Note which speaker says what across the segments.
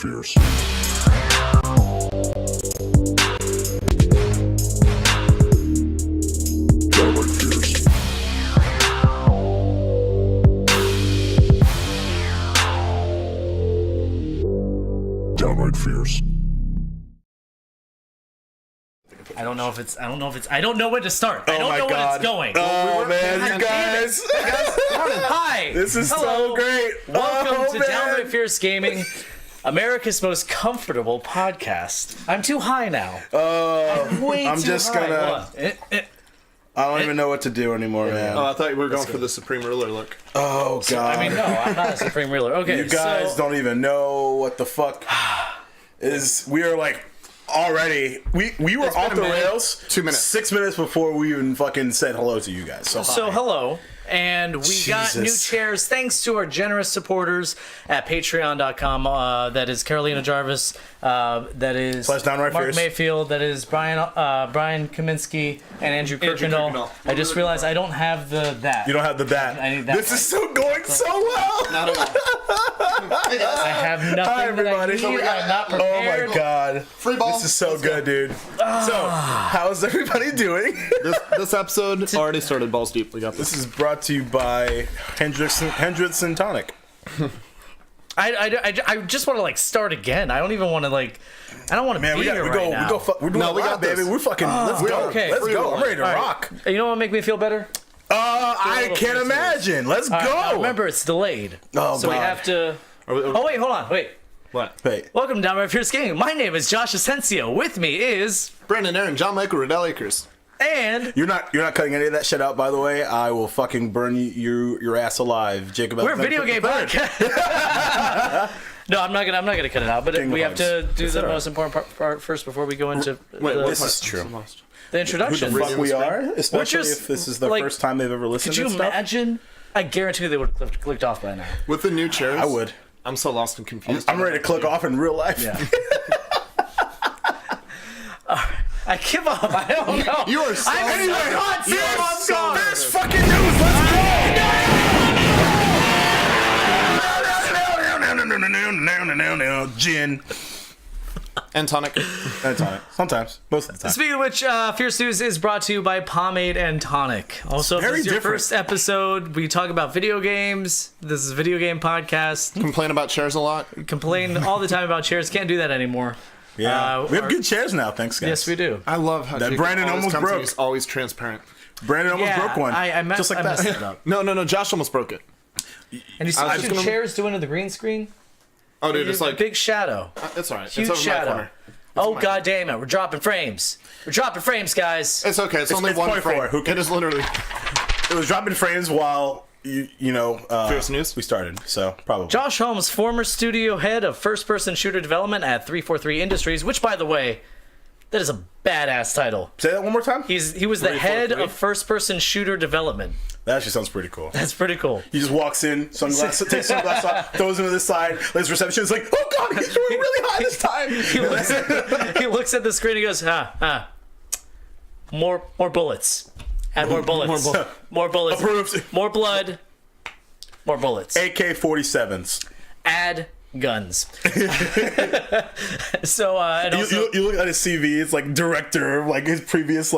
Speaker 1: Fears. Downright Fears. Downright Fears.
Speaker 2: I don't know where to start. I don't know where it's going.
Speaker 3: Oh, man, you guys.
Speaker 2: Hi.
Speaker 3: This is
Speaker 2: Hello.
Speaker 3: so great.
Speaker 2: Welcome to
Speaker 3: man.
Speaker 2: Downright Fierce Gaming, America's most comfortable podcast. I'm too high now. I'm way
Speaker 3: I'm
Speaker 2: too
Speaker 3: just
Speaker 2: high.
Speaker 3: gonna-
Speaker 2: Hold on.
Speaker 3: I don't even know what to do anymore, man.
Speaker 4: Oh, I thought you were going for the Supreme Ruler look.
Speaker 3: Oh, God.
Speaker 2: I mean, no, I'm not a Supreme Ruler. Okay,
Speaker 3: You guys don't even know what the fuck is. We are like already. We were off the rails.
Speaker 4: 2 minutes.
Speaker 3: 6 minutes before we even fucking said hello to you guys. So hi.
Speaker 2: hello. And we got new
Speaker 3: Jesus.
Speaker 2: chairs thanks to our generous supporters at patreon.com. That is Carolina Jarvis. That is
Speaker 3: / Downright
Speaker 2: Mark
Speaker 3: Fierce.
Speaker 2: Mayfield. That is Brian Kaminsky and Andrew Kirkendall. I just realized I don't have that.
Speaker 3: You don't have the that.
Speaker 2: I need that.
Speaker 3: This is so going so well.
Speaker 4: Not at all.
Speaker 2: I have nothing
Speaker 3: Hi,
Speaker 2: that I
Speaker 3: everybody.
Speaker 2: need.
Speaker 3: So we
Speaker 2: I'm not
Speaker 3: Oh
Speaker 2: prepared.
Speaker 3: my God.
Speaker 4: Free ball.
Speaker 3: This is so good, dude. So, how's everybody doing?
Speaker 4: This episode already started balls deep. We got this.
Speaker 3: This is brought to you by Hendrix and Tonic.
Speaker 2: I just want to like start again. I don't even want to like. I don't want to
Speaker 3: Man,
Speaker 2: be
Speaker 3: we
Speaker 2: here
Speaker 3: go.
Speaker 2: right now.
Speaker 3: We're doing
Speaker 4: No, we
Speaker 3: a lot,
Speaker 4: got this.
Speaker 3: baby. We're fucking. Let's go.
Speaker 2: okay.
Speaker 3: Let's go. I'm ready to
Speaker 2: All right.
Speaker 3: rock.
Speaker 2: You know what would make me feel better?
Speaker 3: I
Speaker 2: little
Speaker 3: can't
Speaker 2: Christmas.
Speaker 3: imagine. Let's
Speaker 2: All right, now
Speaker 3: go.
Speaker 2: remember, it's delayed.
Speaker 3: Oh,
Speaker 2: so we
Speaker 3: God.
Speaker 2: have to.
Speaker 4: Are we-
Speaker 2: Oh wait, hold on, wait.
Speaker 4: What?
Speaker 3: Hey,
Speaker 2: Welcome to Downright Fierce Gaming. My name is Josh Asensio. With me is
Speaker 4: Brandon Aaron, John Michael, Riddell Akers.
Speaker 2: and
Speaker 3: you're not cutting any of that shit out. By the way, I will fucking burn your ass alive, Jacob.
Speaker 2: we're a video game podcast. No, I'm not gonna cut it out. But
Speaker 3: King
Speaker 2: we
Speaker 3: of
Speaker 2: have to
Speaker 3: Hearts.
Speaker 2: do
Speaker 3: That's
Speaker 2: the
Speaker 3: all right.
Speaker 2: most important part first before we go into
Speaker 4: Wait,
Speaker 2: the,
Speaker 4: what
Speaker 3: This
Speaker 4: part?
Speaker 3: is true.
Speaker 4: I'm lost.
Speaker 2: the
Speaker 3: Who
Speaker 2: introduction.
Speaker 3: the fuck we are,
Speaker 2: We're
Speaker 3: especially
Speaker 2: just,
Speaker 3: if this is the
Speaker 2: like,
Speaker 3: first time they've ever listened
Speaker 2: Could you
Speaker 3: to stuff.
Speaker 2: imagine? I guarantee they would have clicked off by now.
Speaker 4: With the new chairs,
Speaker 3: I would.
Speaker 4: I'm so lost and confused.
Speaker 3: I'm ready to click off in real life.
Speaker 2: Yeah. I give up. I don't know.
Speaker 4: You are so.
Speaker 3: Anyway,
Speaker 2: God,
Speaker 3: yes,
Speaker 2: Sam, I'm gone.
Speaker 3: There's fucking news. Let's go. Gin.
Speaker 4: And tonic.
Speaker 3: And tonic. Sometimes. Most of the time.
Speaker 2: Speaking of which, Fierce News is brought to you by Pomade and Tonic. Also, if
Speaker 3: Very
Speaker 2: this is your
Speaker 3: different.
Speaker 2: first episode, we talk about video games. This is a video game podcast.
Speaker 4: Complain about chairs a lot.
Speaker 2: Complain all the time about chairs. Can't do that anymore.
Speaker 3: Yeah. We have good chairs now, thanks, guys.
Speaker 2: Yes, we do.
Speaker 4: I love how
Speaker 3: That
Speaker 4: Jacob
Speaker 3: Brandon
Speaker 4: always
Speaker 3: almost
Speaker 4: comes and
Speaker 3: broke.
Speaker 4: He's always transparent.
Speaker 3: Brandon almost broke one.
Speaker 2: I messed,
Speaker 3: just like
Speaker 2: I
Speaker 3: that.
Speaker 2: messed it up.
Speaker 4: No, Josh almost broke it.
Speaker 2: And you see
Speaker 4: I was
Speaker 2: what
Speaker 4: just
Speaker 2: two
Speaker 4: gonna-
Speaker 2: chairs do into the green screen?
Speaker 4: Oh, dude, it's like
Speaker 2: big shadow.
Speaker 4: it's alright.
Speaker 2: Huge
Speaker 4: It's over my
Speaker 2: shadow.
Speaker 4: corner.
Speaker 2: Oh, god damn it. We're dropping frames. We're dropping frames, guys.
Speaker 4: It's okay. It's only
Speaker 3: it's
Speaker 4: one
Speaker 3: 0.4.
Speaker 4: frame.
Speaker 3: Who
Speaker 4: It is literally.
Speaker 3: It was dropping frames while
Speaker 4: Fierce News?
Speaker 3: we started, so probably.
Speaker 2: Josh Holmes, former studio head of first-person shooter development at 343 Industries, which, by the way, that is a badass title.
Speaker 3: Say that one more time.
Speaker 2: He was the head of first-person shooter development.
Speaker 3: That actually sounds pretty cool.
Speaker 2: That's pretty cool.
Speaker 3: He just walks in, sunglasses, takes sunglasses off, throws them to the side. His receptionist is like, "Oh God, he's doing really high this time."
Speaker 2: He looks at the screen and goes, more bullets. Add more bullets. More bullets.
Speaker 3: Approved.
Speaker 2: More blood. More bullets.
Speaker 3: AK-47s.
Speaker 2: Add guns. So, and also,
Speaker 3: You look at his CV. It's like director of like his previous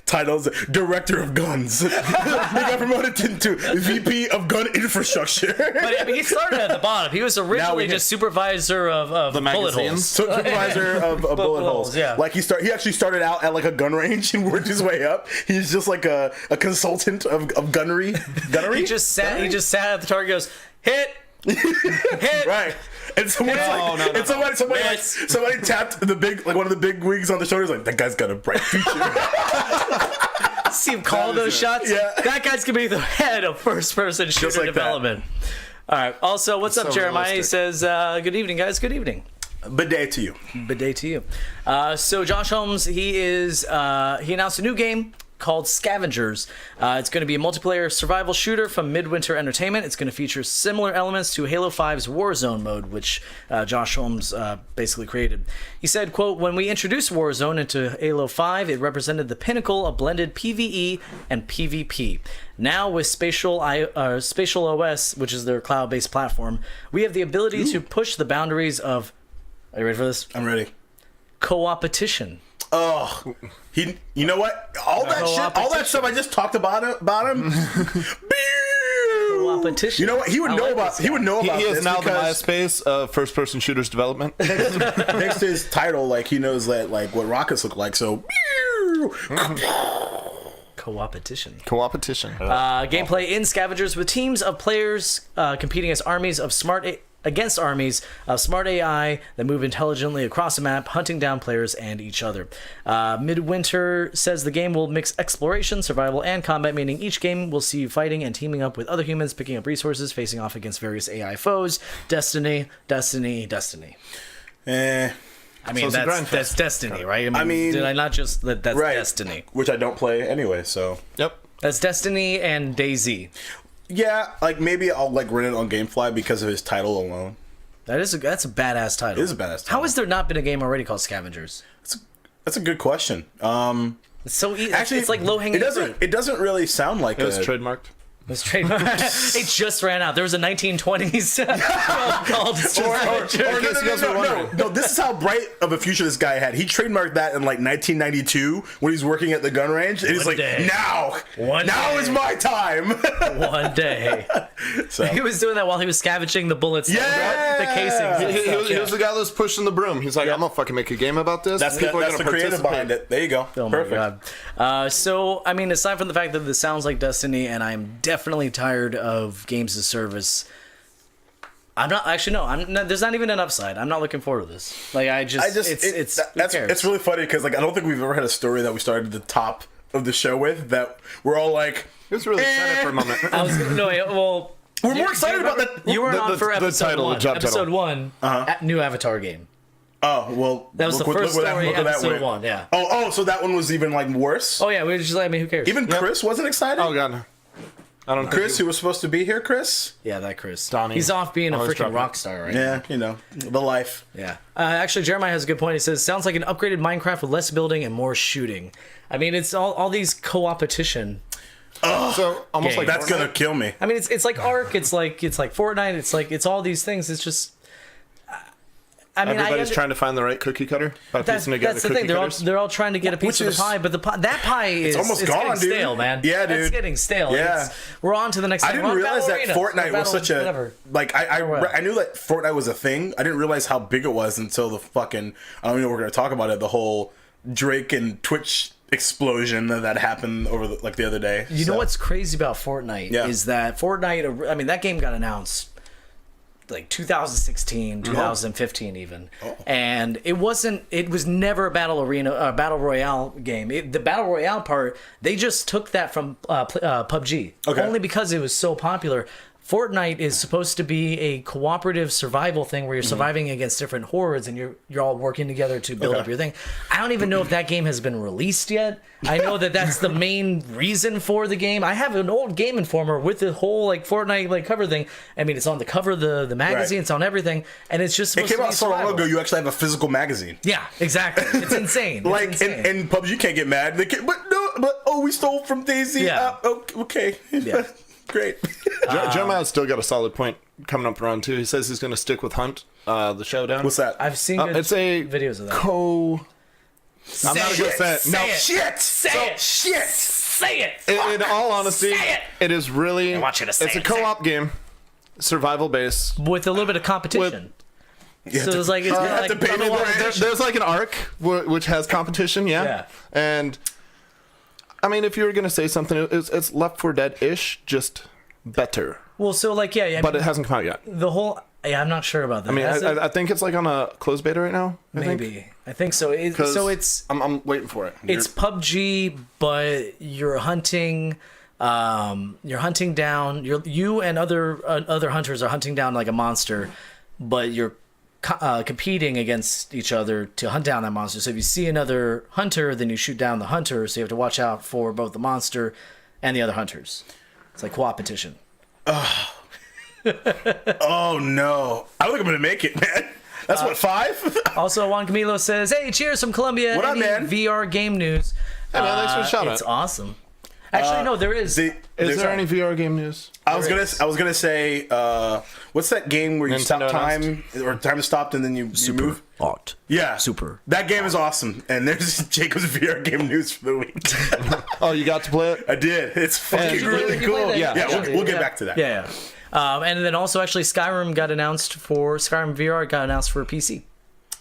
Speaker 3: titles. Director of guns. He got promoted to VP of gun infrastructure.
Speaker 2: but I mean, he started at the bottom. He was originally
Speaker 3: we
Speaker 2: just supervisor of bullet
Speaker 4: magazines?
Speaker 2: holes.
Speaker 3: Supervisor of bullet holes.
Speaker 2: Yeah.
Speaker 3: Like he actually started out at like a gun range and worked his way up. He's just like a consultant of gunnery. Gunnery.
Speaker 2: He just sat at the target. Goes hit. Hit.
Speaker 3: Right. And someone's
Speaker 2: No,
Speaker 3: like, somebody tapped the big, like one of the big wigs on the shoulders, like that guy's got a bright future.
Speaker 2: See him call those shots.
Speaker 3: Yeah.
Speaker 2: That guy's gonna be the head of first-person shooter
Speaker 3: like that.
Speaker 2: development. All right. Also, what's up,
Speaker 4: so
Speaker 2: Jeremiah? He
Speaker 4: realistic.
Speaker 2: says, "Good evening, guys. Good evening."
Speaker 3: Bidet to you.
Speaker 2: Bidet to you. So Josh Holmes, he announced a new game called Scavengers. It's going to be a multiplayer survival shooter from Midwinter Entertainment. It's going to feature similar elements to Halo 5's Warzone mode, which Josh Holmes basically created. He said, quote, "When we introduced Warzone into Halo 5, it represented the pinnacle of blended PvE and PvP. Now with Spatial OS, which is their cloud-based platform, we have the ability to push the boundaries of..." Are you ready for this?
Speaker 3: I'm ready.
Speaker 2: Co-opetition.
Speaker 3: Oh, you know what? All that stuff I just talked about him.
Speaker 2: Co-opetition.
Speaker 3: You know what? He would know about
Speaker 4: He
Speaker 3: this
Speaker 4: is now the
Speaker 3: because
Speaker 4: MySpace of first-person shooters development.
Speaker 3: next to his title, like he knows that like what rockets look like. So.
Speaker 2: Co-opetition.
Speaker 4: Co-opetition.
Speaker 2: Gameplay in Scavengers with teams of players competing as armies of against armies of smart AI that move intelligently across the map, hunting down players and each other. Midwinter says the game will mix exploration, survival, and combat, meaning each game will see you fighting and teaming up with other humans, picking up resources, facing off against various AI foes. Destiny. I mean,
Speaker 4: So
Speaker 2: that's Destiny, right? I mean, did I not just... That's
Speaker 3: right.
Speaker 2: Destiny.
Speaker 3: Which I don't play anyway, so.
Speaker 4: Yep.
Speaker 2: That's Destiny and DayZ.
Speaker 3: Yeah, like maybe I'll like rent it on GameFly because of his title alone.
Speaker 2: That's a badass title.
Speaker 3: It is a badass title.
Speaker 2: How has there not been a game already called Scavengers?
Speaker 3: That's a good question.
Speaker 2: It's so easy.
Speaker 3: Actually,
Speaker 2: it's like low hanging fruit.
Speaker 3: It doesn't really sound like
Speaker 4: It was trademarked.
Speaker 2: It's trademarked. It just ran out. There was a 1920s called
Speaker 3: No, this is how bright of a future this guy had. He trademarked that in like 1992 when he's working at the gun range, and he's like,
Speaker 2: day.
Speaker 3: now
Speaker 2: day.
Speaker 3: is my time.
Speaker 2: One day.
Speaker 3: So.
Speaker 2: He was doing that while he was scavenging the bullets,
Speaker 3: Yeah!
Speaker 2: the casings.
Speaker 4: He was the guy that was pushing the broom. He's like, I'm gonna fucking make a game about this.
Speaker 3: That's
Speaker 4: People are
Speaker 3: the
Speaker 4: gonna
Speaker 3: creative behind it. There you go.
Speaker 2: Oh
Speaker 3: Perfect.
Speaker 2: my god. So, I mean, aside from the fact that this sounds like Destiny, and I'm definitely tired of games as service, I'm not actually there's not even an upside. I'm not looking forward to this. Like
Speaker 3: it's really funny because like I don't think we've ever had a story that we started at the top of the show with that we're all like
Speaker 4: He was really excited for a moment.
Speaker 3: we're more excited about that.
Speaker 2: You were on for
Speaker 4: the
Speaker 2: episode
Speaker 4: title,
Speaker 2: one.
Speaker 4: the job
Speaker 2: Episode
Speaker 4: title.
Speaker 2: one, new Avatar game.
Speaker 3: Oh well,
Speaker 2: That was the first story. Episode one, yeah.
Speaker 3: Oh, so that one was even like worse.
Speaker 2: Oh yeah, we were just like, I mean, who cares?
Speaker 3: Even Chris wasn't excited.
Speaker 4: Oh god, I don't.
Speaker 3: Chris, who was supposed to be here, Chris.
Speaker 2: Yeah, that Chris.
Speaker 4: Donnie.
Speaker 2: He's off being a
Speaker 4: Always
Speaker 2: freaking
Speaker 4: dropping.
Speaker 2: rock star right
Speaker 3: Yeah, you know the life.
Speaker 2: Yeah. Actually, Jeremiah has a good point. He says, sounds like an upgraded Minecraft with less building and more shooting. I mean, it's all these co-opetition.
Speaker 4: So almost like
Speaker 3: That's gonna kill me.
Speaker 2: I mean, it's like Ark. It's like Fortnite. It's all these things. It's just. I mean,
Speaker 4: everybody's trying to find the right cookie cutter by piecing together
Speaker 2: that's the
Speaker 4: cookie
Speaker 2: thing.
Speaker 4: cutters.
Speaker 2: They're all trying to get a piece of the pie, but that pie is
Speaker 3: almost gone,
Speaker 2: getting
Speaker 3: dude.
Speaker 2: stale, man.
Speaker 3: Yeah, dude.
Speaker 2: It's getting stale.
Speaker 3: Yeah.
Speaker 2: We're on to the next
Speaker 3: I
Speaker 2: thing.
Speaker 3: didn't realize that Fortnite was such a
Speaker 2: whatever.
Speaker 3: like I knew that Fortnite was a thing. I didn't realize how big it was until the fucking I don't even know we're gonna talk about it. The whole Drake and Twitch explosion that happened over the other day.
Speaker 2: You know what's crazy about Fortnite is that Fortnite. I mean, that game got announced like 2016, 2015 even, and it was never a battle royale game. The battle royale part, they just took that from PUBG, only because it was so popular. Fortnite is supposed to be a cooperative survival thing where you're surviving against different hordes and you're all working together to build up your thing. I don't even know if that game has been released yet. I know that's the main reason for the game. I have an old Game Informer with the whole like Fortnite like cover thing. I mean, it's on the cover of the magazine. Right. It's on everything, and it's just supposed
Speaker 3: it came out so
Speaker 2: survival.
Speaker 3: long ago. You actually have a physical magazine.
Speaker 2: Yeah, exactly. It's insane.
Speaker 3: Like
Speaker 2: it's insane.
Speaker 3: And PUBG can't get mad. They can't, but we stole from DayZ.
Speaker 2: Yeah.
Speaker 3: Okay.
Speaker 2: Yeah.
Speaker 3: Great.
Speaker 4: Jeremiah's still got a solid point coming up round 2. He says he's going to stick with Hunt, the showdown.
Speaker 3: What's that?
Speaker 2: I've seen
Speaker 4: it's a
Speaker 2: videos of that.
Speaker 4: I'm not going to say it. No.
Speaker 3: Shit.
Speaker 2: Say it.
Speaker 4: In all honesty,
Speaker 2: Say it.
Speaker 4: It is really.
Speaker 2: I want you to say
Speaker 4: it's a
Speaker 2: it.
Speaker 4: co-op game, survival based.
Speaker 2: With a little bit of competition. So it's like
Speaker 4: there's like an arc which has competition, yeah. And I mean, if you were gonna say something, it's Left 4 Dead-ish, just better.
Speaker 2: Well, so like
Speaker 4: but it hasn't come out yet.
Speaker 2: The whole I'm not sure about that.
Speaker 4: I mean, I think it's like on a closed beta right now.
Speaker 2: I think so. It's
Speaker 4: I'm waiting for it.
Speaker 2: It's PUBG, but you're hunting. You're hunting down. You and other hunters are hunting down like a monster, but you're competing against each other to hunt down that monster. So if you see another hunter, then you shoot down the hunter. So you have to watch out for both the monster and the other hunters. It's like co-opetition.
Speaker 3: Oh no! I don't think I'm gonna make it, man. That's what, 5?
Speaker 2: Also, Juan Camilo says, "Hey, cheers from Colombia.
Speaker 3: What up,
Speaker 2: Any
Speaker 3: man?
Speaker 2: VR game news?"
Speaker 4: Hey, man, thanks for the shout
Speaker 2: It's
Speaker 4: out.
Speaker 2: awesome. Actually, no, there is.
Speaker 4: Is there any VR game news?
Speaker 3: I was gonna say, what's that game where you stop
Speaker 4: Nintendo
Speaker 3: time or time stopped and then you move?
Speaker 2: Art.
Speaker 3: Yeah,
Speaker 2: Super.
Speaker 3: That game is awesome, and there's Jacob's VR game news for the week.
Speaker 4: Oh, you got to play it?
Speaker 3: I did. It's fucking
Speaker 2: you
Speaker 3: really
Speaker 2: play
Speaker 3: cool.
Speaker 2: that?
Speaker 3: Yeah, we'll get back to that.
Speaker 2: Yeah. And then also, actually, Skyrim VR got announced for PC.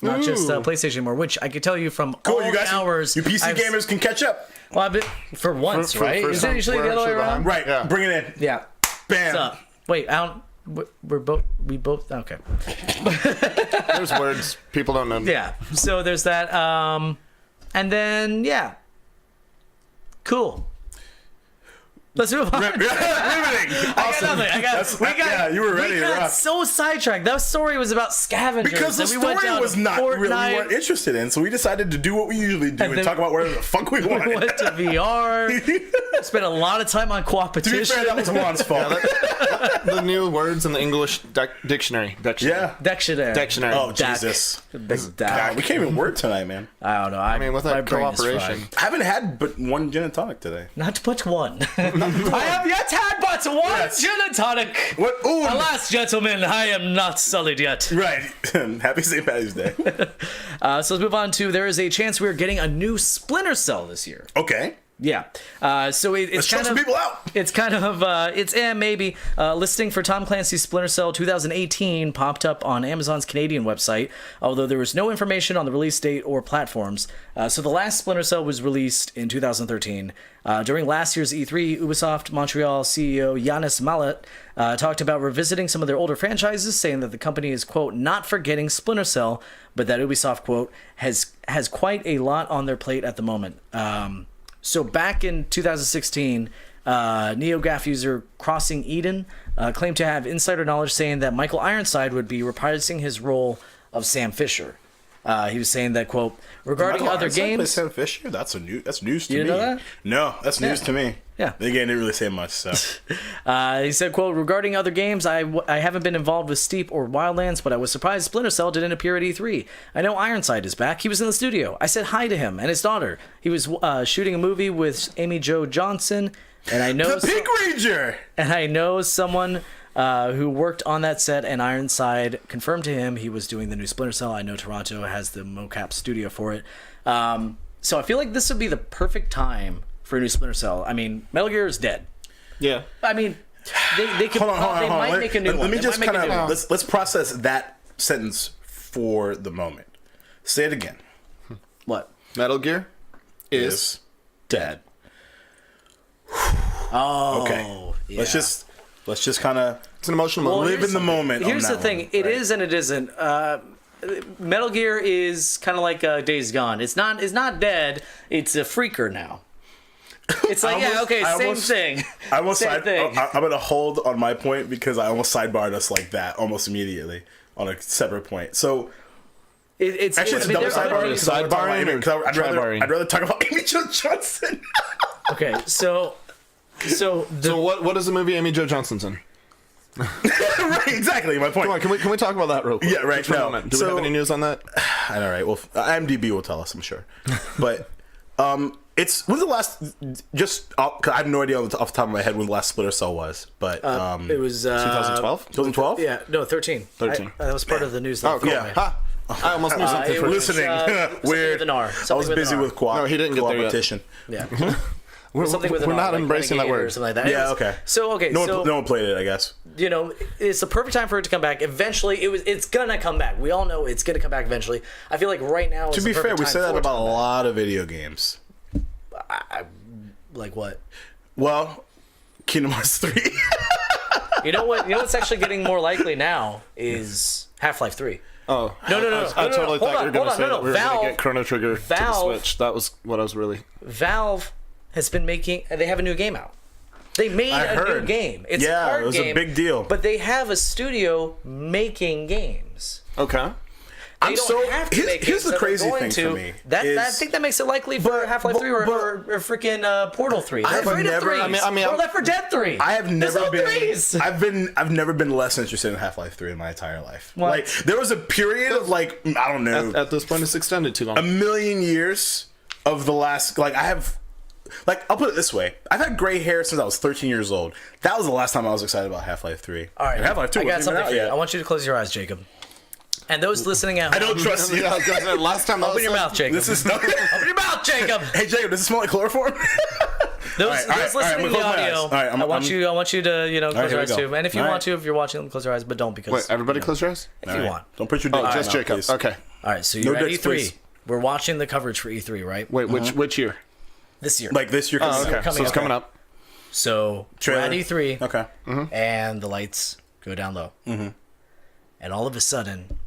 Speaker 2: Not just PlayStation anymore, which I could tell you from
Speaker 3: Cool,
Speaker 2: all
Speaker 3: you guys,
Speaker 2: hours.
Speaker 3: you PC gamers can catch up.
Speaker 2: Well, for once, right? Is it usually the other way around?
Speaker 3: Right,
Speaker 4: Yeah.
Speaker 3: bring it in.
Speaker 2: Yeah.
Speaker 3: Bam.
Speaker 2: What's up? Wait, I don't. We both. Okay.
Speaker 4: There's words people don't know.
Speaker 2: Yeah. So there's that. And then yeah. Cool. Let's move on.
Speaker 3: Riveting. Awesome. You were ready
Speaker 2: We
Speaker 3: to
Speaker 2: got
Speaker 3: rock.
Speaker 2: so sidetracked. That story was about scavengers.
Speaker 3: Because the
Speaker 2: and we went
Speaker 3: story
Speaker 2: down
Speaker 3: was
Speaker 2: to
Speaker 3: not
Speaker 2: Fortnite,
Speaker 3: really we weren't interested in, so we decided to do what we usually do and
Speaker 2: then
Speaker 3: talk about whatever the fuck we
Speaker 2: We
Speaker 3: wanted.
Speaker 2: went to VR. Spent a lot of time on
Speaker 3: To
Speaker 2: co-opetition.
Speaker 3: be fair, that was Juan's fault.
Speaker 4: The new words in the English dictionary.
Speaker 3: Yeah.
Speaker 2: Dictionary.
Speaker 3: Oh,
Speaker 2: Dak.
Speaker 3: Jesus.
Speaker 2: Big
Speaker 3: God, we can't even word tonight, man.
Speaker 2: I don't know. I
Speaker 4: mean, with
Speaker 2: my
Speaker 4: that
Speaker 2: brain is
Speaker 4: cooperation.
Speaker 2: fried.
Speaker 3: I haven't had but one gin and tonic today.
Speaker 2: Not but one. I have yet had but one
Speaker 3: Yes.
Speaker 2: gin and tonic.
Speaker 3: What? Ooh.
Speaker 2: Alas, gentlemen, I am not sullied yet.
Speaker 3: Right. Happy St. Patty's Day.
Speaker 2: So let's move on to there is a chance we're getting a new Splinter Cell this year.
Speaker 3: Okay.
Speaker 2: Yeah. So it's
Speaker 3: Let's
Speaker 2: kind
Speaker 3: show some
Speaker 2: of
Speaker 3: people out.
Speaker 2: it's kind of it's maybe listing for Tom Clancy's Splinter Cell 2018 popped up on Amazon's Canadian website, although there was no information on the release date or platforms. So the last Splinter Cell was released in 2013. During last year's E3, Ubisoft Montreal CEO Yannis Mallet talked about revisiting some of their older franchises, saying that the company is, quote, not forgetting Splinter Cell, but that Ubisoft, quote, has quite a lot on their plate at the moment. So back in 2016, NeoGAF user Crossing Eden claimed to have insider knowledge saying that Michael Ironside would be reprising his role of Sam Fisher. He was saying that, quote, regarding other games...
Speaker 3: Sam Fisher? That's news to
Speaker 2: You
Speaker 3: me.
Speaker 2: didn't know that?
Speaker 3: No, that's news to me.
Speaker 2: Yeah.
Speaker 3: They didn't really say much, so.
Speaker 2: He said, quote, regarding other games, I haven't been involved with Steep or Wildlands, but I was surprised Splinter Cell didn't appear at E3. I know Ironside is back. He was in the studio. I said hi to him and his daughter. He was shooting a movie with Amy Jo Johnson, and I know...
Speaker 3: The Pink Ranger!
Speaker 2: And I know someone who worked on that set, and Ironside confirmed to him he was doing the new Splinter Cell. I know Toronto has the mocap studio for it. So I feel like this would be the perfect time for a new Splinter Cell. I mean, Metal Gear is dead.
Speaker 4: Yeah.
Speaker 2: I mean, they could.
Speaker 3: Hold on.
Speaker 2: They might make a new one.
Speaker 3: Let me
Speaker 2: They
Speaker 3: just
Speaker 2: might make
Speaker 3: kind
Speaker 2: a new one.
Speaker 3: of let's process that sentence for the moment. Say it again.
Speaker 2: What?
Speaker 4: Metal Gear is
Speaker 3: Is
Speaker 4: dead.
Speaker 2: Oh,
Speaker 3: okay.
Speaker 2: yeah.
Speaker 3: Let's just kind of
Speaker 4: It's an emotional moment.
Speaker 3: live in the moment.
Speaker 2: Here's
Speaker 3: on
Speaker 2: the
Speaker 3: that
Speaker 2: thing:
Speaker 3: one,
Speaker 2: it
Speaker 3: right?
Speaker 2: is and it isn't. Metal Gear is kind of like Days Gone. It's not dead. It's a freaker now. It's like same thing.
Speaker 3: I almost
Speaker 2: Same
Speaker 3: side,
Speaker 2: thing.
Speaker 3: I'm gonna hold on my point because I almost sidebarred us like that almost immediately on a separate point. So
Speaker 2: It's
Speaker 3: actually, it's a double sidebar. I'd rather talk about Amy Jo Johnson.
Speaker 2: Okay, so
Speaker 4: So what is the movie Amy Jo Johnson's in?
Speaker 3: Right, exactly my point.
Speaker 4: Come on, can we talk about that real quick?
Speaker 3: Yeah, right,
Speaker 4: Just for a
Speaker 3: no.
Speaker 4: moment. Do we
Speaker 3: So-
Speaker 4: have any news on that?
Speaker 3: All right. Well, IMDb will tell us, I'm sure. But it's when's the last? Just 'cause I have no idea off the top of my head when the last Splinter Cell was. But
Speaker 2: it was
Speaker 4: 2012?
Speaker 3: 2012.
Speaker 2: Yeah, no, 13.
Speaker 4: 13.
Speaker 2: That was part of the news. That
Speaker 4: Oh, cool.
Speaker 3: Yeah.
Speaker 4: Ha! I almost knew something
Speaker 2: it
Speaker 4: for
Speaker 2: was-
Speaker 3: Listening.
Speaker 2: something
Speaker 3: Weird.
Speaker 2: with an R.
Speaker 3: I was
Speaker 2: Something with an
Speaker 3: busy
Speaker 2: R.
Speaker 3: with
Speaker 4: No, he didn't get there yet.
Speaker 3: competition.
Speaker 2: Yeah.
Speaker 4: We're,
Speaker 2: Something with an
Speaker 4: we're
Speaker 2: R,
Speaker 4: not
Speaker 2: like
Speaker 4: embracing that
Speaker 2: Renegade or
Speaker 4: word.
Speaker 2: something like that.
Speaker 3: Yeah.
Speaker 2: Anyways,
Speaker 3: Okay.
Speaker 2: So
Speaker 3: No one played it, I guess.
Speaker 2: you know, it's the perfect time for it to come back. Eventually, it's gonna come back. We all know it's gonna come back eventually. I feel like right now.
Speaker 3: To
Speaker 2: is
Speaker 3: be
Speaker 2: the
Speaker 3: fair,
Speaker 2: perfect
Speaker 3: we
Speaker 2: time
Speaker 3: say that
Speaker 2: for it to
Speaker 3: about a
Speaker 2: come back.
Speaker 3: lot of video games.
Speaker 2: Like what?
Speaker 3: Well, Kingdom Hearts 3.
Speaker 2: You know what? You know what's actually getting more likely now is Half-Life 3.
Speaker 4: Oh.
Speaker 2: No.
Speaker 4: I totally thought you were going to say that we were going
Speaker 2: Valve-
Speaker 4: to get Chrono Trigger to the
Speaker 2: Valve-
Speaker 4: Switch. That was what I was really...
Speaker 2: Valve has been making. They have a new game out. They made
Speaker 3: I
Speaker 2: a
Speaker 3: heard.
Speaker 2: new game. It's a
Speaker 3: Yeah,
Speaker 2: card
Speaker 3: it was a
Speaker 2: game,
Speaker 3: big deal.
Speaker 2: But they have a studio making games.
Speaker 4: Okay.
Speaker 2: They don't have to make
Speaker 3: here's
Speaker 2: games
Speaker 3: the crazy
Speaker 2: that are going
Speaker 3: thing
Speaker 2: to.
Speaker 3: for me.
Speaker 2: I think that makes it likely for Half-Life 3 or freaking Portal 3. They're afraid of threes. Or Left 4 Dead 3.
Speaker 3: I've never been.
Speaker 2: Threes.
Speaker 3: I've never been less interested in Half-Life 3 in my entire life.
Speaker 2: What?
Speaker 3: Like there was a period of like I don't know.
Speaker 4: At this point, it's extended too long.
Speaker 3: A million years of the last I'll put it this way. I've had gray hair since I was 13 years old. That was the last time I was excited about Half-Life 3.
Speaker 2: All right.
Speaker 3: And Half-Life 2
Speaker 2: I got
Speaker 3: wasn't even
Speaker 2: something
Speaker 3: out
Speaker 2: for you.
Speaker 3: yet.
Speaker 2: I want you to close your eyes, Jacob. And those listening at home.
Speaker 3: I don't trust you.
Speaker 4: Last time,
Speaker 2: Open your mouth, Jacob.
Speaker 3: This is
Speaker 2: Open your mouth, Jacob.
Speaker 3: Hey Jacob, does it smell like chloroform?
Speaker 2: Those listening to the audio, I want you to close your eyes too. And if you want to, if you're watching them, close your eyes, but don't because.
Speaker 4: Wait, everybody close your eyes?
Speaker 2: If you want.
Speaker 3: Don't put your dick in
Speaker 4: just
Speaker 3: my mouth,
Speaker 4: Jacob.
Speaker 3: please.
Speaker 4: Okay.
Speaker 2: All right, so you're at
Speaker 3: dicks,
Speaker 2: E3.
Speaker 3: please.
Speaker 2: We're watching the coverage for E3, right?
Speaker 4: Wait, which year?
Speaker 2: This year.
Speaker 3: Like this year.
Speaker 4: Oh, okay. So it's coming up.
Speaker 2: So we're at E3.
Speaker 3: Okay.
Speaker 2: And the lights go down low. And all of a sudden,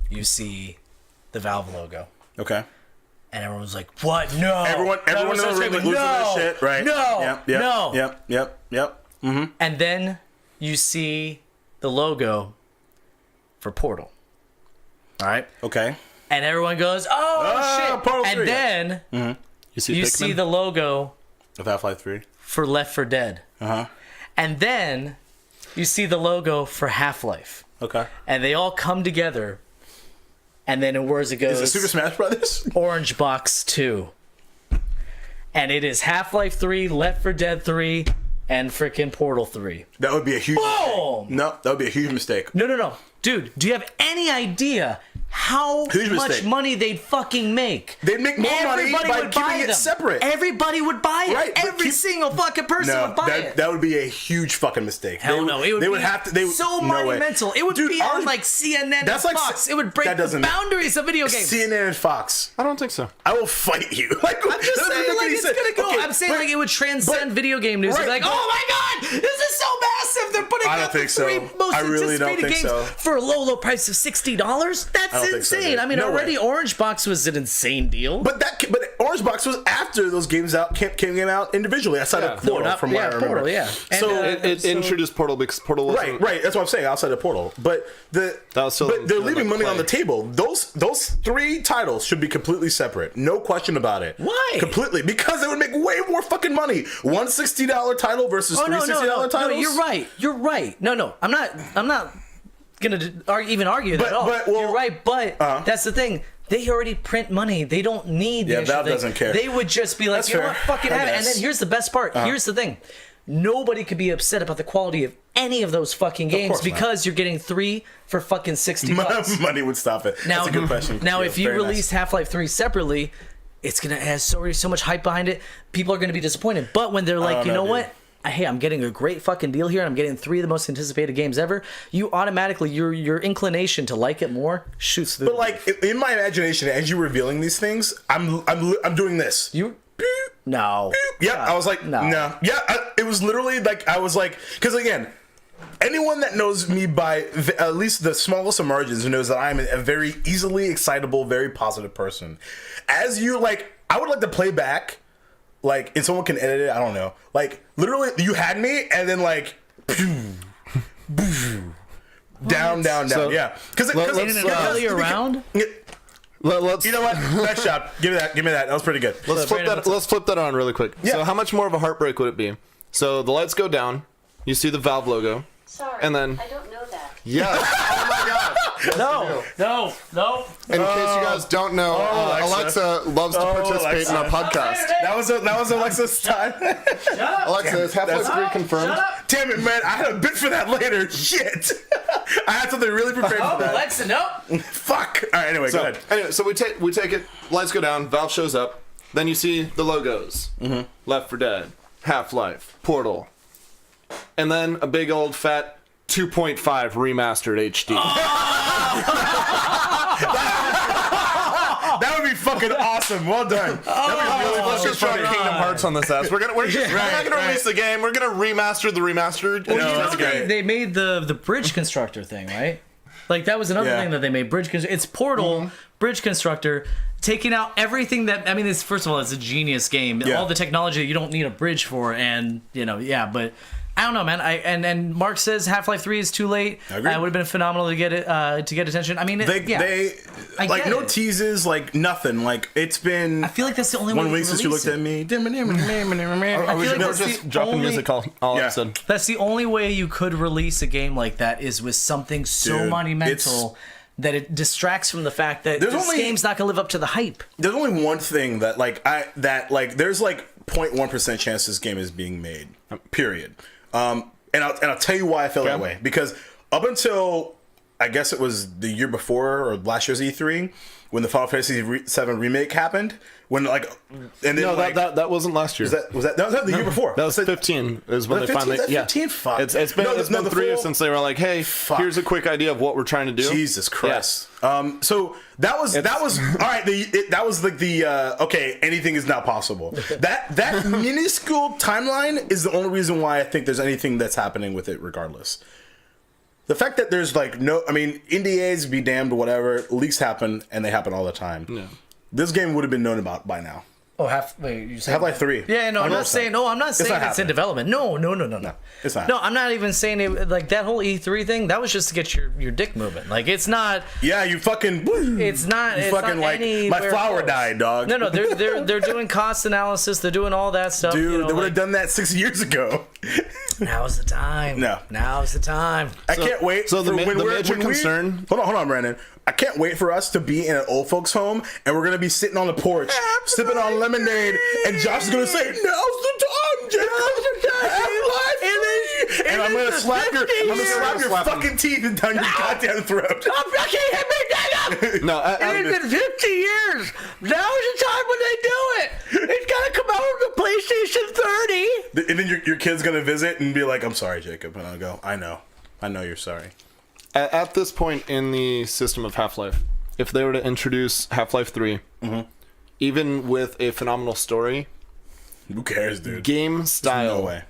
Speaker 2: you see the Valve logo.
Speaker 3: Okay.
Speaker 2: And everyone's like, "What? No!"
Speaker 3: Everyone in the room losing their shit, right?
Speaker 2: No, no.
Speaker 3: Yep.
Speaker 2: And then you see the logo for Portal. All right.
Speaker 3: Okay.
Speaker 2: And everyone goes, "Oh shit!"
Speaker 3: Portal 3,
Speaker 2: and then you see the logo
Speaker 3: Of Half-Life 3.
Speaker 2: for Left 4 Dead. And then you see the logo for Half-Life.
Speaker 3: Okay.
Speaker 2: And they all come together. And then in words it goes,
Speaker 3: Is it Super Smash Brothers?
Speaker 2: Orange Box 2. And it is Half-Life 3, Left 4 Dead 3, and freaking Portal 3.
Speaker 3: That would be a huge
Speaker 2: Boom!
Speaker 3: No, that would be a huge mistake.
Speaker 2: No. Dude, do you have any idea how
Speaker 3: Huge
Speaker 2: much
Speaker 3: mistake.
Speaker 2: money they'd fucking make?
Speaker 3: They'd make more money by
Speaker 2: would
Speaker 3: keeping
Speaker 2: buy
Speaker 3: it
Speaker 2: them.
Speaker 3: separate.
Speaker 2: Everybody would buy it.
Speaker 3: Right, but
Speaker 2: Every single fucking person
Speaker 3: No,
Speaker 2: would buy it.
Speaker 3: that would be a huge fucking mistake.
Speaker 2: Hell no. It would
Speaker 3: they
Speaker 2: be
Speaker 3: would have to. They would,
Speaker 2: so
Speaker 3: no way.
Speaker 2: monumental. It would
Speaker 3: Dude,
Speaker 2: be on
Speaker 3: ours-
Speaker 2: like CNN
Speaker 3: That's
Speaker 2: and
Speaker 3: like-
Speaker 2: Fox. It would break
Speaker 3: that
Speaker 2: the
Speaker 3: doesn't-
Speaker 2: boundaries of video games.
Speaker 3: CNN and Fox.
Speaker 4: I don't think so.
Speaker 3: I will fight you. Like,
Speaker 2: I'm just saying, like, it's gonna go.
Speaker 3: Okay,
Speaker 2: I'm saying, like, it would transcend video game news. It'd be
Speaker 3: right,
Speaker 2: like,
Speaker 3: but-
Speaker 2: oh my god, this is so massive. They're putting
Speaker 3: I don't
Speaker 2: out the
Speaker 3: think so.
Speaker 2: three most
Speaker 3: I really don't
Speaker 2: anticipated
Speaker 3: think
Speaker 2: games
Speaker 3: so.
Speaker 2: for a low price of $60. That's
Speaker 3: don't think so,
Speaker 2: insane.
Speaker 3: dude.
Speaker 2: I mean,
Speaker 3: No
Speaker 2: already
Speaker 3: way.
Speaker 2: Orange Box was an insane deal.
Speaker 3: But Orange Box was after those games came out individually outside of Portal, from what I remember.
Speaker 2: Portal, yeah.
Speaker 3: So
Speaker 2: And,
Speaker 4: It introduced Portal because Portal was
Speaker 3: right. That's what I'm saying. Outside of Portal, but
Speaker 4: That was still
Speaker 3: they're leaving
Speaker 4: like
Speaker 3: money on
Speaker 4: play.
Speaker 3: the table. Those three titles should be completely separate. No question about it.
Speaker 2: Why?
Speaker 3: Completely because they would make way more fucking money. One $60 title versus three $60 titles.
Speaker 2: No, you're right. No, I'm not gonna even argue that at all.
Speaker 3: But, well,
Speaker 2: you're right, but that's the thing. They already print money. They don't need the
Speaker 3: Yeah,
Speaker 2: extra
Speaker 3: Valve
Speaker 2: thing.
Speaker 3: doesn't care.
Speaker 2: They would just be like,
Speaker 3: That's
Speaker 2: you know
Speaker 3: fair.
Speaker 2: what, fucking
Speaker 3: I
Speaker 2: have it. And
Speaker 3: guess.
Speaker 2: then here's the best part. Here's the thing. Nobody could be upset about the quality of any of those fucking games
Speaker 3: course not.
Speaker 2: because you're getting 3 for fucking $60.
Speaker 3: Money would stop it.
Speaker 2: Now,
Speaker 3: That's a good question.
Speaker 2: Now,
Speaker 3: Yeah,
Speaker 2: if you
Speaker 3: very nice.
Speaker 2: release Half-Life 3 separately, it's gonna have so much hype behind it. People are gonna be disappointed. But when they're like, you know what? Hey, I'm getting a great fucking deal here. And I'm getting 3 of the most anticipated games ever. You automatically, your inclination to like it more shoots through.
Speaker 3: But like in my imagination, as you revealing these things, I'm doing this.
Speaker 2: No.
Speaker 3: Yeah, I was like, no. Yeah, it was literally like, I was like, because again, anyone that knows me by at least the smallest of margins knows that I'm a very easily excitable, very positive person. As you like, I would like to play back, like, and someone can edit it, I don't know. Like, literally, you had me, and then like, down,
Speaker 4: So,
Speaker 3: yeah. Because
Speaker 2: Early around?
Speaker 4: Let's
Speaker 3: You know what? Next shot. Give me that. That was pretty good.
Speaker 4: let's flip that on really quick.
Speaker 3: Yeah.
Speaker 4: So how much more of a heartbreak would it be? So the lights go down. You see the Valve logo.
Speaker 5: Sorry,
Speaker 4: And then-
Speaker 5: I don't know that.
Speaker 4: Yes. Oh my god.
Speaker 2: No.
Speaker 4: In case you guys don't know, Alexa loves to participate in our podcast.
Speaker 3: That was Alexa's time.
Speaker 4: Alexa, is Half-Life 3 confirmed?
Speaker 3: Damn it, man! I had a bit for that later. Shit. I had something really prepared for that.
Speaker 2: Alexa, nope.
Speaker 3: Fuck. All right. Anyway, go ahead.
Speaker 4: Anyway, so we take it. Lights go down. Valve shows up. Then you see the logos. Left 4 Dead, Half-Life, Portal, and then a big old fat 2.5 remastered HD.
Speaker 3: That would be fucking awesome. Well done. That'd be really
Speaker 4: Let's just try Kingdom Hearts on this ass. We're not gonna release the game. We're gonna remaster the remastered.
Speaker 3: No, that's great.
Speaker 2: They made the bridge constructor thing, right? Like, that was another thing that they made. It's Portal, bridge constructor, taking out everything that, I mean, first of all, it's a genius game.
Speaker 3: Yeah.
Speaker 2: All the technology that you don't need a bridge for, and, but I don't know, man. And Mark says Half-Life 3 is too late.
Speaker 3: I agree.
Speaker 2: It would have been phenomenal to get it to get attention. I mean,
Speaker 3: they like no teases, like nothing. Like it's been.
Speaker 2: I feel like that's the only way.
Speaker 3: 1 week since you looked at me.
Speaker 4: I feel like just dropping music all episode.
Speaker 2: That's the only way you could release a game like that is with something so monumental that it distracts from the fact that this game's not going to live up to the hype.
Speaker 3: There's only one thing that there's like 0.1% chance this game is being made. Period. And I'll tell you why I feel that way. Because up until I guess it was the year before or last year's E3 when the Final Fantasy VII remake happened. When
Speaker 4: that wasn't last year.
Speaker 3: Was that the year before?
Speaker 4: That was 15. Is when they
Speaker 3: 15?
Speaker 4: finally.
Speaker 3: Yeah, 15. Fuck.
Speaker 4: It's been 3 years since they were like, hey, here's a quick idea of what we're trying to do.
Speaker 3: Jesus Christ. Yeah. So that was all right. That was like the okay. Anything is now possible. That minuscule timeline is the only reason why I think there's anything that's happening with it, regardless. The fact that there's like NDAs be damned, whatever, leaks happen and they happen all the time. Yeah. This game would have been known about by now.
Speaker 2: Oh, you said
Speaker 3: Half-Life 3.
Speaker 2: Yeah, no, I'm not saying it's in development. No.
Speaker 3: It's not.
Speaker 2: No, I'm not even saying it, like that whole E3 thing, that was just to get your dick moving. Like it's not.
Speaker 3: Yeah, you fucking.
Speaker 2: It's not.
Speaker 3: You
Speaker 2: it's
Speaker 3: fucking
Speaker 2: not
Speaker 3: like my flower
Speaker 2: close.
Speaker 3: died, dog.
Speaker 2: No, they're doing cost analysis. They're doing all that stuff.
Speaker 3: Dude, they would have done that 6 years ago.
Speaker 2: Now's the time.
Speaker 3: No.
Speaker 2: Now's the time.
Speaker 3: I can't wait.
Speaker 4: So the major concern.
Speaker 3: Hold on, Brandon. I can't wait for us to be in an old folks' home and we're gonna be sitting on the porch, sipping on lemonade, and Josh is gonna say, "Now's the time, Jacob. And I'm gonna slap your fucking teeth and down your goddamn throat.
Speaker 2: I can't hit me, Jacob.
Speaker 4: No,
Speaker 2: it's been 50 years. Now is the time when they do it. It's gotta come out on the PlayStation 30.
Speaker 3: And then your kid's gonna visit and be like, "I'm sorry, Jacob," and I'll go, I know you're sorry."
Speaker 4: At this point in the system of Half-Life, if they were to introduce Half-Life 3, even with a phenomenal story,
Speaker 3: who cares, dude?
Speaker 4: Game style
Speaker 3: no way.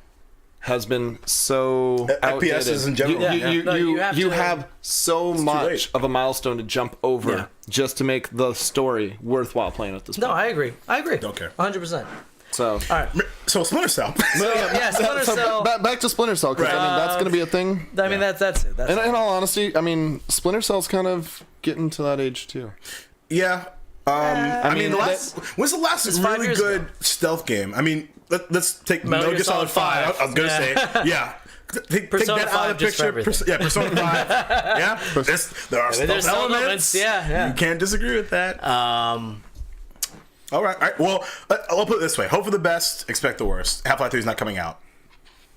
Speaker 4: Has been so outdated.
Speaker 3: FPSs in general.
Speaker 4: You have so much of a milestone to jump over just to make the story worthwhile playing at this point.
Speaker 2: No, I agree.
Speaker 3: Don't care.
Speaker 2: 100%.
Speaker 4: So,
Speaker 2: all right.
Speaker 3: So Splinter Cell.
Speaker 2: Splinter Cell.
Speaker 4: Back to Splinter Cell, because that's going to be a thing.
Speaker 2: I mean, that's it.
Speaker 4: In all honesty, I mean, Splinter Cell's kind of getting to that age too.
Speaker 3: Yeah. I mean, when's the last really good stealth game? I mean, let's take Metal Gear Solid 5. I was going to say, yeah. Take that out of the picture. Persona 5. Yeah. There are stealth elements.
Speaker 2: Yeah.
Speaker 3: You can't disagree with that. All right. Well, I'll put it this way: hope for the best, expect the worst. Half-Life 3 is not coming out.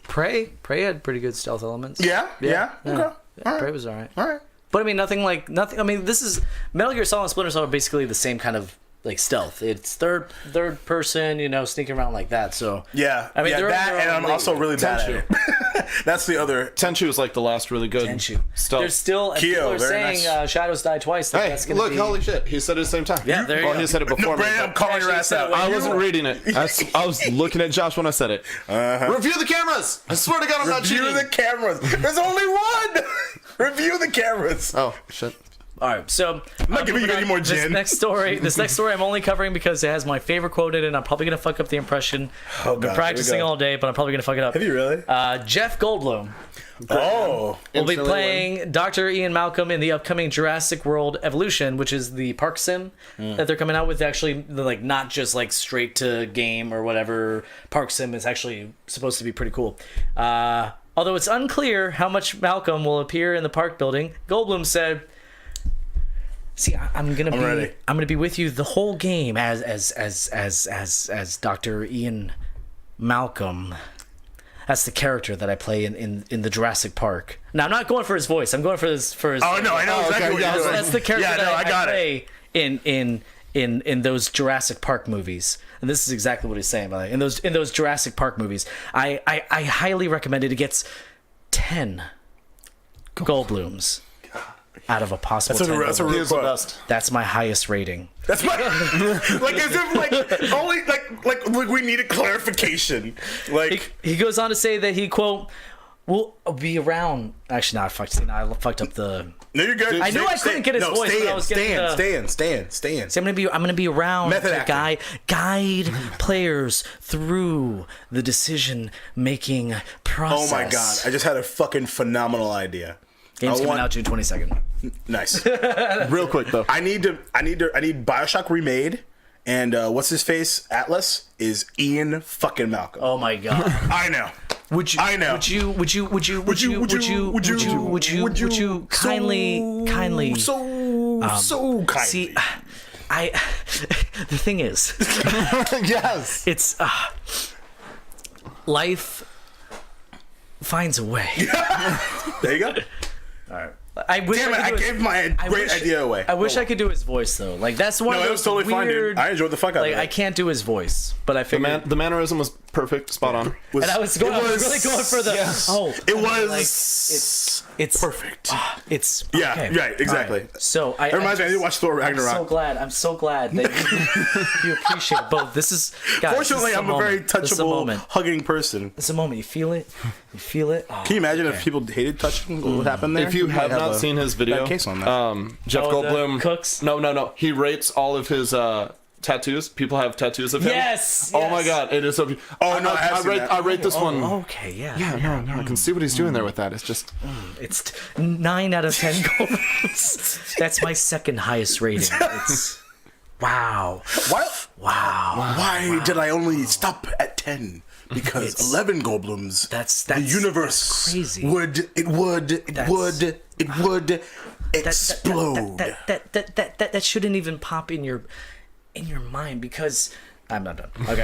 Speaker 2: Prey had pretty good stealth elements.
Speaker 3: Yeah. Okay. All right.
Speaker 2: Prey was all right.
Speaker 3: All right.
Speaker 2: But I mean, nothing. I mean, this is Metal Gear Solid and Splinter Cell are basically the same kind of like stealth. It's third person, sneaking around like that. So
Speaker 3: yeah,
Speaker 2: I mean,
Speaker 3: and I'm also really bad at it. That's the other.
Speaker 4: Tenchu is like the last really good stealth.
Speaker 2: There's still people are saying nice. Shadows Die Twice.
Speaker 4: That's gonna be... holy shit! He said it at the same time.
Speaker 2: Yeah, there you go.
Speaker 4: He said it before me.
Speaker 3: Brandon, I'm calling your ass out.
Speaker 4: I wasn't reading it. I was looking at Josh when I said it. Review the cameras. I swear to God, I'm not cheating.
Speaker 3: Review the cameras. There's only one. Review the cameras.
Speaker 4: Oh shit.
Speaker 2: All right, so
Speaker 3: I'm not giving you any more gin.
Speaker 2: This next story I'm only covering because it has my favorite quote in it, and I'm probably gonna fuck up the impression. I've been practicing all day, but I'm probably gonna fuck it up.
Speaker 3: Have you really?
Speaker 2: Jeff Goldblum.
Speaker 3: Will
Speaker 2: be playing Dr. Ian Malcolm in the upcoming Jurassic World Evolution, which is the park sim that they're coming out with. Actually, like not just like straight to game or whatever. Park sim is actually supposed to be pretty cool. Although it's unclear how much Malcolm will appear in the park building, Goldblum said, "See, I'm gonna be with you the whole game as Dr. Ian Malcolm. That's the character that I play in the Jurassic Park. Now I'm not going for his voice. I'm going for his.
Speaker 3: Oh no, I know exactly what you're doing.
Speaker 2: That's the character that I play in those Jurassic Park movies. And this is exactly what he's saying. By the way. In those Jurassic Park movies, I highly recommend it. It gets 10 Goldblums out of a possible 10.
Speaker 3: That's a real quote.
Speaker 2: That's my highest rating.
Speaker 3: That's my like as if only like we needed clarification. Like
Speaker 2: he goes on to say that he quote will be around. Actually, no, I fucked up the.
Speaker 3: No, you're good.
Speaker 2: I knew I couldn't get his voice. But I was getting
Speaker 3: Stay in.
Speaker 2: See, I'm gonna be around
Speaker 3: Method
Speaker 2: to
Speaker 3: acting.
Speaker 2: guide players through the decision making process.
Speaker 3: Oh my god! I just had a fucking phenomenal idea.
Speaker 2: Game's coming out June 22nd.
Speaker 3: Nice.
Speaker 4: Real quick though.
Speaker 3: I need BioShock remade, and what's his face? Atlas is Ian fucking Malcolm.
Speaker 2: Oh my god.
Speaker 3: I know.
Speaker 2: Would you?
Speaker 3: I know.
Speaker 2: Would you kindly?
Speaker 3: So kindly.
Speaker 2: See, the thing is,
Speaker 4: Yes.
Speaker 2: it's life finds a way.
Speaker 3: There you go.
Speaker 2: All right. I wish
Speaker 3: Damn it! I gave my great idea away.
Speaker 2: I wish I could do his voice though. Like that's one
Speaker 3: No,
Speaker 2: of
Speaker 3: it
Speaker 2: those
Speaker 3: was totally fine, dude.
Speaker 2: weird.
Speaker 3: I enjoyed the fuck out of it.
Speaker 2: I can't do his voice, but I figured.
Speaker 4: The mannerism was perfect, spot on.
Speaker 2: And I was really going for the.
Speaker 4: Yes.
Speaker 2: Oh,
Speaker 3: It was.
Speaker 2: like, it's
Speaker 3: perfect.
Speaker 2: It's
Speaker 3: Yeah,
Speaker 2: okay.
Speaker 3: right, exactly.
Speaker 2: All right. So
Speaker 3: It reminds me, I need to watch Thor Ragnarok.
Speaker 2: I'm so glad that you appreciate both. This is. Guys,
Speaker 3: Fortunately,
Speaker 2: this is
Speaker 3: I'm a very
Speaker 2: This is a
Speaker 3: touchable,
Speaker 2: moment.
Speaker 3: hugging person.
Speaker 2: It's a moment. You feel it. You feel it. Oh,
Speaker 3: Can you imagine if people hated touching? What would happen there?
Speaker 4: If you
Speaker 3: We
Speaker 4: have
Speaker 3: might
Speaker 4: not
Speaker 3: a
Speaker 4: seen his video,
Speaker 3: bad case on that.
Speaker 4: Jeff
Speaker 2: Oh, the
Speaker 4: Goldblum
Speaker 2: cooks?
Speaker 4: No. He rates all of his tattoos. People have tattoos of him.
Speaker 2: Yes.
Speaker 4: Oh my
Speaker 2: yes.
Speaker 4: god, it is so.
Speaker 3: Oh, no, I have seen that.
Speaker 4: I rate this one.
Speaker 2: Okay. Yeah.
Speaker 4: Yeah, no, I can see what he's doing there with that. It's just.
Speaker 2: It's 9 out of 10 goals. That's my second highest rating. It's wow.
Speaker 3: What?
Speaker 2: Wow.
Speaker 3: Why did I only stop at 10? Because
Speaker 2: It's-
Speaker 3: 11 Goldblums.
Speaker 2: That's
Speaker 3: the universe
Speaker 2: crazy.
Speaker 3: would explode.
Speaker 2: That shouldn't even pop in your mind because I'm not done. Okay.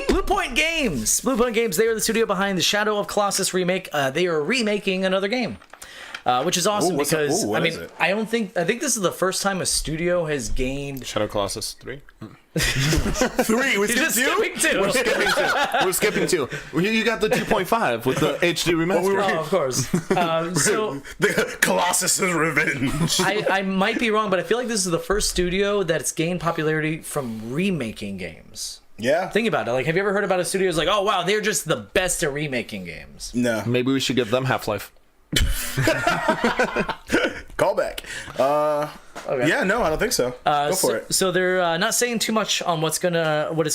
Speaker 2: Bluepoint Games. Bluepoint Games. They are the studio behind the Shadow of Colossus remake. They are remaking another game. Which is awesome
Speaker 3: what's that?
Speaker 2: because
Speaker 3: Ooh, what
Speaker 2: I mean
Speaker 3: is it?
Speaker 2: I think this is the first time a studio has gained.
Speaker 4: Shadow Colossus 3.
Speaker 3: 3. We
Speaker 2: He's just skipping two.
Speaker 4: We're skipping 2. You got the 2.5 with the HD remaster.
Speaker 2: Oh, of course. So
Speaker 3: The Colossus' revenge.
Speaker 2: I might be wrong, but I feel like this is the first studio that's gained popularity from remaking games.
Speaker 3: Yeah.
Speaker 2: Think about it. Like, have you ever heard about a studio that's like, oh wow, they're just the best at remaking games?
Speaker 3: No.
Speaker 4: Maybe we should give them Half-Life.
Speaker 3: Callback.
Speaker 2: Okay.
Speaker 3: Yeah, no, I don't think so. Go for it.
Speaker 2: So they're not saying too much on what it's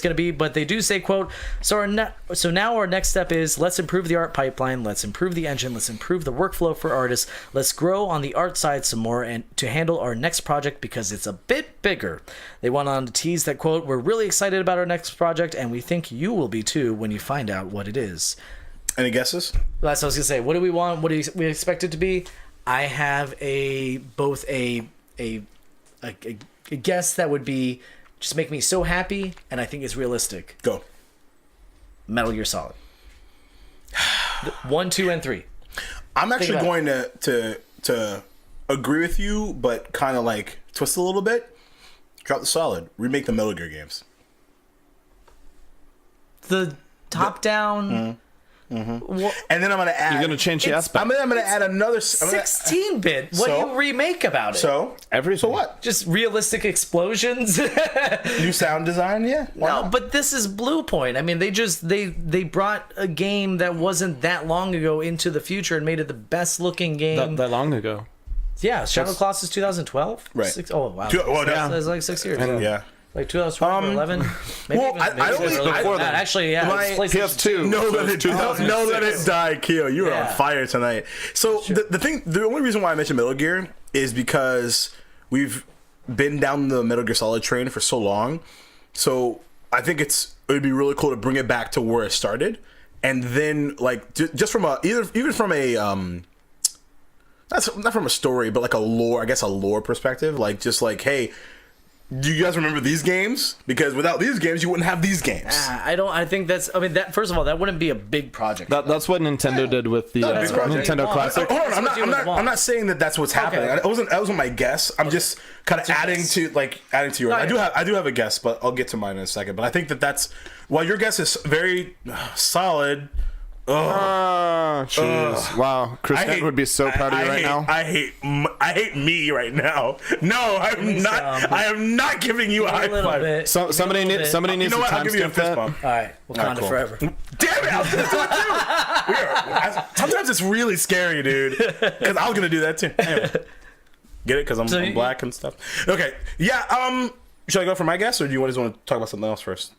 Speaker 2: gonna be, but they do say, "quote So now our next step is let's improve the art pipeline, let's improve the engine, let's improve the workflow for artists, let's grow on the art side some more, and to handle our next project because it's a bit bigger." They went on to tease that, "quote We're really excited about our next project, and we think you will be too when you find out what it is."
Speaker 3: Any guesses?
Speaker 2: That's what I was gonna say. What do we want? What do we expect it to be? I have both a guess that would be just make me so happy, and I think it's realistic.
Speaker 3: Go.
Speaker 2: Metal Gear Solid. 1, 2, and 3.
Speaker 3: I'm actually
Speaker 2: about
Speaker 3: going to agree with you, but kind of like twist a little bit. Drop the Solid. Remake the Metal Gear games.
Speaker 2: The top-down.
Speaker 3: Mm-hmm. And then I'm gonna add.
Speaker 4: You're gonna change the aspect.
Speaker 3: I'm gonna add another.
Speaker 2: 16-bit. What
Speaker 3: So?
Speaker 2: do you remake about it?
Speaker 3: So
Speaker 4: Everything.
Speaker 3: So what?
Speaker 2: Just realistic explosions?
Speaker 3: New sound design? Yeah. Why
Speaker 2: No,
Speaker 3: not?
Speaker 2: but this is Bluepoint. I mean, they brought a game that wasn't that long ago into the future and made it the best looking game.
Speaker 4: That long ago.
Speaker 2: Yeah, Shadow of the Colossus 2012.
Speaker 3: Right.
Speaker 2: Oh wow.
Speaker 3: Well,
Speaker 4: Yeah.
Speaker 2: That's like 6 years.
Speaker 3: yeah.
Speaker 2: Like 2012 or 11. Maybe
Speaker 3: well,
Speaker 2: even,
Speaker 3: I
Speaker 2: maybe
Speaker 3: don't
Speaker 2: even
Speaker 3: think-
Speaker 2: earlier
Speaker 3: before
Speaker 2: than that.
Speaker 4: then.
Speaker 2: Actually, yeah.
Speaker 3: My-
Speaker 2: it's PlayStation
Speaker 4: PS2.
Speaker 3: No,
Speaker 4: So
Speaker 3: let it die.
Speaker 4: 2006.
Speaker 3: No, let it die, Keo. You are
Speaker 2: Yeah.
Speaker 3: on fire tonight. So the only reason why I mentioned Metal Gear is because we've been down the Metal Gear Solid train for so long. So I think it would be really cool to bring it back to where it started, and then like just from even from a not from a story, but like a lore, I guess a lore perspective, like just like, hey, do you guys remember these games? Because without these games, you wouldn't have these games.
Speaker 2: I think that's. I mean, that first of all, that wouldn't be a big project.
Speaker 4: That's what Nintendo did with the
Speaker 3: That's what they
Speaker 4: Nintendo
Speaker 2: want.
Speaker 4: Classic.
Speaker 3: Hold on,
Speaker 2: That's what you would want.
Speaker 3: I'm not saying that's what's happening.
Speaker 2: Okay.
Speaker 3: That wasn't my guess. I'm just kind of adding
Speaker 2: guess.
Speaker 3: to yours.
Speaker 2: No,
Speaker 3: I do have a guess, but I'll get to mine in a second. But I think that's while your guess is very solid,
Speaker 4: Jeez. Wow. Chris Kent would be so proud of you right now.
Speaker 3: I hate me right now. No, I'm not. I am not giving you a high five.
Speaker 4: Somebody needs to timestamp that.
Speaker 2: All right, Wakanda forever.
Speaker 3: Damn it! I was gonna do it too. Sometimes it's really scary, dude. Because I was gonna do that too. Anyway. Get it? Because I'm black and stuff. Okay. Yeah. Should I go for my guess, or do you guys want to talk about something else first?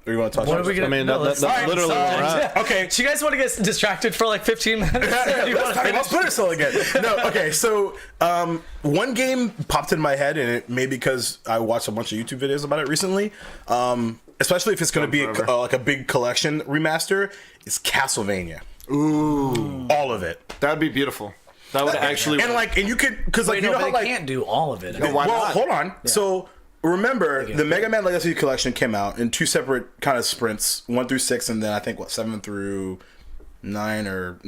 Speaker 3: Or you want to talk about
Speaker 2: I mean,
Speaker 4: that's literally right.
Speaker 2: Okay. Do you guys want to get distracted for like 15 minutes?
Speaker 3: Let's talk about Splinter Cell again. No, okay. So one game popped in my head, and it may be because I watched a bunch of YouTube videos about it recently. Especially if it's going to be like a big collection remaster. It's Castlevania.
Speaker 4: Ooh,
Speaker 3: all of it.
Speaker 4: That'd be beautiful. That would actually
Speaker 3: and you could because like you know how
Speaker 2: they can't do all of it.
Speaker 3: Well, hold on. Yeah. So remember, the Mega Man Legacy Collection came out in 2 separate kind of sprints, 1 through 6, and then I think 7 through 9, or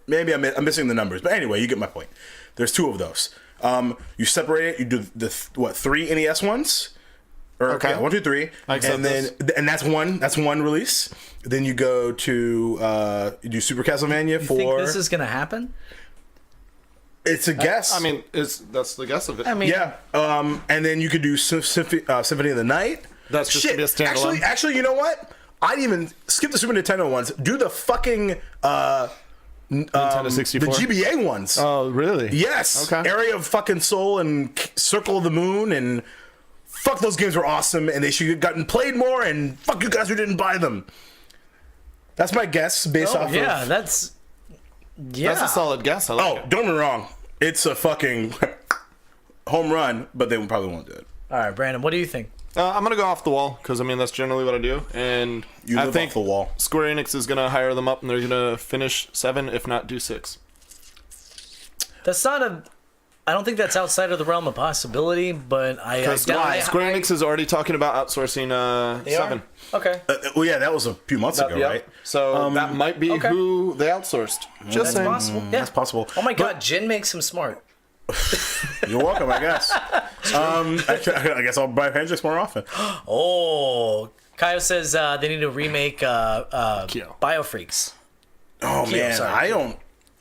Speaker 3: maybe I'm missing the numbers. But anyway, you get my point. There's 2 of those. You separate it. You do the 3 NES ones. Okay. Yeah, 1, 2, 3, and then that's one release. Then you go to you do Super Castlevania 4.
Speaker 2: Think this is gonna happen?
Speaker 3: It's a guess.
Speaker 4: I mean, that's the guess of it.
Speaker 2: I mean,
Speaker 3: yeah. And then you could do Symphony of the Night.
Speaker 4: That's just to be a standalone.
Speaker 3: Actually, you know what? I'd even skip the Super Nintendo ones. Do the fucking
Speaker 4: Nintendo 64.
Speaker 3: The GBA ones.
Speaker 4: Oh, really?
Speaker 3: Yes.
Speaker 4: Okay.
Speaker 3: Area of fucking Soul and Circle of the Moon, and fuck, those games were awesome, and they should have gotten played more. And fuck you guys who didn't buy them. That's my guess based off.
Speaker 2: Yeah, that's
Speaker 4: a solid guess. I like it.
Speaker 3: Don't get me wrong. It's a fucking home run, but they probably won't do it.
Speaker 2: All right, Brandon, what do you think?
Speaker 4: I'm gonna go off the wall because I mean that's generally what I do, and I think
Speaker 3: off the wall.
Speaker 4: Square Enix is gonna hire them up, and they're gonna finish 7, if not do 6.
Speaker 2: That's not I don't think that's outside of the realm of possibility, but
Speaker 4: Square Enix is already talking about outsourcing 7.
Speaker 2: Okay.
Speaker 3: Well, yeah, that was a few months ago, right?
Speaker 4: So that might be who they outsourced. Just saying.
Speaker 2: Possible. Yeah,
Speaker 3: that's possible.
Speaker 2: Oh my God, Jin makes him smart.
Speaker 3: You're welcome, I guess. I guess I'll buy Hendrix more often.
Speaker 2: Oh, Kyle says they need to remake Biofreaks.
Speaker 3: Oh man, I don't.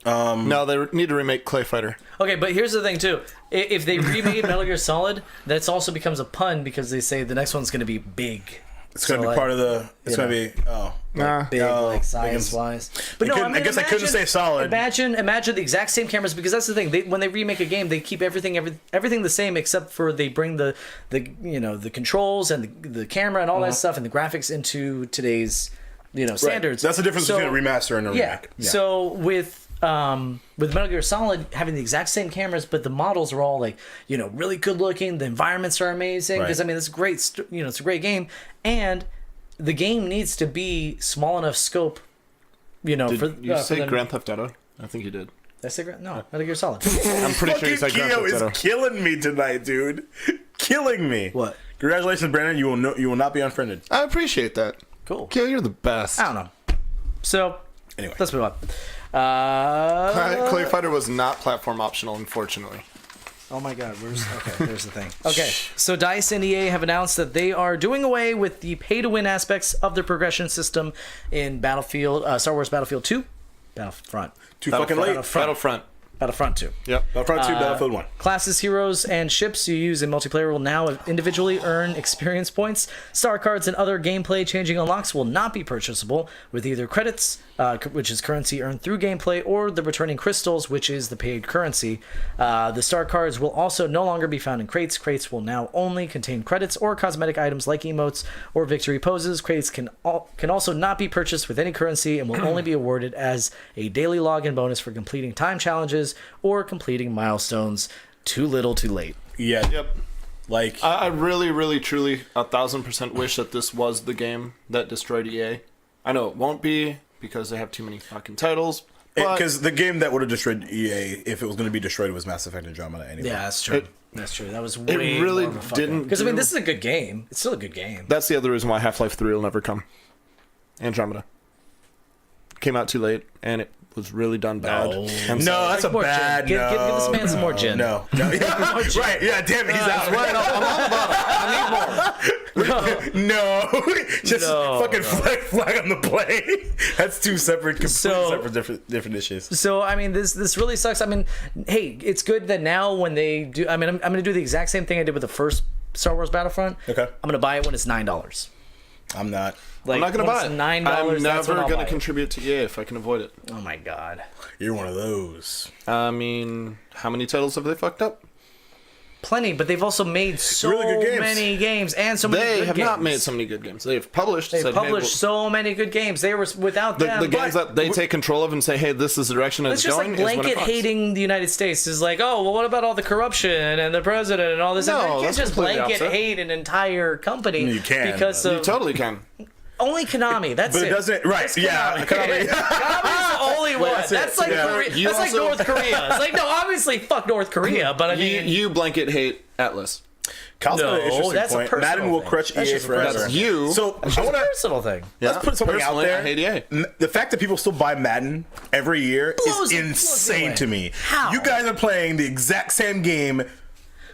Speaker 4: No, they need to remake Clay Fighter.
Speaker 2: Okay, but here's the thing too. If they remade Metal Gear Solid, that also becomes a pun because they say the next one's going to be big.
Speaker 3: It's going to be part of the. It's going to be
Speaker 2: big, like science wise. But no,
Speaker 3: I guess I couldn't say solid.
Speaker 2: Imagine the exact same cameras, because that's the thing. When they remake a game, they keep everything the same, except for they bring the controls and the camera and all that stuff and the graphics into today's standards.
Speaker 3: Right. That's the difference between a remaster and a remake.
Speaker 2: Yeah. So with Metal Gear Solid having the exact same cameras, but the models are all like really good looking. The environments are amazing because I mean it's great. It's a great game, and the game needs to be small enough scope.
Speaker 4: Did you say Grand Theft Auto? I think you did.
Speaker 2: Did I say no? Metal Gear Solid.
Speaker 4: I'm pretty sure you said Grand Theft Auto.
Speaker 3: Is killing me tonight, dude. Killing me.
Speaker 2: What?
Speaker 3: Congratulations, Brandon. You will not be unfriended.
Speaker 4: I appreciate that.
Speaker 2: Cool.
Speaker 4: Kyo, you're the best.
Speaker 2: I don't know. So
Speaker 3: anyway,
Speaker 2: let's move on.
Speaker 4: Clay Fighter was not platform optional, unfortunately.
Speaker 2: Oh my God, there's the thing. Okay, so DICE and EA have announced that they are doing away with the pay-to-win aspects of their progression system in Star Wars Battlefield 2, Battlefront.
Speaker 3: Fucking late.
Speaker 2: Battlefront 2.
Speaker 4: Yep.
Speaker 3: Battlefront 2, Battlefield 1.
Speaker 2: Classes, heroes, and ships you use in multiplayer will now individually earn experience points. Star cards and other gameplay-changing unlocks will not be purchasable with either credits, which is currency earned through gameplay, or the returning crystals, which is the paid currency. The star cards will also no longer be found in crates. Crates will now only contain credits or cosmetic items like emotes or victory poses. Crates can also not be purchased with any currency and will only be awarded as a daily login bonus for completing time challenges or completing milestones. Too little, too late.
Speaker 3: Yeah.
Speaker 4: Yep.
Speaker 3: Like
Speaker 4: I really, really, truly, 1,000% wish that this was the game that destroyed EA. I know it won't be because they have too many fucking titles.
Speaker 3: Because the game that would have destroyed EA, if it was going to be destroyed, was Mass Effect Andromeda anyway.
Speaker 2: Yeah, that's true. That's true. That was way
Speaker 4: it really
Speaker 2: more of a
Speaker 4: didn't.
Speaker 2: Because I mean, this is a good game. It's still a good game.
Speaker 4: That's the other reason why Half-Life 3 will never come. Andromeda came out too late, and it was really done bad.
Speaker 3: No, that's a bad.
Speaker 2: Give this man some more gin.
Speaker 3: No. Yeah, right. Yeah, damn it, he's out.
Speaker 4: I'm on the bottom. I need more.
Speaker 3: No, just fucking flag on the play. That's two separate, different issues.
Speaker 2: So I mean, this really sucks. I mean, hey, it's good that now when they do, I mean, I'm going to do the exact same thing I did with the first Star Wars Battlefront.
Speaker 3: Okay.
Speaker 2: I'm going to buy it when it's $9.
Speaker 3: I'm not.
Speaker 4: I'm not going to buy it.
Speaker 2: $9.
Speaker 4: I'm never going to contribute to EA if I can avoid it.
Speaker 2: Oh my god.
Speaker 3: You're one of those.
Speaker 4: I mean, how many titles have they fucked up?
Speaker 2: Plenty, but they've also made so
Speaker 3: Really good games.
Speaker 2: many games and so many good games.
Speaker 4: They have not made so many good games. They've published.
Speaker 2: They've published so many good games. They were without them.
Speaker 4: The games that they take control of and say, "Hey, this is the direction it's going."
Speaker 2: It's just like blanket hating the United States is like, oh, well, what about all the corruption and the president and all this?
Speaker 4: No,
Speaker 2: you can't
Speaker 4: that's
Speaker 2: just
Speaker 4: completely
Speaker 2: blanket
Speaker 4: opposite.
Speaker 2: hate an entire company.
Speaker 3: You can,
Speaker 2: because
Speaker 3: but-
Speaker 2: of
Speaker 4: You totally can.
Speaker 2: only Konami. That's
Speaker 3: But
Speaker 2: it.
Speaker 3: it doesn't. Right?
Speaker 2: That's
Speaker 3: Yeah.
Speaker 2: Konami's the only one.
Speaker 3: that's it.
Speaker 2: That's like
Speaker 3: Yeah.
Speaker 2: Korea,
Speaker 4: You
Speaker 2: that's like
Speaker 4: also-
Speaker 2: North Korea. It's like, no, obviously fuck North Korea, but I mean,
Speaker 4: You blanket hate Atlas.
Speaker 3: Kyle's got an
Speaker 2: No,
Speaker 3: interesting
Speaker 2: that's a
Speaker 3: point.
Speaker 2: personal
Speaker 3: Madden will
Speaker 2: thing.
Speaker 3: crush
Speaker 2: That's
Speaker 3: EA
Speaker 2: just
Speaker 3: forever.
Speaker 2: personal.
Speaker 4: You.
Speaker 3: So
Speaker 2: it's
Speaker 3: I
Speaker 2: just
Speaker 3: want
Speaker 2: a
Speaker 3: to.
Speaker 2: personal thing.
Speaker 3: Let's put something out
Speaker 4: Personally,
Speaker 3: there.
Speaker 4: I hate EA.
Speaker 3: The fact that people still buy Madden every year
Speaker 2: Blows
Speaker 3: is
Speaker 2: me
Speaker 3: insane
Speaker 2: away.
Speaker 3: to me.
Speaker 2: How?
Speaker 3: You guys are playing the exact same game,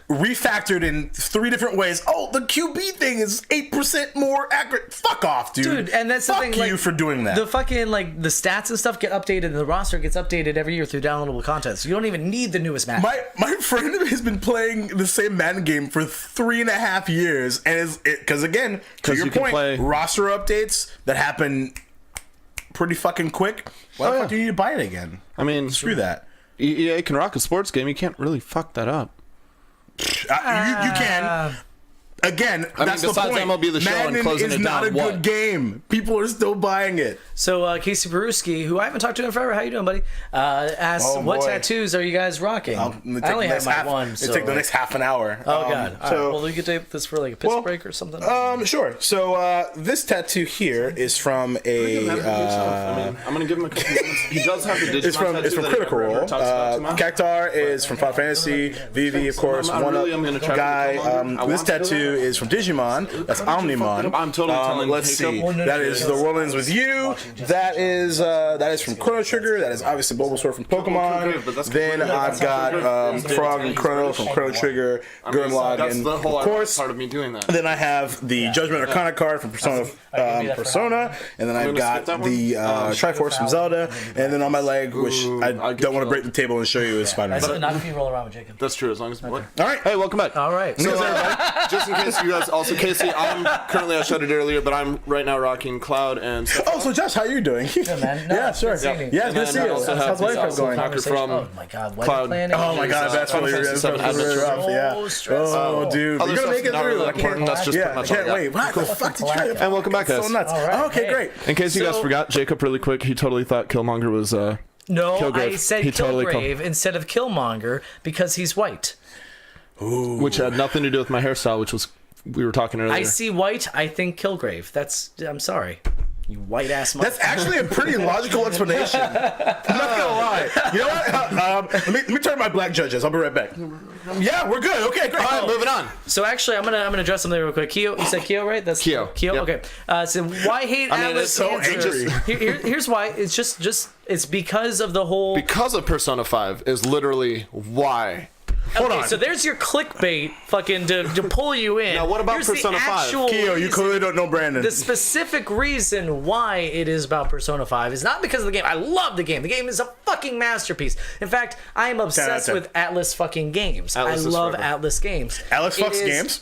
Speaker 3: refactored in 3 different ways. Oh, the QB thing is 8% more accurate. Fuck off, dude.
Speaker 2: Dude, and that's the
Speaker 3: Fuck
Speaker 2: thing.
Speaker 3: you
Speaker 2: like,
Speaker 3: for doing that.
Speaker 2: The fucking like the stats and stuff get updated, and the roster gets updated every year through downloadable content. So you don't even need the newest map.
Speaker 3: My friend has been playing the same Madden game for 3.5 years, and is because again, to
Speaker 4: 'Cause
Speaker 3: your
Speaker 4: you can
Speaker 3: point,
Speaker 4: play-
Speaker 3: roster updates that happen pretty fucking quick. Why the fuck do you need to buy it again?
Speaker 4: I mean,
Speaker 3: Screw that.
Speaker 4: EA can rock a sports game. You can't really fuck that up.
Speaker 3: You can. Again, that's the
Speaker 4: besides
Speaker 3: point.
Speaker 4: MLB The Show and
Speaker 3: Madden
Speaker 4: closing
Speaker 3: is
Speaker 4: it
Speaker 3: not
Speaker 4: down,
Speaker 3: a good
Speaker 4: what?
Speaker 3: game. People are still buying it.
Speaker 2: So Casey Peruski, who I haven't talked to in forever, how you doing, buddy? Asks,
Speaker 3: Oh,
Speaker 2: what
Speaker 3: boy.
Speaker 2: tattoos are you guys rocking? I only have my one.
Speaker 3: It's
Speaker 2: So
Speaker 3: take the next half an hour.
Speaker 2: oh god. All
Speaker 3: So,
Speaker 2: right, well, we could take this for like a piss break or something.
Speaker 3: sure. So this tattoo here is from a.
Speaker 4: I'm gonna give him a couple moments. He does have the Digimon
Speaker 3: It's from
Speaker 4: tattoo that he
Speaker 3: Critical
Speaker 4: never
Speaker 3: Role.
Speaker 4: talks about too much.
Speaker 3: Cactar is from Final Fantasy. Vivi, of course,
Speaker 4: I'm
Speaker 3: one
Speaker 4: really-
Speaker 3: up
Speaker 4: I'm gonna try to
Speaker 3: guy.
Speaker 4: get longer. I
Speaker 3: This
Speaker 4: want to.
Speaker 3: tattoo is from Digimon. That's Omnimon.
Speaker 4: I'm totally telling
Speaker 3: Let's
Speaker 4: Jacob.
Speaker 3: see. That is the Rollins with you. That is from Chrono Trigger. That is obviously Bulbasaur from
Speaker 4: Okay, but
Speaker 3: Pokemon.
Speaker 4: that's
Speaker 3: Then
Speaker 4: completely
Speaker 3: I've got Frog and Chrono from Chrono Trigger. Grimlock,
Speaker 4: That's
Speaker 3: and
Speaker 4: the whole
Speaker 3: of course.
Speaker 4: part of me doing that.
Speaker 3: Then I have the Judgment Arcana card from Persona, and then I've
Speaker 4: gonna
Speaker 3: got
Speaker 4: skip that one?
Speaker 3: the Triforce from Zelda, and then on my leg, which I
Speaker 4: I'll get
Speaker 3: don't want to
Speaker 4: you
Speaker 3: break the table and show you, is Spider-Man.
Speaker 2: That's not if you roll around with Jacob.
Speaker 4: That's true. As long as what?
Speaker 3: All right.
Speaker 4: Hey, welcome back.
Speaker 2: All right.
Speaker 4: So, just in case you guys also, Casey, I'm currently, I showed it earlier, but I'm right now rocking Cloud and
Speaker 3: Oh, so Josh, how you doing?
Speaker 2: man. No,
Speaker 3: Yeah, sure.
Speaker 2: good seeing you.
Speaker 3: Yeah, it's good to
Speaker 4: And
Speaker 3: see
Speaker 4: then
Speaker 3: you.
Speaker 4: I also have
Speaker 3: How's
Speaker 4: the
Speaker 3: life
Speaker 4: also
Speaker 3: going?
Speaker 4: Hacker from
Speaker 2: Oh my god, wedding
Speaker 4: Cloud.
Speaker 2: planning.
Speaker 3: Oh my god, that's
Speaker 4: Final
Speaker 3: really
Speaker 4: Fantasy VII Adventure.
Speaker 3: rough. Yeah.
Speaker 2: So stressful.
Speaker 3: Oh, dude,
Speaker 4: Other
Speaker 3: you're gonna
Speaker 4: stuff's
Speaker 3: make it
Speaker 4: not
Speaker 3: through.
Speaker 4: really
Speaker 3: I can't.
Speaker 4: important. That's just
Speaker 3: Yeah,
Speaker 4: pretty
Speaker 3: I
Speaker 4: much all I
Speaker 3: can't
Speaker 4: got.
Speaker 3: wait. What the fuck did you try to?
Speaker 4: And welcome back, guys.
Speaker 3: So nuts.
Speaker 2: All right,
Speaker 3: Okay,
Speaker 2: hey.
Speaker 3: great.
Speaker 4: In case you guys
Speaker 2: So-
Speaker 4: forgot, Jacob, really quick, he totally thought Killmonger was
Speaker 2: No,
Speaker 4: Kilgrave.
Speaker 2: I said
Speaker 4: He totally
Speaker 2: Kilgrave instead of Killmonger because he's white.
Speaker 4: which had nothing to do with my hairstyle, which was we were talking earlier.
Speaker 2: I see white, I think Kilgrave. I'm sorry. You white ass motherfucker.
Speaker 3: That's actually a pretty logical explanation. I'm not gonna lie. You know what? Let me turn to my black judges. I'll be right back. Yeah, we're good. Okay, great.
Speaker 4: All right, moving on.
Speaker 2: So actually, I'm gonna address something real quick. Keo, you said Keo, right? That's
Speaker 4: Keo.
Speaker 2: Keo.
Speaker 4: Yep.
Speaker 2: Okay. So why hate
Speaker 4: I mean,
Speaker 2: Atlas?
Speaker 4: it's so
Speaker 2: Answer.
Speaker 3: angry.
Speaker 2: Here's why. It's just it's because of the whole.
Speaker 4: Because of Persona 5 is literally why.
Speaker 3: Hold
Speaker 2: Okay,
Speaker 3: on.
Speaker 2: so there's your clickbait, fucking to pull you in.
Speaker 4: Now, what about
Speaker 2: Here's the
Speaker 4: Persona 5?
Speaker 2: actual
Speaker 3: Keo, you
Speaker 2: reason-
Speaker 3: clearly don't know Brandon.
Speaker 2: The specific reason why it is about Persona 5 is not because of the game. I love the game. The game is a fucking masterpiece. In fact, I am obsessed
Speaker 3: 10.
Speaker 2: with Atlas fucking games.
Speaker 4: Atlas
Speaker 2: I
Speaker 4: is
Speaker 2: love
Speaker 4: forever.
Speaker 2: Atlas games.
Speaker 3: Alex
Speaker 2: It
Speaker 3: fucks
Speaker 2: is-
Speaker 3: games.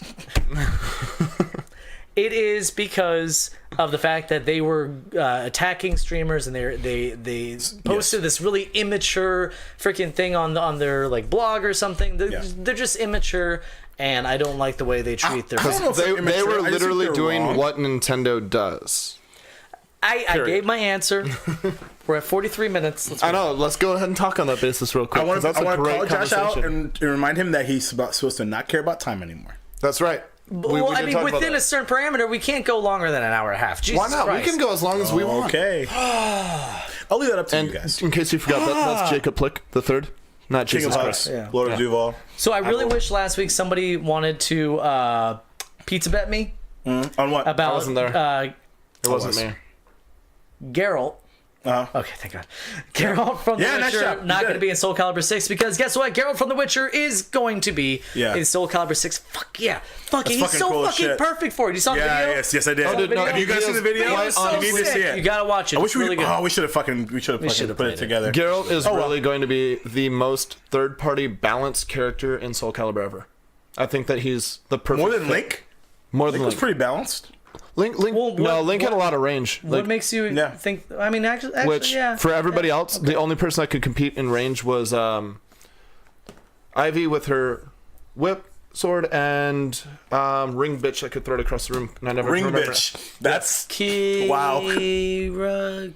Speaker 2: It is because of the fact that they were attacking streamers and they posted this really immature freaking thing on their like blog or something. They're just immature, and I don't like the way they treat their.
Speaker 3: I don't know if
Speaker 4: They
Speaker 3: they're immature.
Speaker 4: were
Speaker 3: I just think
Speaker 4: literally
Speaker 3: they're
Speaker 4: doing
Speaker 3: wrong.
Speaker 4: what Nintendo does.
Speaker 2: I gave my answer. We're at 43 minutes. Let's
Speaker 4: I know. Let's go ahead and talk on that basis real quick.
Speaker 3: I want
Speaker 4: 'cause
Speaker 3: to
Speaker 4: that's a great
Speaker 3: call Josh out
Speaker 4: conversation.
Speaker 3: and remind him that he's supposed to not care about time anymore.
Speaker 4: That's right.
Speaker 2: Well, I mean, within a certain parameter, we can't go longer than an hour and a half. Jesus
Speaker 4: Why not?
Speaker 2: Christ.
Speaker 4: We can go as long as we want.
Speaker 3: Okay. I'll leave that up to
Speaker 4: And
Speaker 3: you guys.
Speaker 4: in case you forgot, that's Jacob Plick the third, not
Speaker 3: King of
Speaker 4: Jesus
Speaker 3: Hugs,
Speaker 4: Christ.
Speaker 2: Yeah.
Speaker 3: Lord of Duval.
Speaker 2: So I really wish last week somebody wanted to pizza bet me
Speaker 3: On what?
Speaker 2: about
Speaker 4: wasn't there. It wasn't
Speaker 3: was.
Speaker 4: me.
Speaker 2: Geralt Okay, thank God. Geralt from The
Speaker 3: nice
Speaker 2: Witcher
Speaker 3: job.
Speaker 2: not
Speaker 3: You
Speaker 2: going to
Speaker 3: did
Speaker 2: be in Soul Calibur 6 because guess what? Geralt from The Witcher is going to be in Soul Calibur 6. Fuck yeah. He's
Speaker 3: fucking
Speaker 2: so
Speaker 3: cool as
Speaker 2: fucking
Speaker 3: shit.
Speaker 2: perfect for it. You saw the
Speaker 3: Yeah,
Speaker 2: video?
Speaker 3: yes, I did.
Speaker 4: no,
Speaker 3: Have you guys seen the video?
Speaker 2: It was so
Speaker 3: You need to see
Speaker 2: sick.
Speaker 3: it.
Speaker 2: You gotta watch it.
Speaker 3: I wish
Speaker 2: It's really good.
Speaker 3: we should have put
Speaker 2: played
Speaker 3: it together.
Speaker 4: Geralt is really going to be the most third-party balanced character in Soul Calibur ever. I think that he's the perfect
Speaker 3: More than
Speaker 4: fit.
Speaker 3: Link?
Speaker 4: More than
Speaker 3: Link was
Speaker 4: Link.
Speaker 3: pretty balanced.
Speaker 4: Link had a lot of range.
Speaker 2: What makes you think? I mean, actually,
Speaker 4: Which,
Speaker 2: yeah.
Speaker 4: for everybody else, the only person that could compete in range was Ivy with her whip, sword, and ring bitch that could throw it across the room. And I never remember
Speaker 3: Bitch. That's
Speaker 2: Kira.
Speaker 3: wow.
Speaker 2: Kira.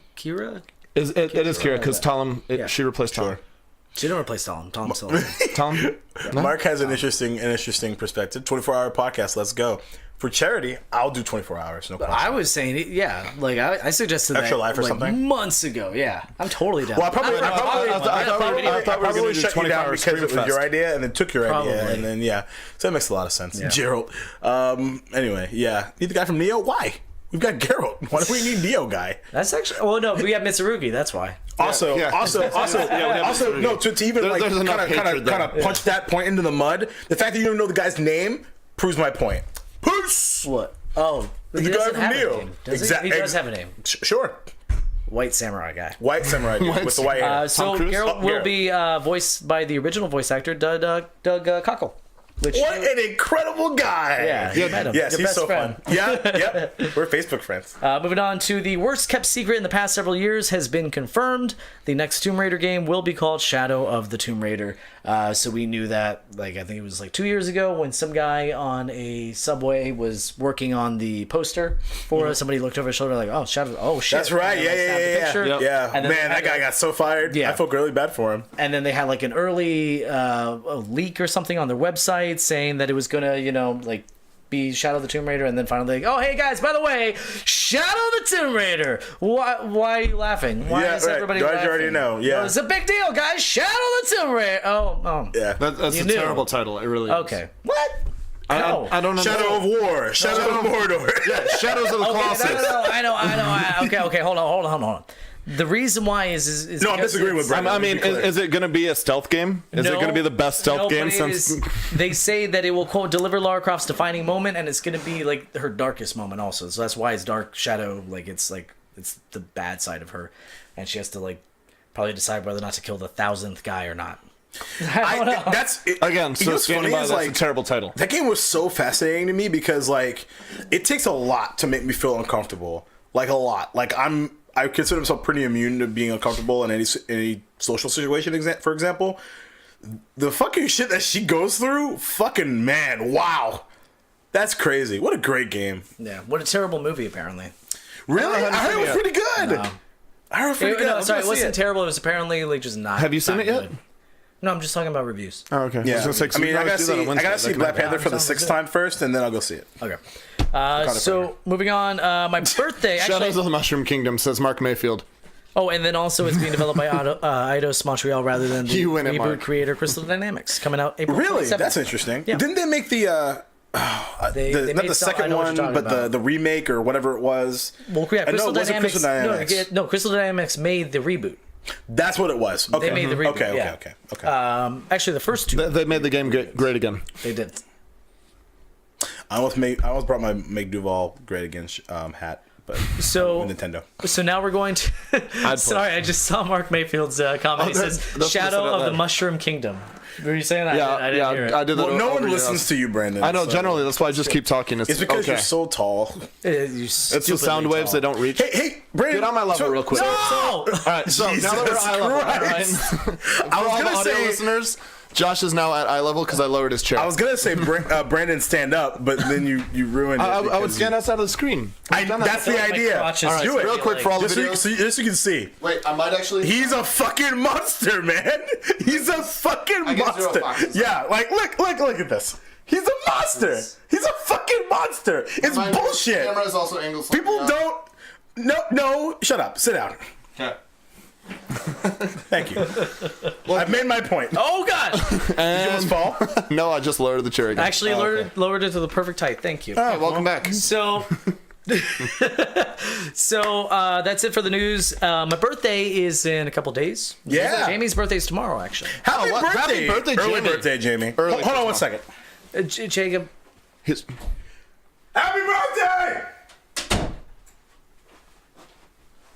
Speaker 4: It is Kira because Talon. She replaced Talon.
Speaker 2: She didn't replace Talon. Talon's still there.
Speaker 4: Talon.
Speaker 3: Mark has an interesting perspective. 24-hour podcast. Let's go. For charity, I'll do 24 hours. No problem.
Speaker 2: I was saying, like I suggested
Speaker 3: Extra
Speaker 2: that
Speaker 3: Life or
Speaker 2: like,
Speaker 3: something?
Speaker 2: months ago. Yeah, I'm totally down.
Speaker 3: Well, I probably
Speaker 4: do
Speaker 3: shut you
Speaker 4: 24
Speaker 3: down
Speaker 4: hours
Speaker 3: because it was
Speaker 4: Screamfest.
Speaker 3: your idea, and then took your idea,
Speaker 2: Probably.
Speaker 3: and then so that makes a lot of sense.
Speaker 2: Yeah.
Speaker 3: Geralt. Anyway, need the guy from Neo. Why? We've got Geralt. Why do we need Neo guy?
Speaker 2: That's actually. Oh no, we have Mitsurugi. That's why.
Speaker 3: Also,
Speaker 4: Yeah.
Speaker 3: also, no. To even
Speaker 4: There's
Speaker 3: like
Speaker 4: enough
Speaker 3: kind
Speaker 4: hatred there.
Speaker 3: of punch that point into the mud. The fact that you don't know the guy's name proves my point. Peace.
Speaker 2: What? Oh,
Speaker 3: The
Speaker 2: he
Speaker 3: guy
Speaker 2: doesn't
Speaker 3: from
Speaker 2: have a
Speaker 3: Neo.
Speaker 2: name, does he? He does have a name.
Speaker 3: Sure.
Speaker 2: White samurai guy.
Speaker 3: White samurai dude with the white hair.
Speaker 2: So
Speaker 4: Cruise?
Speaker 2: Geralt will be voiced by the original voice actor Doug Cockle. Which
Speaker 3: What an incredible guy!
Speaker 2: Yeah, you met him.
Speaker 3: Yes,
Speaker 2: Your
Speaker 3: he's
Speaker 2: best
Speaker 3: so
Speaker 2: friend.
Speaker 3: fun. Yep. We're Facebook friends.
Speaker 2: Moving on to the worst kept secret in the past several years has been confirmed. The next Tomb Raider game will be called Shadow of the Tomb Raider. So we knew that, like, I think it was like 2 years ago when some guy on a subway was working on the poster for us. Somebody looked over his shoulder like, oh, Shadow. Oh, shit.
Speaker 3: That's right.
Speaker 2: And then, like, snapped the picture.
Speaker 3: Yeah.
Speaker 2: And then
Speaker 3: Man,
Speaker 2: they
Speaker 3: that
Speaker 2: had
Speaker 3: guy got so fired.
Speaker 2: Yeah.
Speaker 3: I felt really bad for him.
Speaker 2: And then they had like an early leak or something on their website saying that it was gonna, like be Shadow of the Tomb Raider, and then finally like, oh hey guys, by the way, Shadow of the Tomb Raider. Why are you laughing? Why is everybody laughing?
Speaker 3: You already know. Yeah.
Speaker 2: It's a big deal, guys. Shadow of the Tomb Raider. Oh.
Speaker 3: Yeah.
Speaker 4: That's
Speaker 2: You
Speaker 4: a
Speaker 2: knew.
Speaker 4: terrible title. It really is.
Speaker 2: Okay. What?
Speaker 4: I don't know.
Speaker 3: Shadow of War. Shadow of Mordor.
Speaker 4: Yeah, Shadows of the Colossus.
Speaker 2: No, I know. Okay, hold on. The reason why is
Speaker 3: No, I'm
Speaker 2: because
Speaker 3: disagreeing with
Speaker 2: it's-
Speaker 3: Brandon.
Speaker 4: I mean, is it going to be a stealth game? Is it going to be the best stealth game
Speaker 2: but it
Speaker 4: since?
Speaker 2: is- they say that it will quote deliver Lara Croft's defining moment, and it's going to be like her darkest moment also. So that's why it's Dark Shadow. Like it's the bad side of her, and she has to like probably decide whether or not to kill the 1,000th guy or not. I don't know.
Speaker 3: That's
Speaker 4: Again, so Scanning By, that's a terrible title.
Speaker 3: That game was so fascinating to me because like it takes a lot to make me feel uncomfortable. Like a lot. Like I consider myself pretty immune to being uncomfortable in any social situation. For example, the fucking shit that she goes through, fucking man, wow, that's crazy. What a great game.
Speaker 2: Yeah, what a terrible movie apparently.
Speaker 3: Really, I heard it was pretty good.
Speaker 2: No.
Speaker 3: I heard it was pretty good.
Speaker 2: No,
Speaker 3: I'm
Speaker 2: sorry,
Speaker 3: gonna
Speaker 2: it wasn't
Speaker 3: see
Speaker 2: terrible. It was apparently like just not.
Speaker 4: Have you seen
Speaker 2: not
Speaker 4: it yet?
Speaker 2: good. No, I'm just talking about reviews.
Speaker 4: Oh, okay.
Speaker 3: Yeah,
Speaker 4: I
Speaker 3: I mean, I gotta see Black Panther for the sixth time first, and then I'll go see it.
Speaker 2: Okay. So moving on, my birthday.
Speaker 4: Shadows
Speaker 2: Actually,
Speaker 4: of the Mushroom Kingdom, says Mark Mayfield.
Speaker 2: oh, and then also it's being developed by Eidos Montreal rather than the
Speaker 4: You win it,
Speaker 2: reboot
Speaker 4: Mark.
Speaker 2: creator Crystal Dynamics, coming out April
Speaker 3: Really,
Speaker 2: 27th.
Speaker 3: that's interesting.
Speaker 2: Yeah.
Speaker 3: Didn't they make
Speaker 2: They
Speaker 3: not
Speaker 2: made
Speaker 3: the
Speaker 2: some- I
Speaker 3: second
Speaker 2: know what
Speaker 3: one,
Speaker 2: you're talking
Speaker 3: but
Speaker 2: about.
Speaker 3: the remake or whatever it was?
Speaker 2: Well, yeah,
Speaker 3: I know
Speaker 2: Crystal
Speaker 3: it wasn't
Speaker 2: Dynamics.
Speaker 3: Crystal Dynamics.
Speaker 2: No, Crystal Dynamics made the reboot.
Speaker 3: That's what it was. Okay.
Speaker 2: made the reboot,
Speaker 3: Okay.
Speaker 2: yeah.
Speaker 3: Okay.
Speaker 2: Actually, the first two
Speaker 4: They made the game great again.
Speaker 2: they did.
Speaker 3: I almost brought my Make Duval Great Again hat, but
Speaker 2: So
Speaker 3: Nintendo.
Speaker 2: So now we're going to. Sorry, I just saw Mark Mayfield's comment. It says
Speaker 4: that's
Speaker 2: "Shadow
Speaker 4: what I
Speaker 2: of the
Speaker 4: said.
Speaker 2: Mushroom Kingdom." Were you saying that?
Speaker 4: Yeah,
Speaker 2: I didn't hear it.
Speaker 4: I did that.
Speaker 3: Well, no one
Speaker 4: over
Speaker 3: listens to you, Brandon.
Speaker 4: I know.
Speaker 3: so-
Speaker 4: Generally, that's why I just keep talking.
Speaker 3: It's because you're so tall.
Speaker 2: You
Speaker 4: It's the sound waves that don't reach.
Speaker 3: Hey, Brandon.
Speaker 4: Get on my level real quick.
Speaker 2: No!
Speaker 4: All right, so now that we're
Speaker 3: Jesus
Speaker 4: eye level, all right?
Speaker 3: Christ.
Speaker 4: For
Speaker 3: I was
Speaker 4: all the
Speaker 3: gonna
Speaker 4: audio
Speaker 3: say.
Speaker 4: listeners, Josh is now at eye level because I lowered his chair.
Speaker 3: I was gonna say Brandon stand up, but then you ruined it.
Speaker 4: I would
Speaker 3: because
Speaker 4: stand outside of the screen.
Speaker 3: that's the idea.
Speaker 2: crotch is-
Speaker 3: All right, do it
Speaker 4: real quick for all the
Speaker 3: just
Speaker 4: videos.
Speaker 3: so you can see.
Speaker 4: Wait, I might actually.
Speaker 3: He's a fucking monster, man. He's a fucking
Speaker 4: I get 0
Speaker 3: monster.
Speaker 4: boxes.
Speaker 3: Yeah, like look at this. He's a monster. He's a fucking monster. It's bullshit.
Speaker 4: Camera is also angled.
Speaker 3: People don't. No. Shut up. Sit down.
Speaker 4: Okay.
Speaker 3: Thank you. I've made my point.
Speaker 2: Oh God!
Speaker 3: Did you almost fall?
Speaker 4: No, I just lowered the chair again.
Speaker 2: Actually, lowered it to the perfect height. Thank you.
Speaker 4: All right, welcome back.
Speaker 2: So, So that's it for the news. My birthday is in a couple days.
Speaker 3: Yeah.
Speaker 2: Jamie's birthday is tomorrow, actually.
Speaker 3: Happy birthday.
Speaker 4: Happy birthday,
Speaker 3: Early
Speaker 4: Jamie.
Speaker 3: birthday, Jamie.
Speaker 4: Early
Speaker 3: Hold on 1 second.
Speaker 2: Jacob.
Speaker 4: His
Speaker 3: Happy birthday!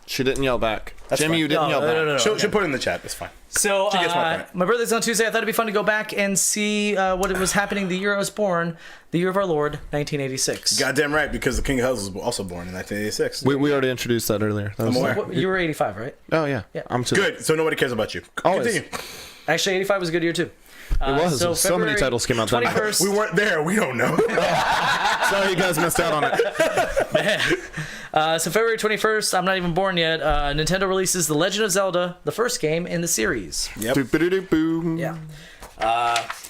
Speaker 4: She didn't yell back.
Speaker 3: That's
Speaker 4: Jamie,
Speaker 3: fine.
Speaker 4: you didn't yell back.
Speaker 2: No.
Speaker 3: She'll put it in the chat. It's fine.
Speaker 2: So
Speaker 3: She gets my point.
Speaker 2: my birthday's on Tuesday. I thought it'd be fun to go back and see what was happening the year I was born, the year of our Lord, 1986.
Speaker 3: Goddamn right, because the King of Hells was also born in 1986.
Speaker 4: We already introduced that earlier. That was
Speaker 3: I'm aware.
Speaker 2: What- you were 85, right?
Speaker 4: Oh yeah.
Speaker 2: Yeah.
Speaker 4: I'm too.
Speaker 3: Good. So nobody cares about you.
Speaker 4: Always.
Speaker 3: Continue.
Speaker 2: Actually, 85 was a good year too.
Speaker 4: It was. So many
Speaker 2: February
Speaker 4: titles came out that night.
Speaker 2: 21st.
Speaker 3: We weren't there. We don't know.
Speaker 4: Sorry, you guys missed out on it.
Speaker 2: So February 21st, I'm not even born yet. Nintendo releases The Legend of Zelda, the first game in the series.
Speaker 3: Yep.
Speaker 4: Doop-a-doo-doo-boom.
Speaker 2: Yeah.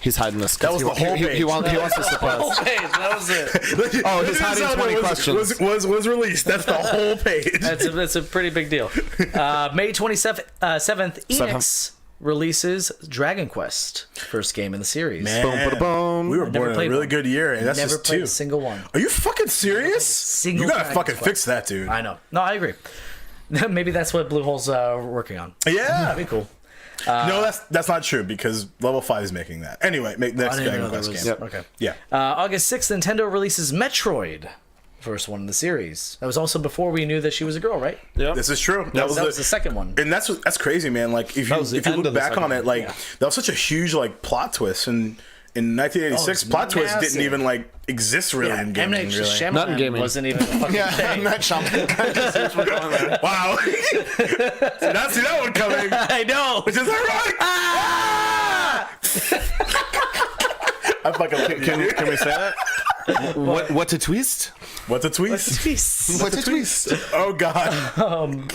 Speaker 4: He's hiding this.
Speaker 3: That was the whole
Speaker 4: he
Speaker 3: page.
Speaker 4: wants to surprise.
Speaker 2: That was it.
Speaker 4: Oh, he's hiding 20 questions.
Speaker 3: Was released. That's the whole page.
Speaker 2: That's a pretty big deal. May 27th, Enix releases Dragon Quest, first game in the series.
Speaker 3: Man,
Speaker 4: Boom, ba-da-boom.
Speaker 3: we were born in a
Speaker 2: played
Speaker 3: really
Speaker 2: one.
Speaker 3: good year, and that's
Speaker 2: Never
Speaker 3: just
Speaker 2: played
Speaker 3: two.
Speaker 2: a single one.
Speaker 3: Are you fucking serious?
Speaker 2: single
Speaker 3: You gotta
Speaker 2: Dragon
Speaker 3: fucking
Speaker 2: Quest.
Speaker 3: fix that, dude.
Speaker 2: I know. No, I agree. Maybe that's what Bluehole's working on.
Speaker 3: Yeah.
Speaker 2: That'd be cool.
Speaker 3: No, that's not true because Level 5 is making that. Anyway, make next
Speaker 2: I didn't
Speaker 3: Dragon
Speaker 2: know there
Speaker 3: Quest
Speaker 2: was.
Speaker 3: game.
Speaker 4: Yep.
Speaker 2: Okay.
Speaker 3: Yeah.
Speaker 2: August 6th, Nintendo releases Metroid, first one in the series. That was also before we knew that she was a girl, right?
Speaker 4: Yeah.
Speaker 3: This is true.
Speaker 2: That was the second one.
Speaker 3: And that's crazy, man. Like if
Speaker 4: was the
Speaker 3: you
Speaker 4: end
Speaker 3: look
Speaker 4: of the
Speaker 3: back
Speaker 4: second
Speaker 3: on it,
Speaker 4: one.
Speaker 3: like
Speaker 2: Yeah.
Speaker 3: that was such a huge like plot twist, and in 1986,
Speaker 2: it's
Speaker 3: plot twist
Speaker 2: massive.
Speaker 3: didn't even like exist really in
Speaker 2: M.
Speaker 3: gaming.
Speaker 2: Night
Speaker 3: Really.
Speaker 2: Shyamalan
Speaker 4: Not in gaming.
Speaker 2: wasn't even a fucking
Speaker 4: Yeah,
Speaker 2: thing.
Speaker 4: Matt Shyamalan.
Speaker 3: Wow. Did not see that one coming.
Speaker 2: I know.
Speaker 3: Which is ironic. I fucking love you, dude.
Speaker 4: Can we say that? What a twist?
Speaker 3: What's a twist?
Speaker 2: Jeez.
Speaker 4: What a twist?
Speaker 3: Oh god.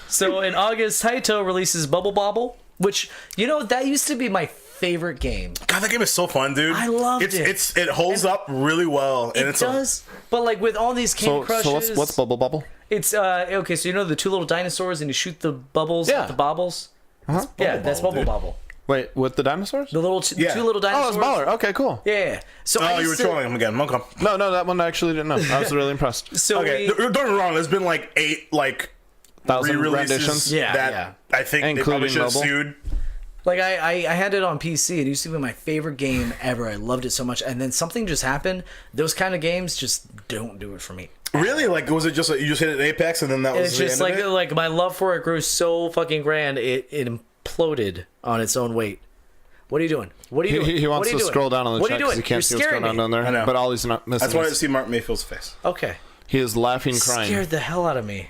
Speaker 2: So in August, Taito releases Bubble Bobble, which, you know, that used to be my favorite game.
Speaker 3: God, that game is so fun, dude.
Speaker 2: I loved it.
Speaker 3: It holds up really well, and
Speaker 2: It
Speaker 3: it's
Speaker 2: does, but like with all these Candy Crushes,
Speaker 4: So what's Bubble Bubble?
Speaker 2: it's okay. So you know the two little dinosaurs, and you shoot the bubbles
Speaker 4: Yeah.
Speaker 2: at the bobbles. Yeah, that's
Speaker 3: Bobble,
Speaker 2: Bubble
Speaker 3: dude.
Speaker 2: Bobble.
Speaker 4: Wait, with the dinosaurs?
Speaker 2: The little
Speaker 3: Yeah.
Speaker 2: two little
Speaker 4: Oh,
Speaker 2: dinosaurs.
Speaker 4: it's Baller. Okay, cool.
Speaker 2: Yeah. So
Speaker 3: Oh, you were trolling him again. Okay.
Speaker 4: No, that one I actually didn't know. I was really impressed.
Speaker 2: So
Speaker 3: Okay.
Speaker 2: we,
Speaker 3: Don't get me wrong. There's been like 8 like
Speaker 4: 1,000
Speaker 3: re-releases
Speaker 4: renditions.
Speaker 2: Yeah,
Speaker 3: that
Speaker 2: yeah.
Speaker 3: I think they
Speaker 4: Including
Speaker 3: probably should have
Speaker 4: mobile.
Speaker 3: sued.
Speaker 2: like I had it on PC. It used to be my favorite game ever. I loved it so much, and then something just happened. Those kind of games just don't do it for me.
Speaker 3: Really? Like, was it just like you just hit an Apex and then that was
Speaker 2: It's
Speaker 3: the
Speaker 2: just
Speaker 3: end of it?
Speaker 2: like my love for it grew so fucking grand. It imploded on its own weight. What are you doing? What are you doing?
Speaker 4: He wants
Speaker 2: What are you
Speaker 4: to
Speaker 2: doing?
Speaker 4: scroll down on the
Speaker 2: What
Speaker 4: chat
Speaker 2: are you
Speaker 4: because
Speaker 2: doing?
Speaker 4: he can't see
Speaker 2: You're
Speaker 4: what's
Speaker 2: scaring
Speaker 4: going on
Speaker 2: me.
Speaker 4: down
Speaker 3: I
Speaker 4: there.
Speaker 3: know.
Speaker 4: But all he's not missing.
Speaker 3: I just wanted to
Speaker 4: is
Speaker 3: see Mark Mayfield's face.
Speaker 2: Okay.
Speaker 4: he is laughing, crying.
Speaker 2: Scared the hell out of me.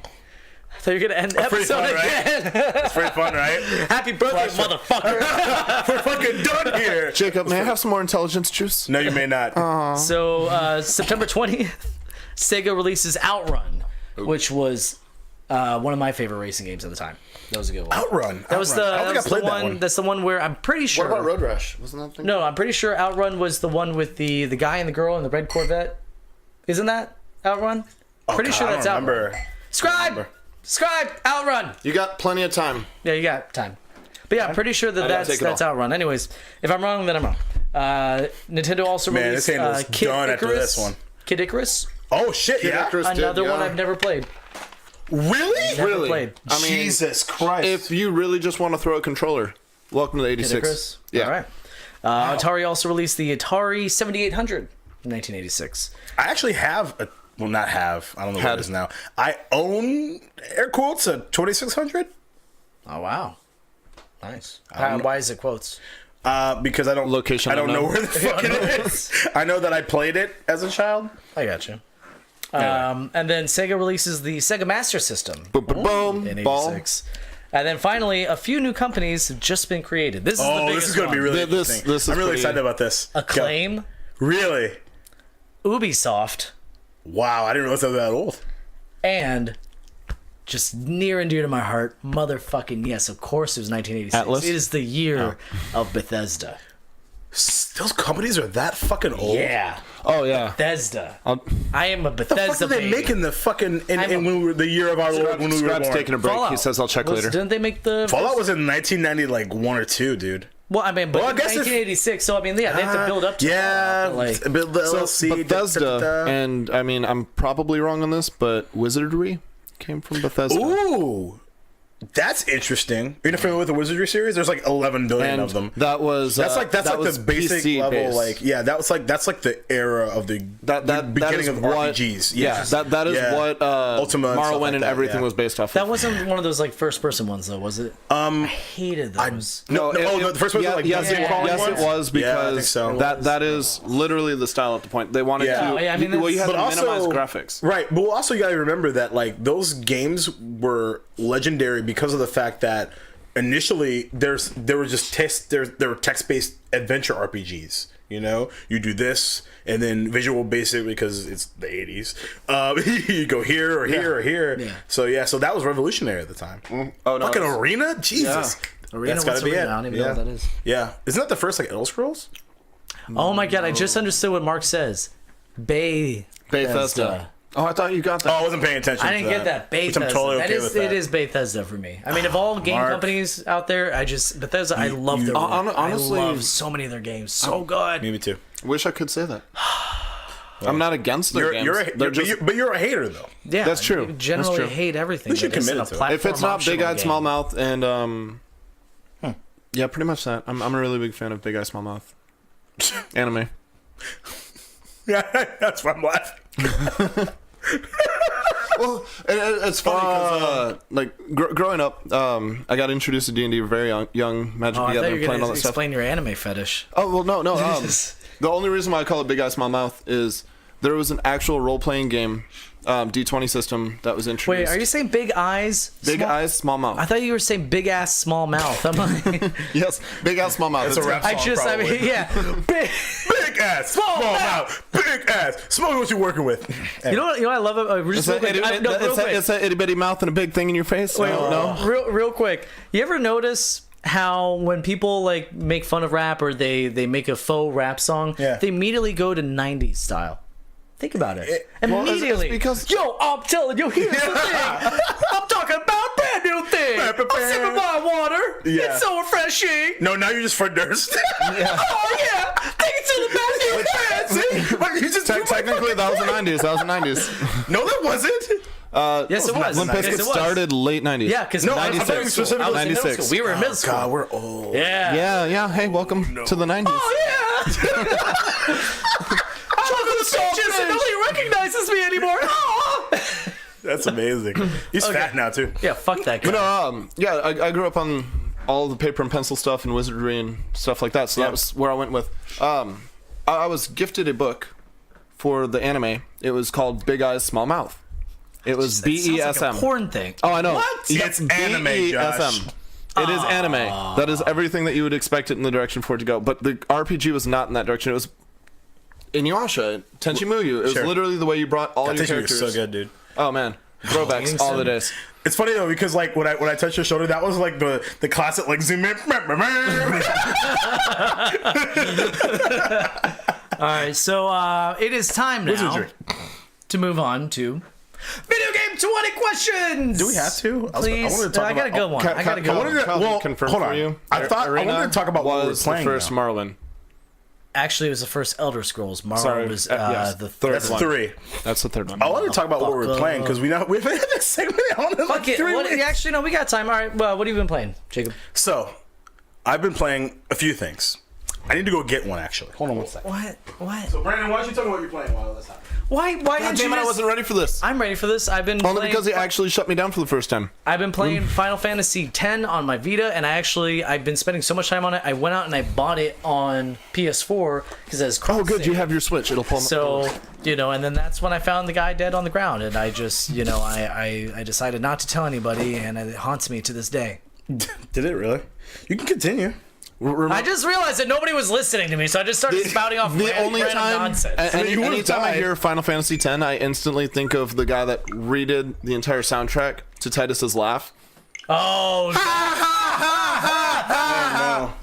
Speaker 2: I thought you were gonna end the
Speaker 3: Pretty
Speaker 2: episode
Speaker 3: fun, right?
Speaker 2: again.
Speaker 3: It's pretty fun, right?
Speaker 2: Happy birthday, motherfucker!
Speaker 3: We're fucking done here.
Speaker 4: Jacob, may I have some more intelligence juice?
Speaker 3: No, you may not.
Speaker 2: So September 20th, Sega releases Outrun, which was one of my favorite racing games at the time. That was a good one.
Speaker 3: Outrun.
Speaker 2: That was the,
Speaker 3: I don't
Speaker 2: that was
Speaker 3: think I
Speaker 2: the
Speaker 3: played that
Speaker 2: one. That's the one where I'm pretty sure.
Speaker 4: What about Road Rash? Wasn't that the thing?
Speaker 2: No, I'm pretty sure Outrun was the one with the guy and the girl in the red Corvette. Isn't that Outrun? Pretty
Speaker 3: God,
Speaker 2: sure
Speaker 3: I
Speaker 2: that's
Speaker 3: don't
Speaker 2: Outrun.
Speaker 3: remember.
Speaker 2: Scribe, Outrun.
Speaker 4: You got plenty of time.
Speaker 2: Yeah, you got time. But yeah, I'm pretty sure that
Speaker 4: gotta
Speaker 2: that's
Speaker 4: take it all.
Speaker 2: Outrun. Anyways, if I'm wrong, then I'm wrong. Nintendo also
Speaker 3: Man,
Speaker 2: released
Speaker 3: this handle's
Speaker 2: Kid
Speaker 3: done after
Speaker 2: Icarus.
Speaker 3: this one.
Speaker 2: Kid Icarus,
Speaker 3: Oh shit! Yeah.
Speaker 4: Icarus did,
Speaker 2: another one
Speaker 4: yeah.
Speaker 2: I've never played.
Speaker 3: Really?
Speaker 2: Never
Speaker 4: Really?
Speaker 2: played.
Speaker 4: I mean,
Speaker 3: Jesus Christ!
Speaker 4: if you really just want to throw a controller, welcome to the 86.
Speaker 2: Icarus.
Speaker 4: Yeah.
Speaker 2: All right. Atari also released the Atari 7800 in 1986.
Speaker 3: I actually have a not have. I don't know what
Speaker 4: Had.
Speaker 3: it is now. I own air quotes a 2600.
Speaker 2: Oh wow, nice.
Speaker 3: don't know.
Speaker 2: Why is it quotes?
Speaker 3: Because I don't
Speaker 4: Location
Speaker 3: I don't know
Speaker 4: unknown.
Speaker 3: where the fuck it is. I know that I played it as a child.
Speaker 2: I got you. And then Sega releases the Sega Master System
Speaker 4: Boom, boom, boom.
Speaker 2: in
Speaker 4: Ball.
Speaker 2: 86. And then finally, a few new companies have just been created. This is the
Speaker 3: Oh,
Speaker 2: biggest
Speaker 3: this is going to be
Speaker 2: one.
Speaker 3: really
Speaker 4: This-
Speaker 3: interesting.
Speaker 4: this is
Speaker 3: I'm really
Speaker 4: pretty-
Speaker 3: excited about this.
Speaker 2: Acclaim,
Speaker 3: Go. Really?
Speaker 2: Ubisoft,
Speaker 3: Wow, I didn't realize I was that old.
Speaker 2: and just near and dear to my heart, motherfucking yes, of course it was 1986.
Speaker 4: Atlas?
Speaker 2: It is the year of Bethesda.
Speaker 3: Those companies are that fucking old.
Speaker 2: Yeah,
Speaker 4: Oh, yeah.
Speaker 2: Bethesda.
Speaker 4: I'll-
Speaker 2: I am a
Speaker 3: The fuck
Speaker 2: Bethesda
Speaker 3: did they
Speaker 2: baby.
Speaker 3: make in the fucking
Speaker 2: I'm
Speaker 3: in when we were the year of our Lord when we were
Speaker 4: Scribe's
Speaker 3: born?
Speaker 4: taking a break.
Speaker 2: Fallout.
Speaker 4: He says I'll check later.
Speaker 2: Didn't they make the
Speaker 3: Fallout was in 1990, like 1 or 2, dude.
Speaker 2: Well, I mean, but
Speaker 3: Well, I guess
Speaker 2: 1986. So I mean, yeah, they have to build up to
Speaker 3: Yeah,
Speaker 2: like
Speaker 3: build the
Speaker 4: So
Speaker 3: LLC,
Speaker 4: Bethesda, and I mean, I'm probably wrong on this, but Wizardry came from Bethesda.
Speaker 3: Ooh, that's interesting. Are you familiar with the Wizardry series? There's like 11 billion
Speaker 4: And
Speaker 3: of them.
Speaker 4: that was
Speaker 3: That's like
Speaker 4: that was
Speaker 3: the basic
Speaker 4: PC
Speaker 3: level.
Speaker 4: based.
Speaker 3: Like that's like the era of the beginning of RPGs.
Speaker 4: Yeah, that is what
Speaker 3: Ultima and stuff
Speaker 4: Morrowind
Speaker 3: like
Speaker 4: and
Speaker 3: that,
Speaker 4: everything
Speaker 3: yeah.
Speaker 4: was based off of.
Speaker 2: that wasn't one of those like first-person ones, though, was it? I hated those.
Speaker 3: No, the first one was like
Speaker 4: yes,
Speaker 3: dungeon crawling
Speaker 4: yes,
Speaker 3: ones?
Speaker 4: it was
Speaker 3: Yeah, I
Speaker 4: because
Speaker 3: think so.
Speaker 4: that is literally the style at the point they wanted
Speaker 3: Yeah.
Speaker 4: to.
Speaker 2: Oh, yeah, I mean,
Speaker 4: well, you had
Speaker 3: But
Speaker 4: to minimize
Speaker 3: also,
Speaker 4: graphics.
Speaker 3: right? But also, you gotta remember that like those games were legendary because of the fact that initially there were text-based adventure RPGs. You know, you do this, and then visual basic because it's the 80s. You go here or here or here.
Speaker 2: Yeah.
Speaker 3: So that was revolutionary at the time.
Speaker 4: Oh, no,
Speaker 3: Fucking
Speaker 4: it's-
Speaker 3: Arena, Jesus.
Speaker 2: Arena,
Speaker 3: That's
Speaker 2: what's
Speaker 3: gotta be
Speaker 2: Arena?
Speaker 3: it.
Speaker 2: I don't even know what that is.
Speaker 3: Yeah, isn't that the first like Elder Scrolls?
Speaker 2: Oh my god, I just understood what Mark says.
Speaker 4: Bethesda. Oh, I thought you got that.
Speaker 3: Oh, I wasn't paying attention.
Speaker 2: I didn't get that.
Speaker 3: Which
Speaker 2: Bethesda.
Speaker 3: I'm totally okay with that.
Speaker 2: It is Bethesda for me. I mean, of all game
Speaker 3: Mark.
Speaker 2: companies out there, Bethesda. I love their.
Speaker 4: honestly-
Speaker 2: I love so many of their games. So good.
Speaker 3: Me too.
Speaker 4: Wish I could say that. I'm not against their games.
Speaker 3: But you're a hater though.
Speaker 2: Yeah,
Speaker 4: That's true.
Speaker 2: You generally
Speaker 4: That's true.
Speaker 2: hate everything.
Speaker 3: We should
Speaker 2: that isn't
Speaker 3: commit
Speaker 2: a
Speaker 3: to it.
Speaker 2: platform
Speaker 4: If it's not
Speaker 2: optional
Speaker 4: Big Eyed
Speaker 2: game.
Speaker 4: Small Mouth and yeah, pretty much that. I'm a really big fan of Big Eye Small Mouth anime.
Speaker 3: Yeah, that's why I'm laughing.
Speaker 4: Well, it's funny because like growing up, I got introduced to D&D very young, Magic
Speaker 2: Oh, I
Speaker 4: the
Speaker 2: thought
Speaker 4: Gathering,
Speaker 2: you were
Speaker 4: playing all
Speaker 2: going
Speaker 4: that
Speaker 2: to
Speaker 4: stuff.
Speaker 2: explain your anime fetish.
Speaker 4: Oh well, no. The only reason why I call it Big Eye Small Mouth is there was an actual role-playing game, D20 system that was introduced.
Speaker 2: Wait, are you saying big eyes?
Speaker 4: Big
Speaker 2: small-
Speaker 4: Eyes Small Mouth?
Speaker 2: I thought you were saying big ass small mouth. I'm like,
Speaker 4: Yes, Big Ass Small Mouth.
Speaker 3: That's a rap
Speaker 2: I
Speaker 3: song, probably.
Speaker 2: mean, yeah, big.
Speaker 3: Big ass, small mouth, big ass. Small what you're working with.
Speaker 2: You know what I love?
Speaker 4: It's that itty bitty mouth and a big thing in your face.
Speaker 2: Wait,
Speaker 4: no.
Speaker 2: real quick. You ever notice how when people like make fun of rap or they make a faux rap song,
Speaker 3: Yeah.
Speaker 2: they immediately go to 90s style? Think about it.
Speaker 4: well, it's
Speaker 2: Immediately.
Speaker 4: because-
Speaker 2: Yo, I'm telling you, here's the thing. I'm talking about a brand new thing. I'm sipping my water.
Speaker 3: Yeah.
Speaker 2: It's so refreshing.
Speaker 3: No, now you're just Fred Durst.
Speaker 2: Oh, yeah. Take it to the bathroom, fancy.
Speaker 3: But you just
Speaker 4: Technically, that was the 90s. That was the 90s.
Speaker 3: No, that wasn't.
Speaker 2: Yes, it was.
Speaker 4: Limp
Speaker 2: Yes,
Speaker 4: Bizkit
Speaker 2: it was.
Speaker 4: started late 90s.
Speaker 2: Yeah, because
Speaker 3: No, I'm talking
Speaker 2: 96.
Speaker 3: specifically-
Speaker 2: I was in middle
Speaker 4: 96.
Speaker 2: school. We were in middle school.
Speaker 3: God, we're old.
Speaker 2: Yeah.
Speaker 4: Yeah. Hey, welcome to the 90s.
Speaker 2: Oh, yeah. I love the switches and nobody recognizes me anymore. Oh.
Speaker 3: That's amazing. He's fat now too.
Speaker 2: Yeah, fuck that guy.
Speaker 4: No, yeah, I grew up on all the paper and pencil stuff and wizardry and stuff like that. So that was where I went with. I was gifted a book for the anime. It was called Big Eyes Small Mouth. It was
Speaker 2: That sounds like
Speaker 4: BESM.
Speaker 2: a porn thing.
Speaker 4: Oh, I know.
Speaker 3: What? It's anime, Josh.
Speaker 4: It is anime. That is everything that you would expect it in the direction for it to go. But the RPG was not in that direction. It was Inuyasha, Tenchi Muyo. It was
Speaker 3: Sure.
Speaker 4: literally the way you brought all your
Speaker 3: That
Speaker 4: characters.
Speaker 3: so good, dude.
Speaker 4: Oh man, throwbacks all the days.
Speaker 3: It's funny though because like when I touched your shoulder, that was like the classic like zoom in.
Speaker 2: All right, so it is time now
Speaker 3: Wizardry.
Speaker 2: to move on to video game 20 questions.
Speaker 3: Do we have to?
Speaker 2: Please,
Speaker 3: wanted to talk
Speaker 2: I got a
Speaker 3: about-
Speaker 2: good one. I got a good
Speaker 3: I wanted
Speaker 2: one.
Speaker 3: to-
Speaker 4: Calvin,
Speaker 3: well,
Speaker 4: confirm
Speaker 3: hold
Speaker 4: for
Speaker 3: on.
Speaker 4: you.
Speaker 3: I wanted to talk about what we were
Speaker 4: was
Speaker 3: playing
Speaker 4: the first
Speaker 3: now.
Speaker 4: Merlin.
Speaker 2: Actually, it was the first Elder Scrolls. Morrowind
Speaker 4: Sorry,
Speaker 2: was
Speaker 4: yes,
Speaker 2: the third
Speaker 3: That's
Speaker 2: one.
Speaker 3: 3.
Speaker 4: That's the third one.
Speaker 3: I wanted to talk about what we were
Speaker 2: Fuck
Speaker 3: playing because we haven't had this segment on in like
Speaker 2: Fuck it.
Speaker 3: 3
Speaker 2: What,
Speaker 3: weeks.
Speaker 2: actually, no, we got time. All right, well, what have you been playing, Jacob?
Speaker 3: So, I've been playing a few things. I need to go get one actually. Hold on one second.
Speaker 2: What?
Speaker 3: So Brandon, why don't you tell me what you're playing while this happens?
Speaker 2: Why
Speaker 4: God
Speaker 2: did you
Speaker 4: damn it, I
Speaker 2: just-
Speaker 4: wasn't ready for this.
Speaker 2: I'm ready for this. I've been
Speaker 4: Only
Speaker 2: playing,
Speaker 4: because he actually shut me down for the first time.
Speaker 2: I've been playing Final Fantasy X on my Vita, and I've been spending so much time on it. I went out and I bought it on PS4 because it has cross.
Speaker 4: Oh, good, you have your Switch. It'll pull.
Speaker 2: So, and then that's when I found the guy dead on the ground, and I just, I decided not to tell anybody, and it haunts me to this day.
Speaker 3: Did it really? You can continue.
Speaker 2: I just realized that nobody was listening to me, so I just started spouting off random nonsense.
Speaker 4: Anytime I hear Final Fantasy X, I instantly think of the guy that redid the entire soundtrack to Titus's laugh.
Speaker 2: Oh,
Speaker 3: Oh,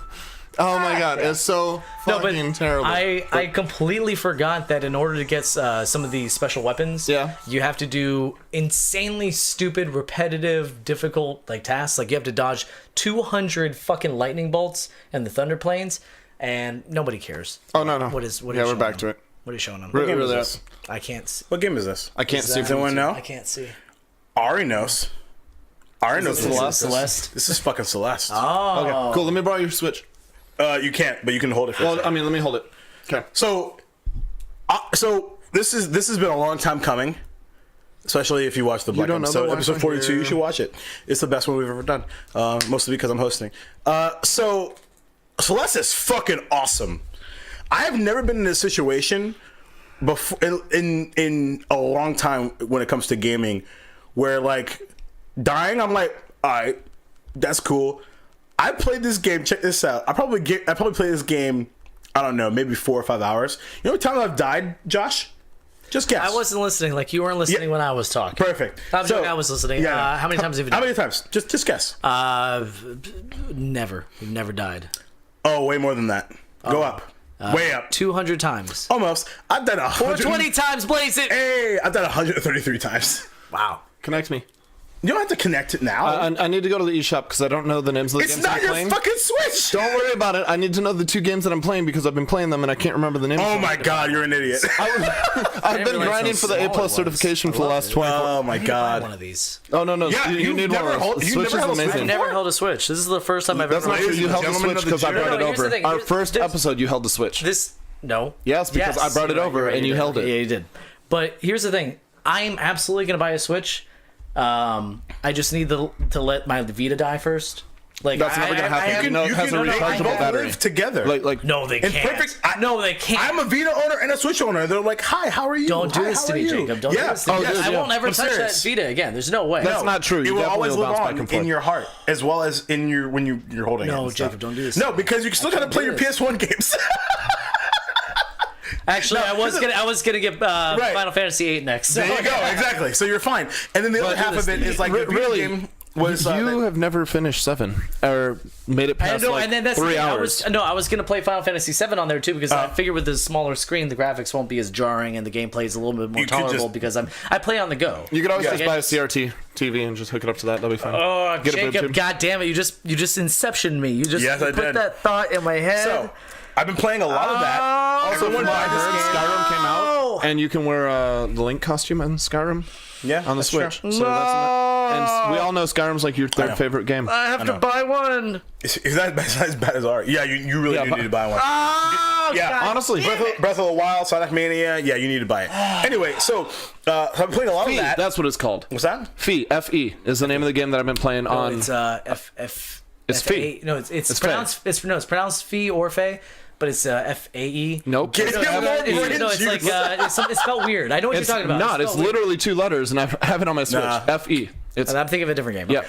Speaker 4: Oh my god, it's so fucking terrible.
Speaker 2: I completely forgot that in order to get some of these special weapons, you have to do insanely stupid, repetitive, difficult tasks. Like you have to dodge 200 fucking lightning bolts and the thunder planes, and nobody cares.
Speaker 4: Oh no.
Speaker 2: What is
Speaker 4: we're back to it.
Speaker 2: What are you showing them?
Speaker 3: What game is this?
Speaker 2: I can't see.
Speaker 3: What game is this?
Speaker 4: I can't see.
Speaker 3: Does anyone know?
Speaker 2: I can't see.
Speaker 3: Ari knows. Ari knows.
Speaker 2: Celeste.
Speaker 3: This is fucking Celeste.
Speaker 2: Oh.
Speaker 4: Okay, cool. Let me borrow your Switch.
Speaker 3: You can't, but you can hold it for a second.
Speaker 4: I mean, let me hold it. Okay.
Speaker 3: So this has been a long time coming. Especially if you watch the Black episode, episode 42, you should watch it. It's the best one we've ever done. Mostly because I'm hosting. So Celeste is fucking awesome. I have never been in a situation before in a long time when it comes to gaming where dying, I'm like, all right, that's cool. I played this game. Check this out. I probably played this game. I don't know, maybe 4 or 5 hours. You know what time I've died, Josh? Just guess.
Speaker 2: I wasn't listening. Like you weren't listening when I was talking.
Speaker 3: Perfect.
Speaker 2: I'm joking. I was listening.
Speaker 3: Yeah.
Speaker 2: How many times have you died?
Speaker 3: How many times? Just guess.
Speaker 2: Never. You've never died.
Speaker 3: Oh, way more than that. Go up. Way up.
Speaker 2: 200 times.
Speaker 3: Almost. I've done
Speaker 2: 420 times, Blaze it.
Speaker 3: Hey, I've done 133 times.
Speaker 2: Wow.
Speaker 4: Connect me.
Speaker 3: You don't have to connect it now.
Speaker 4: I need to go to the eShop because I don't know the names of the games I'm playing.
Speaker 3: It's not your fucking Switch!
Speaker 4: Don't worry about it. I need to know the 2 games that I'm playing because I've been playing them and I can't remember the names.
Speaker 3: Oh my god, you're an idiot.
Speaker 4: I've been grinding for the A+ certification for the last 24.
Speaker 3: Oh my god.
Speaker 2: One of these.
Speaker 4: Oh no,
Speaker 3: Yeah,
Speaker 4: you need one of those. The Switch is amazing.
Speaker 2: I've never held a Switch. This is the first time I've
Speaker 4: That's
Speaker 2: ever
Speaker 4: not true. You held the Switch because I brought it
Speaker 2: here's the
Speaker 4: over.
Speaker 2: thing.
Speaker 4: Our first episode, you held the Switch.
Speaker 2: No.
Speaker 4: Yes, because I brought it over and you held it.
Speaker 2: Yeah, you did. But here's the thing. I'm absolutely going to buy a Switch. I just need to let my Vita die first.
Speaker 4: That's never gonna happen. It has a rechargeable battery.
Speaker 3: Live together.
Speaker 2: No, they can't. No, they can't.
Speaker 3: I'm a Vita owner and a Switch owner. They're like, hi, how are you?
Speaker 2: Don't do this to me, Jacob. Don't do this to me. I won't ever touch that Vita again. There's no way.
Speaker 4: That's not true.
Speaker 3: It will always live on in your heart, as well as in your when you're holding it.
Speaker 2: No, Jacob, don't do this.
Speaker 3: No, because you can still gotta play your PS1 games.
Speaker 2: Actually, I was gonna get Final Fantasy VIII next.
Speaker 3: There you go, exactly. So you're fine. And then the other half of it is like the video game was.
Speaker 4: You have never finished 7 or made it past
Speaker 2: and then that's
Speaker 4: 3 hours.
Speaker 2: I was gonna play Final Fantasy VII on there too because I figured with the smaller screen the graphics won't be as jarring and the gameplay is a little bit more tolerable because I play on the go.
Speaker 4: You could always just buy a CRT TV and just hook it up to that. That'll be fine.
Speaker 2: Oh, Jacob! God damn it! You just inceptioned me. You just put
Speaker 3: did.
Speaker 2: that thought in my head.
Speaker 3: So I've been playing a lot of that.
Speaker 4: Also, from what I heard, Skyrim came out, and you can wear the Link costume in Skyrim.
Speaker 3: Yeah,
Speaker 4: on the Switch.
Speaker 3: True.
Speaker 4: So and we all know Skyrim's like your third favorite game.
Speaker 2: I have to buy one.
Speaker 3: Is that as bad as ours? Yeah, you really do need to buy one. Yeah,
Speaker 2: God,
Speaker 4: honestly,
Speaker 3: Breath of the Wild, Sonic Mania. Yeah, you need to buy it. Anyway, so I'm playing a lot of that.
Speaker 4: That's what it's called.
Speaker 3: What's that?
Speaker 4: Fee, F-E, is the name of the game that I've been playing on.
Speaker 2: It's F.
Speaker 4: It's Fee.
Speaker 2: No, it's pronounced. It's pronounced Fee or Fey. But it's F-A-E.
Speaker 4: Nope.
Speaker 2: It's like it's spelled weird. I know what you're talking about.
Speaker 4: It's literally 2 letters, and I have it on my Switch. F-E.
Speaker 2: I'm thinking of a different game.
Speaker 4: Yeah.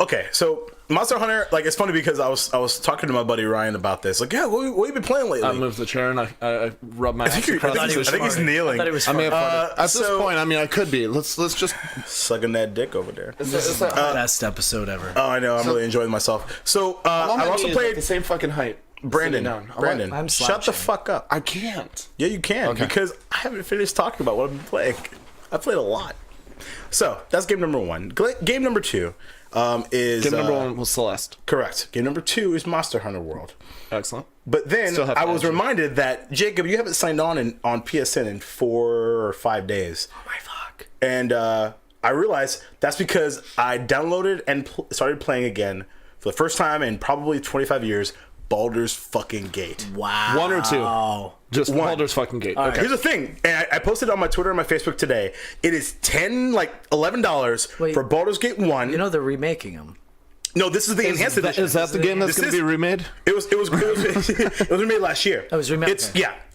Speaker 2: Okay.
Speaker 3: So Monster Hunter, it's funny because I was talking to my buddy Ryan about this. What have you been playing lately?
Speaker 4: I moved the chair and I rubbed my ass across
Speaker 3: I think he's kneeling.
Speaker 2: I may have
Speaker 4: at this point, I could be. Let's just
Speaker 3: sucking that dick over there.
Speaker 2: This is the best episode ever.
Speaker 3: Oh, I know. I'm really enjoying myself. So I've also played
Speaker 4: the same fucking height.
Speaker 3: Brandon,
Speaker 2: I'm
Speaker 3: shut the fuck up.
Speaker 4: I can't.
Speaker 3: Yeah, you can because I haven't finished talking about what I've been playing. I played a lot. So that's game number 1. Game number 2 is
Speaker 4: game number 1 was Celeste.
Speaker 3: Correct. Game number 2 is Monster Hunter World.
Speaker 4: Excellent.
Speaker 3: But then I was reminded that Jacob, you haven't signed on PSN in 4 or 5 days.
Speaker 2: Oh my fuck.
Speaker 3: And I realized that's because I downloaded and started playing again for the first time in probably 25 years. Baldur's fucking Gate.
Speaker 2: Wow.
Speaker 4: 1 or 2. Just one. Baldur's fucking Gate.
Speaker 3: Okay. Here's the thing, and I posted on my Twitter and my Facebook today. It is $11 for Baldur's Gate 1.
Speaker 2: You know they're remaking them.
Speaker 3: No, this is the enhanced edition.
Speaker 4: Is that the game that's going to be remade?
Speaker 3: It was remade last year.
Speaker 2: It was remade.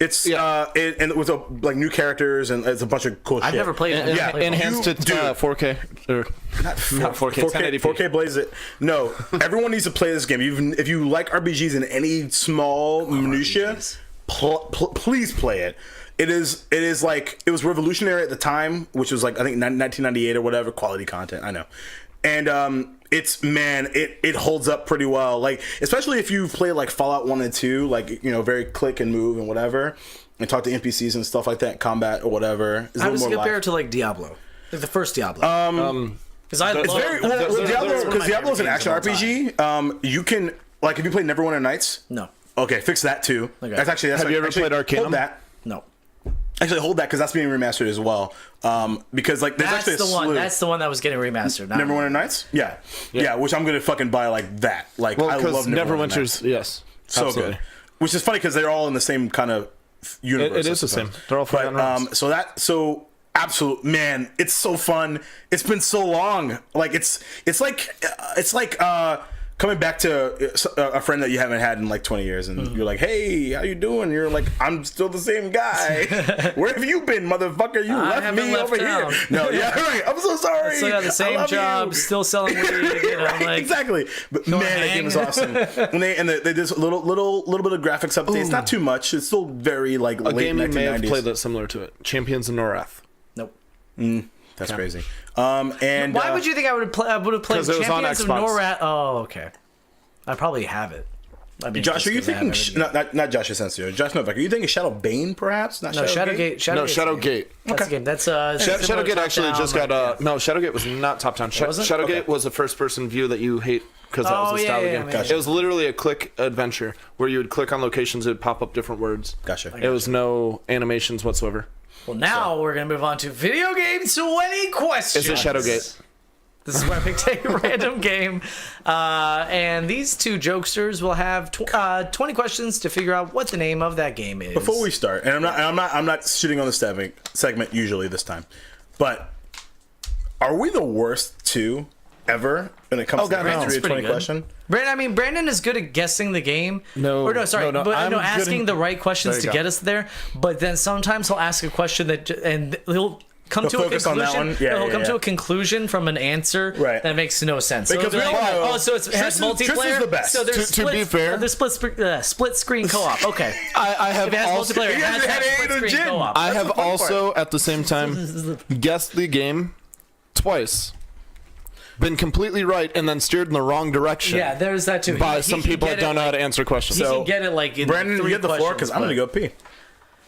Speaker 3: And with new characters and it's a bunch of cool shit.
Speaker 2: I've never played it.
Speaker 4: Enhanced to 4K or not 4K, 1080p.
Speaker 3: 4K blaze it. No, everyone needs to play this game. Even if you like RPGs in any small minutia, please play it. It was revolutionary at the time, which was I think 1998 or whatever. Quality content, I know. And it holds up pretty well. Like, especially if you play like Fallout 1 and 2, like, you know, very click and move and whatever, and talk to NPCs and stuff like that, combat or whatever.
Speaker 2: How does it compare it to like Diablo? Like the first Diablo. Because
Speaker 3: Diablo is an action RPG. You can, like, have you played Neverwinter Nights?
Speaker 2: No.
Speaker 3: Okay, fix that too.
Speaker 2: Okay.
Speaker 3: Have
Speaker 4: you ever played Arcanum?
Speaker 3: Hold that.
Speaker 2: No.
Speaker 3: Actually, hold that because that's being remastered as well. Because like there's actually a slew.
Speaker 2: That's the one that was getting remastered.
Speaker 3: Neverwinter Nights. Yeah, which I'm gonna fucking buy like that. Like,
Speaker 4: Well,
Speaker 3: I love
Speaker 4: because Neverwinter's, yes.
Speaker 3: so
Speaker 4: absolutely.
Speaker 3: good. Which is funny because they're all in the same kind of universe.
Speaker 4: It is the same. They're all fighting on rounds.
Speaker 3: So absolute man, it's so fun. It's been so long. Like it's like coming back to a friend that you haven't had in like 20 years, and you're like, hey, how you doing? You're like, I'm still the same guy. Where have you been, motherfucker? You left me over
Speaker 2: town.
Speaker 3: here. No, yeah, right. I'm so sorry.
Speaker 2: Still got the same job, still selling weed. You know,
Speaker 3: Right,
Speaker 2: like,
Speaker 3: exactly. But man, that game is awesome. And they did this little bit of graphics updates. Not too much. It's still very like
Speaker 4: A
Speaker 3: late
Speaker 4: game you
Speaker 3: 1990s.
Speaker 4: may have played that's similar to it. Champions of Norath.
Speaker 2: nope.
Speaker 3: That's crazy. And
Speaker 2: Why would you think I would have played
Speaker 4: 'Cause it was on
Speaker 2: Champions of
Speaker 4: Xbox.
Speaker 2: Norath? Oh, okay. I probably have it. I mean,
Speaker 3: Josh,
Speaker 2: just
Speaker 3: are you
Speaker 2: 'cause I have
Speaker 3: thinking
Speaker 2: everything.
Speaker 3: not Josh Asensio, Josh Novak? Are you thinking Shadow Bane, perhaps? Not
Speaker 2: No,
Speaker 3: Shadowgate?
Speaker 4: No, Shadowgate.
Speaker 2: That's the game. That's
Speaker 4: Shadowgate actually just got no. Shadowgate was not top down.
Speaker 2: wasn't?
Speaker 4: Shadowgate
Speaker 3: Okay.
Speaker 4: was a first-person view that you hate because that was
Speaker 2: Oh,
Speaker 4: the style
Speaker 2: yeah,
Speaker 4: of
Speaker 2: yeah,
Speaker 4: the game.
Speaker 2: Gotcha.
Speaker 4: It was literally a click adventure where you would click on locations, it'd pop up different words.
Speaker 3: Gotcha.
Speaker 4: It was no animations whatsoever.
Speaker 2: Well, now we're gonna move on to video game 20 questions.
Speaker 4: Is it Shadowgate?
Speaker 2: This is where I picked a random game, and these two jokesters will have 20 questions to figure out what the name of that game is.
Speaker 3: Before we start, and I'm not shitting on the segment usually this time, but are we the worst two ever when it comes to the
Speaker 2: Brandon's
Speaker 3: history of
Speaker 2: pretty
Speaker 3: 20
Speaker 2: good.
Speaker 3: question?
Speaker 2: Brandon is good at guessing the game.
Speaker 4: No,
Speaker 2: or no, sorry,
Speaker 4: no,
Speaker 2: but
Speaker 4: I'm good
Speaker 2: asking
Speaker 4: in-
Speaker 2: the right questions
Speaker 4: There
Speaker 2: to
Speaker 4: you
Speaker 2: get
Speaker 4: go.
Speaker 2: us there. But then sometimes he'll ask a question and he'll come to a
Speaker 3: focus on
Speaker 2: conclusion.
Speaker 3: that one? Yeah,
Speaker 2: he'll come to
Speaker 3: yeah.
Speaker 2: a conclusion from an answer
Speaker 3: Right.
Speaker 2: that makes no sense.
Speaker 3: Because
Speaker 2: so
Speaker 3: we
Speaker 2: they're
Speaker 3: all
Speaker 2: like,
Speaker 3: know
Speaker 2: so it has
Speaker 3: Tristan's
Speaker 2: multiplayer.
Speaker 3: the best.
Speaker 2: So there's
Speaker 4: To be fair-
Speaker 2: there's split screen co-op. Okay,
Speaker 4: I have
Speaker 2: if it has
Speaker 4: also,
Speaker 2: multiplayer, it has to have
Speaker 3: had
Speaker 2: split
Speaker 3: a
Speaker 2: screen
Speaker 3: gym.
Speaker 2: co-op.
Speaker 4: I have
Speaker 3: the fun
Speaker 4: also at the same time guessed the game twice, been completely right, and then steered in the wrong direction.
Speaker 2: Yeah, there's that too.
Speaker 4: By
Speaker 2: He
Speaker 4: some
Speaker 2: can
Speaker 4: people
Speaker 2: get
Speaker 4: that don't
Speaker 2: it,
Speaker 4: know how
Speaker 2: like,
Speaker 4: to answer questions.
Speaker 2: He
Speaker 3: So,
Speaker 2: can get it like in
Speaker 3: Brandon, you
Speaker 2: 3
Speaker 3: get the floor because I'm gonna
Speaker 2: questions,
Speaker 3: go pee.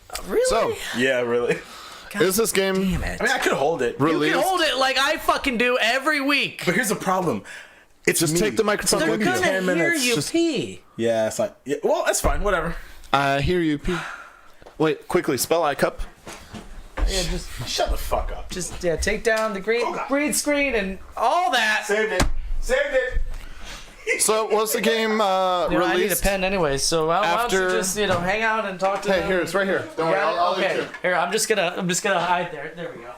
Speaker 2: but- Really?
Speaker 4: So,
Speaker 3: Yeah, really.
Speaker 4: is this game
Speaker 2: Damn it.
Speaker 3: I mean, I could hold it.
Speaker 2: You
Speaker 4: released?
Speaker 2: can hold it like I fucking do every week.
Speaker 3: But here's the problem. It's
Speaker 4: Just
Speaker 3: me.
Speaker 4: take the microphone
Speaker 3: It's
Speaker 2: They're
Speaker 4: with
Speaker 3: gonna
Speaker 4: you.
Speaker 3: be
Speaker 2: gonna
Speaker 3: 10
Speaker 2: hear
Speaker 3: minutes.
Speaker 2: you
Speaker 3: Just-
Speaker 2: pee.
Speaker 3: Yeah, it's like, yeah, well, that's fine. Whatever.
Speaker 4: I hear you, P. Wait, quickly, spell iCup.
Speaker 2: Yeah,
Speaker 3: Shut the fuck up.
Speaker 2: just take down the green screen and all that.
Speaker 3: Saved it. Saved it.
Speaker 4: So, was the game
Speaker 2: You know, I need a
Speaker 4: released?
Speaker 2: pen anyway, so why don't you
Speaker 4: after-
Speaker 2: just hang out and talk to
Speaker 4: Hey,
Speaker 2: them?
Speaker 4: here, it's right here. Don't worry,
Speaker 2: Yeah,
Speaker 4: I'll leave
Speaker 2: okay.
Speaker 4: it.
Speaker 2: Here, I'm just gonna hide there. There we go.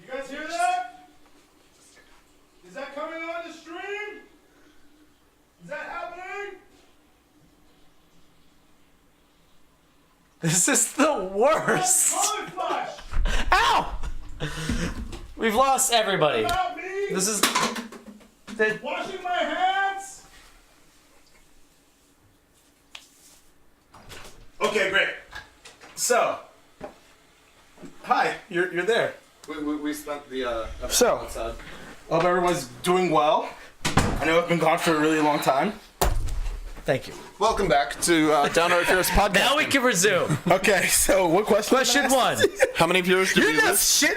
Speaker 5: You guys hear that? Is that coming on the stream? Is that happening?
Speaker 2: This is the worst.
Speaker 5: Color flash!
Speaker 2: Ow! We've lost everybody.
Speaker 5: About me!
Speaker 2: This is.
Speaker 5: Washing my hands!
Speaker 3: Okay, great. So, hi, you're there.
Speaker 4: We spent the
Speaker 3: So,
Speaker 4: outside.
Speaker 3: hope everyone's doing well. I know I've been gone for a really long time.
Speaker 2: Thank you.
Speaker 4: Welcome back to Down Our Fierce podcast.
Speaker 2: Now we can resume.
Speaker 3: Okay, so what question?
Speaker 2: Question one.
Speaker 4: How many viewers did
Speaker 3: You're
Speaker 4: we
Speaker 3: not
Speaker 4: lose?
Speaker 3: shit.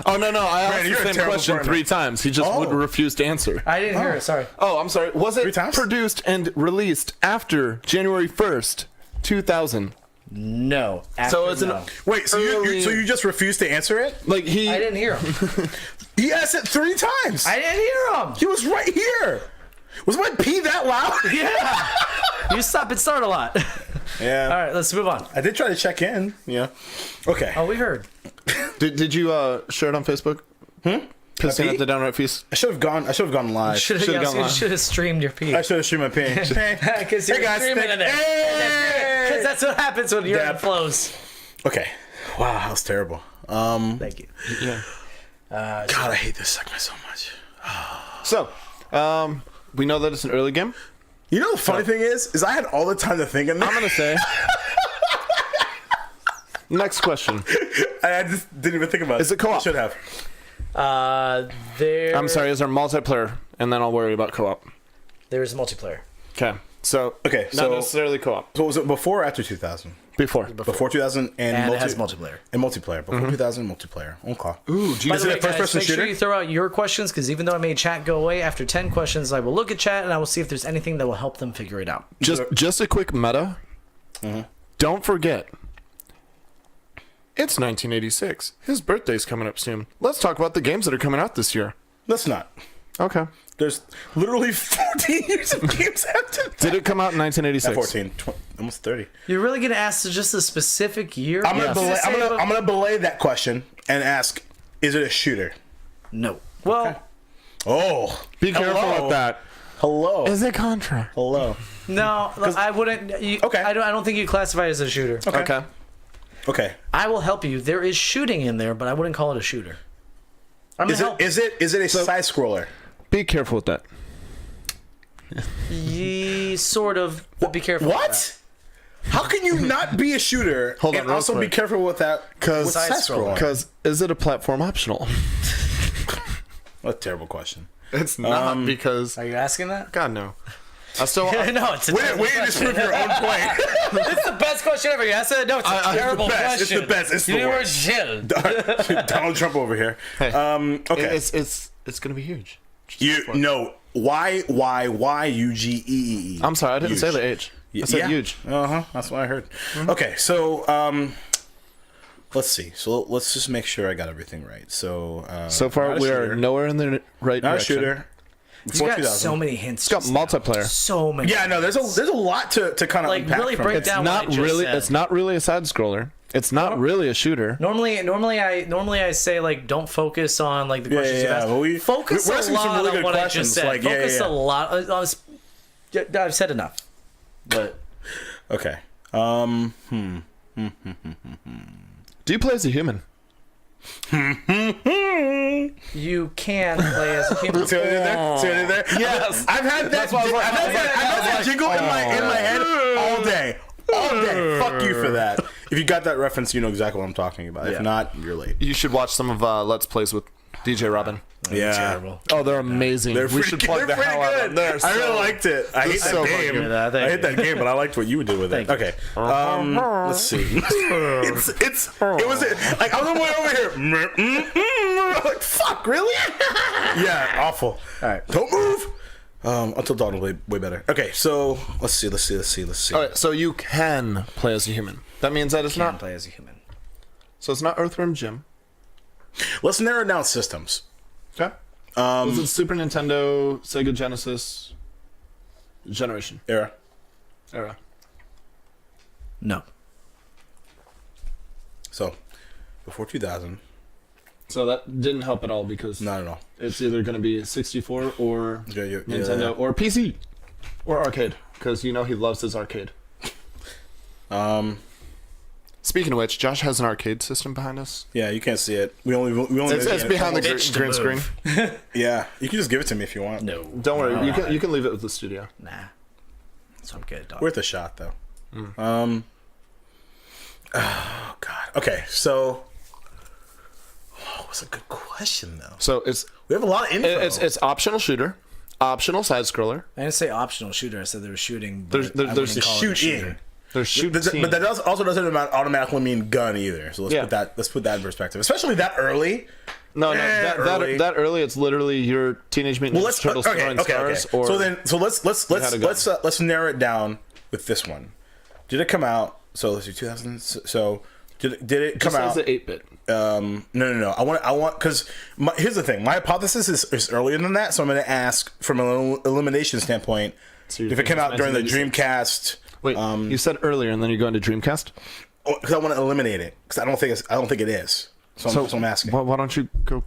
Speaker 4: Oh, no, I asked
Speaker 3: you're a
Speaker 4: the same
Speaker 3: terrible
Speaker 4: question
Speaker 3: partner.
Speaker 4: 3 times. He just would refuse to answer.
Speaker 2: I didn't hear it. Sorry.
Speaker 4: Oh, I'm sorry. Was
Speaker 3: 3
Speaker 4: it
Speaker 3: times?
Speaker 4: produced and released after January 1st, 2000?
Speaker 2: No.
Speaker 4: So it's an
Speaker 2: no.
Speaker 3: Wait, so
Speaker 4: Early-
Speaker 3: you just refused to answer it?
Speaker 4: like he.
Speaker 2: I didn't hear him.
Speaker 3: He asked it 3 times.
Speaker 2: I didn't hear him.
Speaker 3: He was right here. Was my pee that loud?
Speaker 2: Yeah. You stop and start a lot.
Speaker 3: Yeah.
Speaker 2: All right, let's move on.
Speaker 3: I did try to check in. Yeah. Okay.
Speaker 2: Oh, we heard.
Speaker 4: Did you share it on Facebook? Pissing at the downright feast.
Speaker 3: I should have gone live.
Speaker 2: Should
Speaker 4: Should've gone
Speaker 2: have
Speaker 4: live.
Speaker 2: streamed your pee.
Speaker 3: I should have streamed my pee.
Speaker 2: Because
Speaker 3: Hey, guys,
Speaker 2: streaming in there.
Speaker 3: hey!
Speaker 2: Because that's what happens when urine
Speaker 3: Dab.
Speaker 2: flows.
Speaker 3: Okay. Wow, that was terrible.
Speaker 2: Thank you.
Speaker 4: Yeah.
Speaker 3: God, I hate this segment so much.
Speaker 4: So, we know that it's an early game.
Speaker 3: You know the funny thing is I had all the time to think of
Speaker 4: I'm gonna say. Next question.
Speaker 3: I just didn't even think about it.
Speaker 4: Is it co-op?
Speaker 3: I should have.
Speaker 4: I'm sorry, is there multiplayer? And then I'll worry about co-op.
Speaker 2: There's multiplayer.
Speaker 4: Okay. So,
Speaker 3: Okay,
Speaker 4: not necessarily co-op.
Speaker 3: So was it before or after 2000?
Speaker 4: Before.
Speaker 3: Before 2000
Speaker 2: And it has multiplayer.
Speaker 3: And multiplayer. Before 2000, multiplayer. Okay.
Speaker 4: Ooh, do you
Speaker 2: By the way,
Speaker 3: it a first-person
Speaker 2: guys, make sure
Speaker 3: shooter?
Speaker 2: you throw out your questions, because even though I made chat go away, after 10 questions, I will look at chat and I will see if there's anything that will help them figure it out.
Speaker 4: just a quick meta. Don't forget, it's 1986. His birthday's coming up soon. Let's talk about the games that are coming out this year.
Speaker 3: Let's not.
Speaker 4: Okay.
Speaker 3: There's literally 14 years of games after that.
Speaker 4: Did it come out in 1986?
Speaker 3: 14, almost 30.
Speaker 2: You're really going to ask just a specific year?
Speaker 3: I'm gonna belay that question and ask: is it a shooter?
Speaker 2: No. Well,
Speaker 3: Oh,
Speaker 4: Be careful with that.
Speaker 3: hello,
Speaker 4: Is it Contra?
Speaker 3: hello.
Speaker 2: no, I wouldn't.
Speaker 3: Okay.
Speaker 2: I don't think you classify it as a shooter.
Speaker 4: Okay.
Speaker 3: Okay.
Speaker 2: I will help you. There is shooting in there, but I wouldn't call it a shooter. I'm
Speaker 3: Is
Speaker 2: gonna
Speaker 3: it is it a side scroller?
Speaker 4: Be careful with that.
Speaker 2: Sort of, but be careful. with
Speaker 3: What? How can you not be a shooter
Speaker 4: Hold on,
Speaker 3: and
Speaker 4: real
Speaker 3: also
Speaker 4: quick.
Speaker 3: be careful with that? With
Speaker 2: side scroller.
Speaker 4: Because is it a platform optional?
Speaker 3: What a terrible question.
Speaker 4: It's not because.
Speaker 2: that. Are you asking that?
Speaker 4: God, no. I still.
Speaker 2: No, it's a terrible
Speaker 3: Wait to
Speaker 2: question.
Speaker 3: prove your own point.
Speaker 2: It's the best question ever. You asked it? No, it's a terrible
Speaker 3: best. It's
Speaker 2: question.
Speaker 3: the best. It's the
Speaker 2: You were
Speaker 3: worst.
Speaker 2: chill.
Speaker 3: Donald Trump over here.
Speaker 4: Hey,
Speaker 3: Okay.
Speaker 4: it's gonna be huge.
Speaker 3: You no. Why UGEE?
Speaker 4: I'm sorry, I didn't say the H. I said huge.
Speaker 3: That's what I heard. Okay, so let's see. So let's just make sure I got everything right. So
Speaker 4: So far,
Speaker 3: not a
Speaker 4: we
Speaker 3: shooter.
Speaker 4: are nowhere in the right
Speaker 3: Not a
Speaker 4: direction.
Speaker 3: shooter.
Speaker 2: You
Speaker 3: Before
Speaker 2: got
Speaker 3: 2000.
Speaker 2: so many hints.
Speaker 4: It's got
Speaker 2: just now.
Speaker 4: multiplayer.
Speaker 2: So many.
Speaker 3: Yeah, no. There's a lot to kind of
Speaker 2: Like,
Speaker 3: unpack
Speaker 2: really
Speaker 3: from
Speaker 2: break
Speaker 3: it.
Speaker 2: down-
Speaker 4: It's not
Speaker 2: what I just
Speaker 4: really.
Speaker 2: said.
Speaker 4: It's not really a side scroller. It's not really a shooter.
Speaker 2: Normally I say like don't focus on like the questions you asked.
Speaker 3: Well,
Speaker 2: Focus
Speaker 3: we're
Speaker 2: a
Speaker 3: asking some
Speaker 2: lot
Speaker 3: really
Speaker 2: on
Speaker 3: good
Speaker 2: what I
Speaker 3: questions.
Speaker 2: just said.
Speaker 3: Like,
Speaker 2: Focus a lot. I've said enough. But
Speaker 3: Okay.
Speaker 4: Do you play as a human?
Speaker 2: you can play as a human.
Speaker 3: See what I did there? See what I did there?
Speaker 4: Yes.
Speaker 3: I've had that. I've had that jingle in my head all day. All day. Fuck you for that. If you got that reference, you know exactly what I'm talking about. If
Speaker 2: Yeah.
Speaker 3: not, you're late.
Speaker 4: You should watch some of Let's Plays with DJ Robin.
Speaker 3: Yeah.
Speaker 2: Terrible.
Speaker 4: Oh, they're amazing.
Speaker 3: They're
Speaker 4: We should plug the
Speaker 3: pretty
Speaker 4: hell out of
Speaker 3: good.
Speaker 4: them. They're
Speaker 3: I really
Speaker 4: so-
Speaker 3: liked it. I hate that
Speaker 4: so
Speaker 3: game.
Speaker 4: fucking
Speaker 2: good. Thank
Speaker 3: I hate
Speaker 2: you.
Speaker 3: that game, but I liked what you did with it.
Speaker 2: Thank
Speaker 3: Okay. Let's see. It was like I was way over here. Like fuck, really? Yeah, awful. All right, don't move. Until Dawn will way better. Okay, so let's see.
Speaker 4: All right, so you can play as a human. That means that it's
Speaker 2: Can
Speaker 4: not.
Speaker 2: play as a human.
Speaker 4: So it's not Earthworm Jim.
Speaker 3: Let's narrow down systems.
Speaker 4: Okay. Was it Super Nintendo, Sega Genesis generation
Speaker 3: Era.
Speaker 4: era?
Speaker 2: No.
Speaker 3: So before 2000,
Speaker 4: So that didn't help at all because
Speaker 3: not at all.
Speaker 4: it's either going to be 64 or
Speaker 3: Yeah.
Speaker 4: Nintendo or PC or arcade because you know he loves his arcade. Speaking of which, Josh has an arcade system behind us.
Speaker 3: Yeah, you can't see it. We only.
Speaker 4: It's behind the
Speaker 2: Bitch to
Speaker 4: green
Speaker 2: move.
Speaker 4: screen.
Speaker 3: Yeah, you can just give it to me if you want.
Speaker 2: No.
Speaker 4: Don't worry, you can leave it with the studio.
Speaker 2: Nah. So I'm good, dog.
Speaker 3: Worth a shot though. Oh God. Okay, so. Oh, what's a good question though?
Speaker 4: So it's
Speaker 3: We have a lot of info.
Speaker 4: it's optional shooter, optional side scroller.
Speaker 2: I didn't say optional shooter. I said they were shooting. But
Speaker 4: There's
Speaker 2: I
Speaker 4: the
Speaker 2: wouldn't call it a
Speaker 3: shooting.
Speaker 2: shooter.
Speaker 4: There's shoot
Speaker 3: But that also doesn't automatically mean gun either. So let's put that in perspective, especially that early.
Speaker 4: No,
Speaker 3: early.
Speaker 4: that early. It's literally your Teenage Mutant
Speaker 3: Well,
Speaker 4: Ninja Turtles throwing stars. Or
Speaker 3: so let's narrow it down with this one. Did it come out? So let's do 2000. So did it come
Speaker 4: just
Speaker 3: out?
Speaker 4: as an 8-bit.
Speaker 3: No. I want because here's the thing. My hypothesis is earlier than that, so I'm going to ask from an elimination standpoint.
Speaker 4: So you're
Speaker 3: If it came
Speaker 4: thinking
Speaker 3: out during the
Speaker 4: 1986.
Speaker 3: Dreamcast,
Speaker 4: Wait, you said earlier, and then you're going to Dreamcast.
Speaker 3: because I want to eliminate it because I don't think it is. So I'm asking.
Speaker 4: Why don't you go?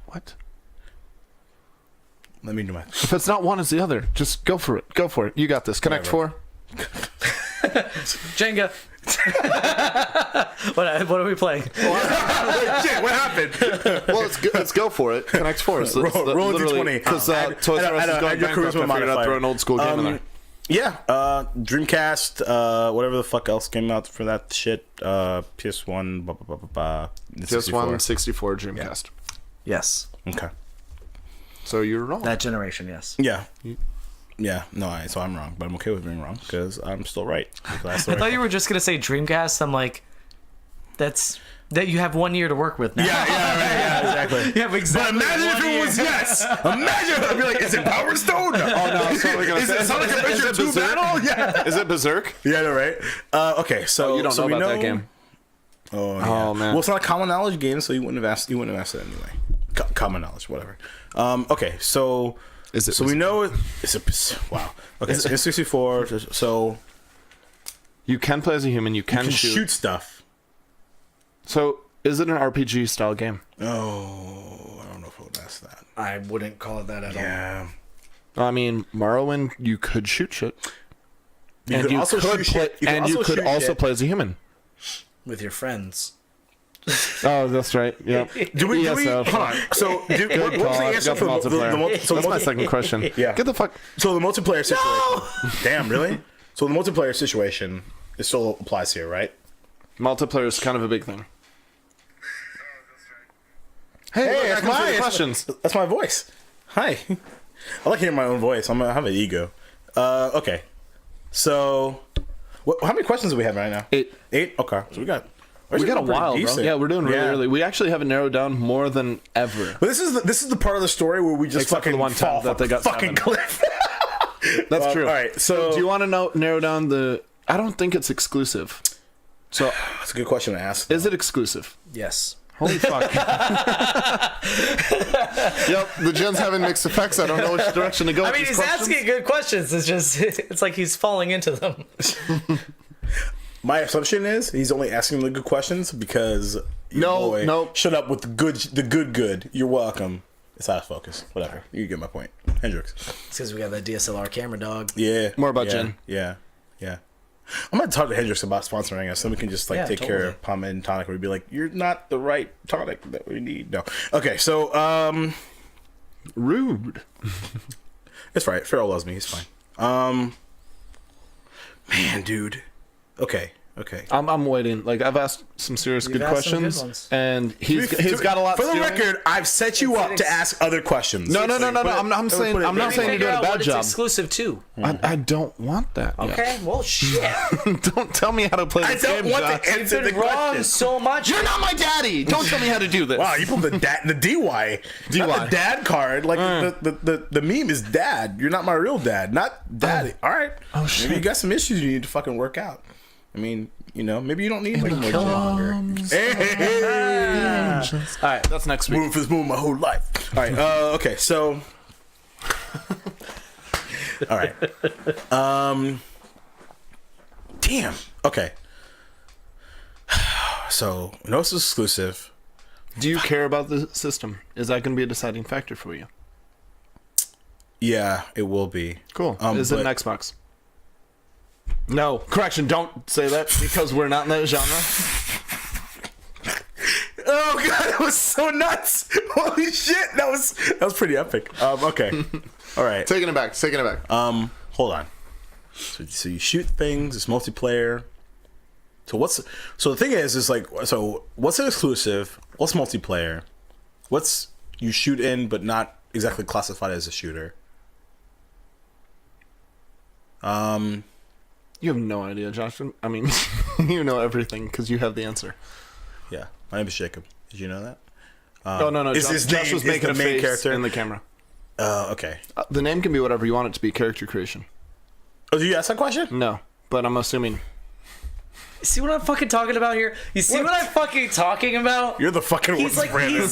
Speaker 4: What?
Speaker 3: Let me do my.
Speaker 4: If it's not one, it's the other. Just go for it. Go for it. You got this. Connect
Speaker 3: Whatever.
Speaker 4: 4.
Speaker 2: Jenga. what are we playing?
Speaker 3: Shit, what happened?
Speaker 4: Well, let's go for it. Connect 4. So
Speaker 3: Roll a d20.
Speaker 4: Because Toys R Us is going bankrupt. I figured I'd throw an old school game in there.
Speaker 3: Yeah, Dreamcast, whatever the fuck else came out for that shit. PS1,
Speaker 4: PS1, 64, Dreamcast.
Speaker 2: Yes.
Speaker 3: Okay.
Speaker 4: So you're wrong.
Speaker 2: That generation, yes.
Speaker 3: Yeah. Yeah, no, so I'm wrong, but I'm okay with being wrong because I'm still right.
Speaker 2: I thought you were just gonna say Dreamcast. I'm like, that you have 1 year to work with now.
Speaker 3: Yeah, exactly.
Speaker 2: You have exactly.
Speaker 3: But imagine if it was yes. Imagine I'd be like, is it Power Stone?
Speaker 4: Oh no! So we're gonna
Speaker 3: Is
Speaker 4: say,
Speaker 3: it Sonic Adventure 2 Battle? Yeah.
Speaker 4: Is it Berserk?
Speaker 3: Yeah, no, right. Okay, so
Speaker 4: You don't
Speaker 3: so
Speaker 4: know
Speaker 3: we
Speaker 4: about that game.
Speaker 3: Oh, yeah.
Speaker 4: Oh, man.
Speaker 3: Well, it's not a common knowledge game, so you wouldn't have asked. You wouldn't have asked it anyway. Common knowledge, whatever. Okay, so
Speaker 4: Is it?
Speaker 3: so we know it's a wow. Okay, so it's 64. So
Speaker 4: You can play as a human. You can,
Speaker 3: you can shoot stuff.
Speaker 4: So is it an RPG style game?
Speaker 3: Oh, I don't know if I would ask that.
Speaker 2: I wouldn't call it that at all.
Speaker 3: Yeah.
Speaker 4: I mean, Morrowind, you could shoot shit.
Speaker 3: You could also shoot shit.
Speaker 4: And you could also play as a human.
Speaker 2: With your friends.
Speaker 4: Oh, that's right. Yep.
Speaker 3: Do we?
Speaker 4: ESL.
Speaker 3: Hold on. So, what was the
Speaker 4: call.
Speaker 3: answer
Speaker 4: Got
Speaker 3: for
Speaker 4: the multiplayer.
Speaker 3: so
Speaker 4: That's my second question.
Speaker 3: Yeah.
Speaker 4: Get the fuck.
Speaker 3: So the multiplayer situation. Damn, really? So the multiplayer situation, it still applies here, right?
Speaker 4: Multiplayer is kind of a big thing. Hey,
Speaker 3: that's
Speaker 4: my
Speaker 3: my
Speaker 4: questions.
Speaker 3: That's my voice. Hi. I like hearing my own voice. I have an ego. Okay. So, how many questions do we have right now?
Speaker 4: 8.
Speaker 3: 8? Okay. So we got
Speaker 4: a while, bro.
Speaker 3: decent.
Speaker 4: Yeah, we're doing really
Speaker 3: Yeah.
Speaker 4: early. We actually have it narrowed down more than ever.
Speaker 3: But this is the part of the story where we just
Speaker 4: Except for
Speaker 3: fucking
Speaker 4: the one
Speaker 3: fall
Speaker 4: time that
Speaker 3: off
Speaker 4: they got
Speaker 3: a fucking
Speaker 4: 7.
Speaker 3: cliff.
Speaker 4: That's true.
Speaker 3: All right. So
Speaker 4: Do you want to narrow down the? I don't think it's exclusive. So
Speaker 3: that's a good question to ask.
Speaker 4: is it exclusive?
Speaker 2: Yes.
Speaker 4: Holy fuck. Yep, the gen's having mixed effects. I don't know which direction to go.
Speaker 2: I mean, he's asking good questions. It's just, it's like he's falling into them.
Speaker 3: My assumption is he's only asking the good questions because
Speaker 4: No.
Speaker 3: Shut up with the good. You're welcome. It's out of focus. Whatever. You get my point. Hendrix.
Speaker 2: It's because we got that DSLR camera, dog.
Speaker 3: Yeah.
Speaker 4: More about
Speaker 3: yeah,
Speaker 4: Jen.
Speaker 3: Yeah. I'm gonna talk to Hendrix about sponsoring us, so we can just take care
Speaker 2: totally.
Speaker 3: of Pomade and Tonic. We'd be like, "You're not the right tonic that we need." No. Okay. So
Speaker 4: Rude.
Speaker 3: it's right. Farrell loves me. He's fine. Man, dude. Okay.
Speaker 4: I'm waiting. Like, I've asked some serious good
Speaker 2: asked some good
Speaker 4: questions,
Speaker 2: ones.
Speaker 4: and he's got a lot.
Speaker 3: For the
Speaker 4: stealing.
Speaker 3: record, I've set you up to ask other questions.
Speaker 4: No. I'm not saying you're doing a bad job.
Speaker 2: It's exclusive too.
Speaker 4: I don't want that. yet.
Speaker 2: Okay, well, shit.
Speaker 4: Don't tell me how to play
Speaker 3: I
Speaker 4: this
Speaker 3: don't
Speaker 4: game,
Speaker 3: want
Speaker 4: Josh.
Speaker 3: to
Speaker 2: You've
Speaker 3: answer
Speaker 2: been
Speaker 3: the
Speaker 2: wrong
Speaker 3: question.
Speaker 2: so much.
Speaker 4: You're not my daddy. Don't tell me how to do this.
Speaker 3: Wow, you pulled the DY. Not the dad card. Like the meme is dad. You're not my real dad. Not daddy. All right.
Speaker 4: Oh, shit.
Speaker 3: Maybe you got some issues you need to fucking work out. I mean, maybe you don't need like more longer. Hey.
Speaker 4: All right, that's next week.
Speaker 3: Moving for this movie my whole life. All right. Okay. So. All right. Damn. Okay. So, no, it's exclusive.
Speaker 4: Do you care about the system? Is that going to be a deciding factor for you?
Speaker 3: Yeah, it will be.
Speaker 4: Cool. Is it an Xbox? No. Correction, don't say that because we're not in that genre.
Speaker 3: Oh god, that was so nuts! Holy shit, that was pretty epic. Okay, all right.
Speaker 4: Taking it back.
Speaker 3: Hold on. So you shoot things. It's multiplayer. So the thing is like, so what's an exclusive? What's multiplayer? What's you shoot in but not exactly classified as a shooter?
Speaker 4: You have no idea, Josh. I mean, you know everything because you have the answer.
Speaker 3: Yeah, my name is Jacob. Did you know that?
Speaker 4: Oh no,
Speaker 3: Is his
Speaker 4: Josh
Speaker 3: name
Speaker 4: was making
Speaker 3: the
Speaker 4: a
Speaker 3: main
Speaker 4: face
Speaker 3: character
Speaker 4: in the camera.
Speaker 3: Okay.
Speaker 4: The name can be whatever you want it to be. Character creation.
Speaker 3: Oh, did you ask that question?
Speaker 4: No, but I'm assuming.
Speaker 2: See what I'm fucking talking about here? You see what I'm fucking talking about?
Speaker 3: You're the fucking
Speaker 2: He's
Speaker 3: worst,
Speaker 2: like,
Speaker 3: Brandon.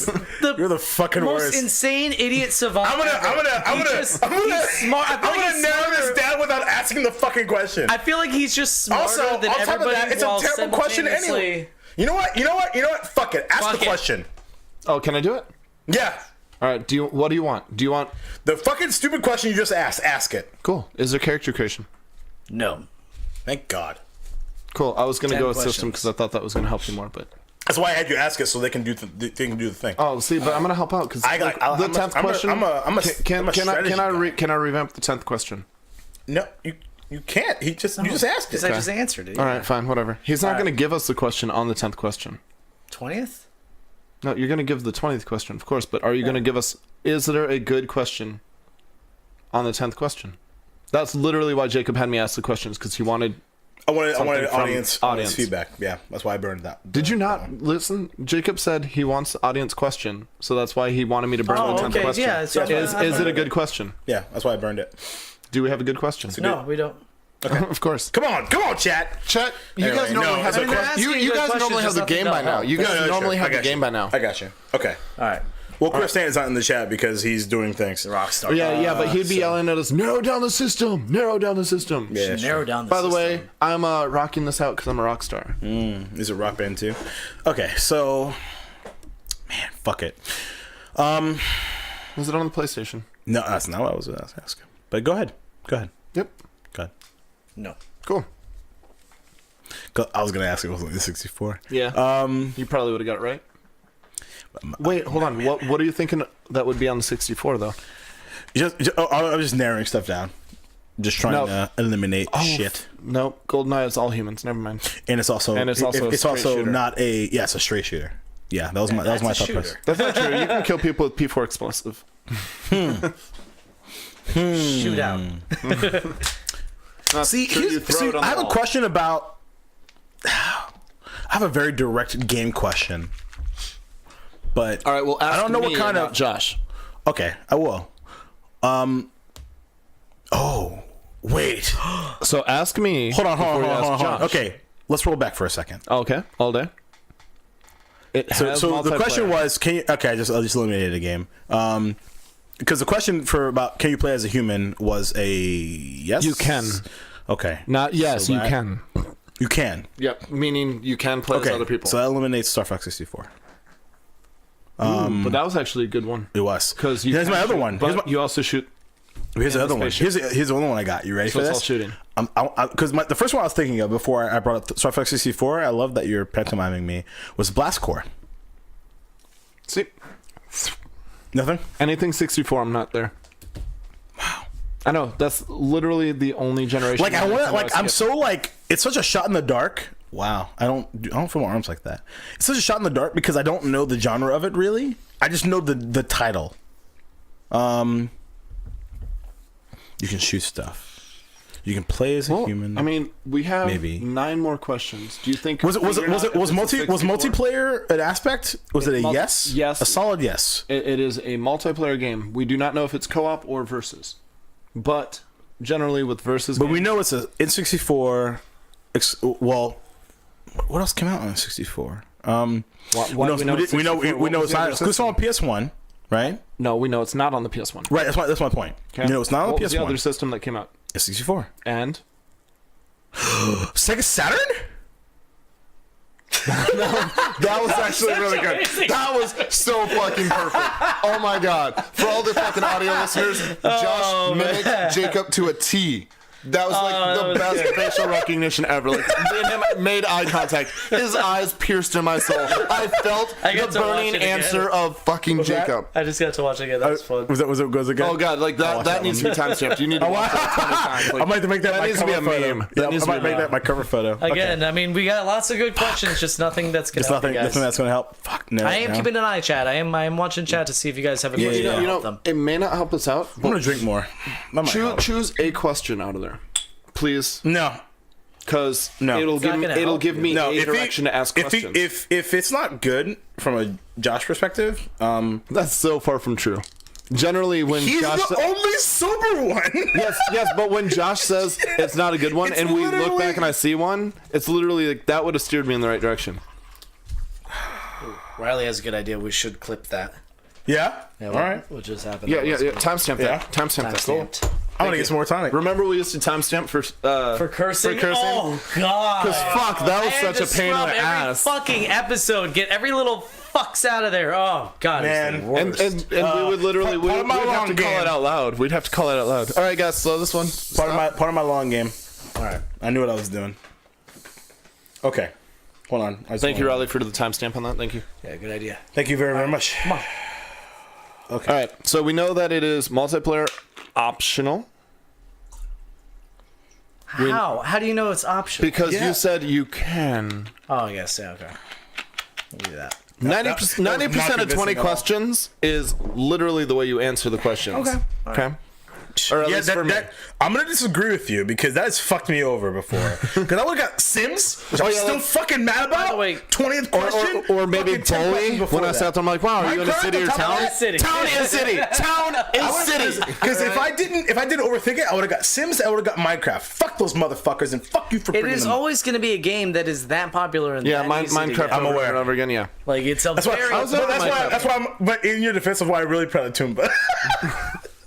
Speaker 3: You're the fucking
Speaker 2: most
Speaker 3: worst.
Speaker 2: insane idiot savant.
Speaker 3: I'm gonna
Speaker 2: he's smart. I feel like he's
Speaker 3: narrow this
Speaker 2: smarter.
Speaker 3: down without asking the fucking question.
Speaker 2: I feel like he's just smarter
Speaker 3: Also,
Speaker 2: than
Speaker 3: on top of
Speaker 2: everybody.
Speaker 3: that, it's a
Speaker 2: while
Speaker 3: terrible question anyway.
Speaker 2: simultaneously-
Speaker 3: You know what? Fuck it. Ask
Speaker 2: Fuck
Speaker 3: the
Speaker 2: it.
Speaker 3: question.
Speaker 4: Oh, can I do it?
Speaker 3: Yeah.
Speaker 4: All right. What do you want? Do you want?
Speaker 3: The fucking stupid question you just asked. Ask it.
Speaker 4: Cool. Is there character creation?
Speaker 2: No.
Speaker 3: Thank God.
Speaker 4: Cool. I was gonna
Speaker 2: 10
Speaker 4: go with system
Speaker 2: questions.
Speaker 4: because I thought that was gonna help you more, but.
Speaker 3: That's why I had you ask it so they can do the thing.
Speaker 4: Oh, see, but I'm gonna help out because the
Speaker 3: I'm a-
Speaker 4: 10th
Speaker 3: I'm a-
Speaker 4: question.
Speaker 3: I'm a
Speaker 4: Can
Speaker 3: strategy
Speaker 4: I
Speaker 3: guy.
Speaker 4: can I revamp the 10th question?
Speaker 3: No, You can't. You just asked it.
Speaker 2: Because I just answered it.
Speaker 4: All right, fine, whatever. He's not
Speaker 2: All right.
Speaker 4: going to give us the question on the 10th question.
Speaker 2: 20th?
Speaker 4: No, you're going to give the 20th question, of course, but are you going to give us, is there a good question on the 10th question? That's literally why Jacob had me ask the questions, because he wanted...
Speaker 3: I wanted
Speaker 4: from
Speaker 3: audience feedback. Yeah, that's why I burned that.
Speaker 4: Did you not listen? Jacob said he wants the audience question, so that's why he wanted me to burn the 10th question.
Speaker 2: Yeah, so
Speaker 4: Is it a good question?
Speaker 3: Yeah, that's why I burned it.
Speaker 4: Do we have a good question?
Speaker 2: No, we don't.
Speaker 3: Okay.
Speaker 4: Of course.
Speaker 3: Come on, chat.
Speaker 4: Chat, you
Speaker 3: Anyway,
Speaker 4: guys normally have
Speaker 3: no,
Speaker 4: the
Speaker 3: it's
Speaker 4: question.
Speaker 2: okay.
Speaker 4: You guys
Speaker 2: Asking
Speaker 4: normally
Speaker 2: good
Speaker 4: have the
Speaker 2: questions
Speaker 4: game
Speaker 2: does
Speaker 4: by
Speaker 2: not
Speaker 4: now.
Speaker 2: help.
Speaker 4: You guys
Speaker 3: No,
Speaker 4: normally
Speaker 3: sure.
Speaker 4: have the game by now.
Speaker 3: I got you. Okay.
Speaker 2: All right.
Speaker 3: Well, Chris Stanton's not in the chat because he's doing things.
Speaker 2: Rockstar.
Speaker 4: Yeah, but he'd be yelling at us, narrow down the system, narrow down the system.
Speaker 3: Yeah,
Speaker 2: Narrow
Speaker 3: sure.
Speaker 2: down the
Speaker 4: By the
Speaker 2: system.
Speaker 4: way, I'm rocking this out because I'm a rock star.
Speaker 3: Is it Rock Band 2? Okay, so... Man, fuck it.
Speaker 4: Was it on the PlayStation?
Speaker 3: No, that's not what I was asking. But go ahead.
Speaker 4: Yep.
Speaker 3: Go ahead.
Speaker 2: No.
Speaker 4: Cool.
Speaker 3: I was going to ask if it was on the 64.
Speaker 4: Yeah. You probably would have got it right. Wait, hold on. What are you thinking that would be on the 64 though?
Speaker 3: I was just narrowing stuff down. Just trying to eliminate shit.
Speaker 4: No, GoldenEye is all humans. Never mind.
Speaker 3: And it's also
Speaker 4: a straight shooter.
Speaker 3: not a it's a straight shooter. Yeah, that was my
Speaker 2: That's a
Speaker 3: thought
Speaker 2: shooter.
Speaker 3: process.
Speaker 4: That's not true. You can kill people with P4 explosive.
Speaker 2: Shoot out.
Speaker 3: See,
Speaker 4: you throw it on
Speaker 3: I
Speaker 4: the
Speaker 3: have a
Speaker 4: wall.
Speaker 3: question about. I have a very direct game question, but
Speaker 4: All right. Well, ask
Speaker 3: I don't know
Speaker 4: me
Speaker 3: what kind
Speaker 4: and
Speaker 3: of
Speaker 4: not Josh.
Speaker 3: Okay, I will. Oh, wait.
Speaker 4: So ask me.
Speaker 3: Hold on.
Speaker 4: before you ask Josh.
Speaker 3: Okay, let's roll back for a second.
Speaker 4: Okay. All day. It has
Speaker 3: So the question
Speaker 4: multiplayer.
Speaker 3: was, can you? Okay, I'll just eliminated a game. Because the question for about can you play as a human was a yes.
Speaker 4: You can.
Speaker 3: Okay.
Speaker 4: Not yes.
Speaker 3: So
Speaker 4: you
Speaker 3: that-
Speaker 4: can.
Speaker 3: You can.
Speaker 4: Yep. Meaning you can play
Speaker 3: Okay.
Speaker 4: as other people.
Speaker 3: So that eliminates Star Fox 64.
Speaker 4: But that was actually a good one.
Speaker 3: It was.
Speaker 4: Because
Speaker 3: Here's my other one.
Speaker 4: But you also shoot.
Speaker 3: Here's the
Speaker 4: in
Speaker 3: other
Speaker 4: the
Speaker 3: one.
Speaker 4: spaceship.
Speaker 3: Here's the other one I got. You ready
Speaker 4: So
Speaker 3: for
Speaker 4: it's
Speaker 3: this?
Speaker 4: all shooting.
Speaker 3: Because the first one I was thinking of before I brought up Star Fox 64, I love that you're pantomiming me, was Blast Corps.
Speaker 4: See,
Speaker 3: Nothing?
Speaker 4: anything 64, I'm not there. Wow. I know that's literally the only generation.
Speaker 3: Like I
Speaker 4: that
Speaker 3: want
Speaker 4: can
Speaker 3: like I'm
Speaker 4: skip.
Speaker 3: so like it's such a shot in the dark. Wow. I don't feel my arms like that. It's such a shot in the dark because I don't know the genre of it really. I just know the title. You can shoot stuff. You can play as a human.
Speaker 4: I mean, we have
Speaker 3: Maybe.
Speaker 4: 9 more questions. Do you think
Speaker 3: was multiplayer an aspect? Was it a yes?
Speaker 4: Yes.
Speaker 3: A solid yes.
Speaker 4: It is a multiplayer game. We do not know if it's co-op or versus, but generally with versus.
Speaker 3: But we know it's a N64. Well, what else came out on 64? We know it's not exclusive on PS1, right?
Speaker 4: No, we know it's not on the PS1.
Speaker 3: Right. That's my point.
Speaker 4: Okay.
Speaker 3: You know, it's not on
Speaker 4: What
Speaker 3: the
Speaker 4: was the other
Speaker 3: PS1.
Speaker 4: system that came out?
Speaker 3: It's 64.
Speaker 4: And
Speaker 3: Sega Saturn?
Speaker 4: that was actually really good. That was so fucking perfect. Oh my god! For all the fucking audio listeners, Josh mimicked Jacob to a T. That was like the best facial recognition ever. Like, me and him made eye contact. His eyes pierced in my soul. I felt
Speaker 2: I get
Speaker 4: the
Speaker 2: to watch
Speaker 4: burning
Speaker 2: it again.
Speaker 4: answer of fucking Jacob.
Speaker 2: I just got to watch it again. That was fun.
Speaker 3: Was it good?
Speaker 4: Oh god, like that needs to be timestamped. You need to watch that 20 times. Like,
Speaker 3: I might have to make that my
Speaker 4: needs to be
Speaker 3: cover
Speaker 4: a
Speaker 3: photo.
Speaker 4: meme.
Speaker 3: Yeah,
Speaker 4: That needs
Speaker 3: I
Speaker 4: to
Speaker 3: might
Speaker 4: be a
Speaker 3: make that my cover photo.
Speaker 2: Again, I mean, we got lots of good questions, just nothing that's gonna
Speaker 3: It's
Speaker 2: help
Speaker 3: nothing.
Speaker 2: you guys.
Speaker 3: Nothing that's gonna help. Fuck no.
Speaker 2: I am keeping an eye, chat. I am watching chat to see if you guys have a question.
Speaker 3: yeah.
Speaker 2: to
Speaker 4: you
Speaker 2: help
Speaker 4: know,
Speaker 2: them.
Speaker 4: it may not help us out.
Speaker 3: I'm gonna drink more. That might help.
Speaker 4: Choose a question out of there, please,
Speaker 3: No.
Speaker 4: because
Speaker 3: No.
Speaker 4: it'll
Speaker 2: It's not gonna
Speaker 4: it'll
Speaker 2: help
Speaker 4: give
Speaker 2: you.
Speaker 4: me
Speaker 3: No.
Speaker 4: a direction to ask questions.
Speaker 3: If it's not good from a Josh perspective,
Speaker 4: That's so far from true. Generally, when
Speaker 3: he's
Speaker 4: Josh
Speaker 3: the only sober one.
Speaker 4: yes, but when Josh says it's not a good one,
Speaker 3: It's
Speaker 4: and we look
Speaker 3: literally-
Speaker 4: back and I see one, it's literally like that would have steered me in the right direction.
Speaker 2: Riley has a good idea. We should clip that.
Speaker 3: Yeah.
Speaker 2: Yeah,
Speaker 3: All right.
Speaker 2: What just happened?
Speaker 4: Yeah.
Speaker 2: That was
Speaker 4: Timestamp
Speaker 3: Yeah.
Speaker 4: that. Timestamp that. Cool.
Speaker 2: timestamped.
Speaker 3: I want to get some more tonic.
Speaker 4: Remember we used to timestamp for
Speaker 2: For cursing?
Speaker 4: For cursing?
Speaker 2: Oh god!
Speaker 4: Because fuck, that was
Speaker 2: I had
Speaker 4: such
Speaker 2: to
Speaker 4: a pain in
Speaker 2: scrub
Speaker 4: the
Speaker 2: every
Speaker 4: ass.
Speaker 2: fucking episode. Get every little fucks out of there. Oh god,
Speaker 3: Man.
Speaker 2: it's the worst.
Speaker 4: And we would literally
Speaker 3: part
Speaker 4: we'd
Speaker 3: of my
Speaker 4: have
Speaker 3: long
Speaker 4: to call
Speaker 3: game.
Speaker 4: it out loud. We'd have to call it out loud. All right, guys, slow this one.
Speaker 3: Part of my long game. All right. I knew what I was doing. Okay. Hold on.
Speaker 4: Thank you, Riley, for the timestamp on that. Thank you.
Speaker 2: Yeah, good idea.
Speaker 3: Thank you very, very much.
Speaker 2: Come on.
Speaker 3: Okay.
Speaker 4: All right, so we know that it is multiplayer optional.
Speaker 2: How? How do you know it's optional?
Speaker 4: Because you said you can.
Speaker 2: Oh, yes. Yeah, okay. We'll do that.
Speaker 4: 90% of 20 questions is literally the way you answer the questions. Okay. Or at least for me.
Speaker 3: I'm gonna disagree with you because that's fucked me over before. Because I would have got Sims, which I'm still fucking mad about.
Speaker 2: By the way,
Speaker 3: 20th question,
Speaker 4: or maybe Bully. When I sat there, I'm like, wow, are you in a city or town?
Speaker 2: City.
Speaker 4: Town is city. Town is city.
Speaker 3: Because if I didn't overthink it, I would have got Sims. I would have got Minecraft. Fuck those motherfuckers and fuck you for.
Speaker 2: It is always going to be a game that is that popular. And
Speaker 4: Minecraft.
Speaker 3: I'm aware.
Speaker 4: Over again. Yeah.
Speaker 2: Like it's a
Speaker 3: That's why. I'm. But in your defense of why I really proud of Toomba.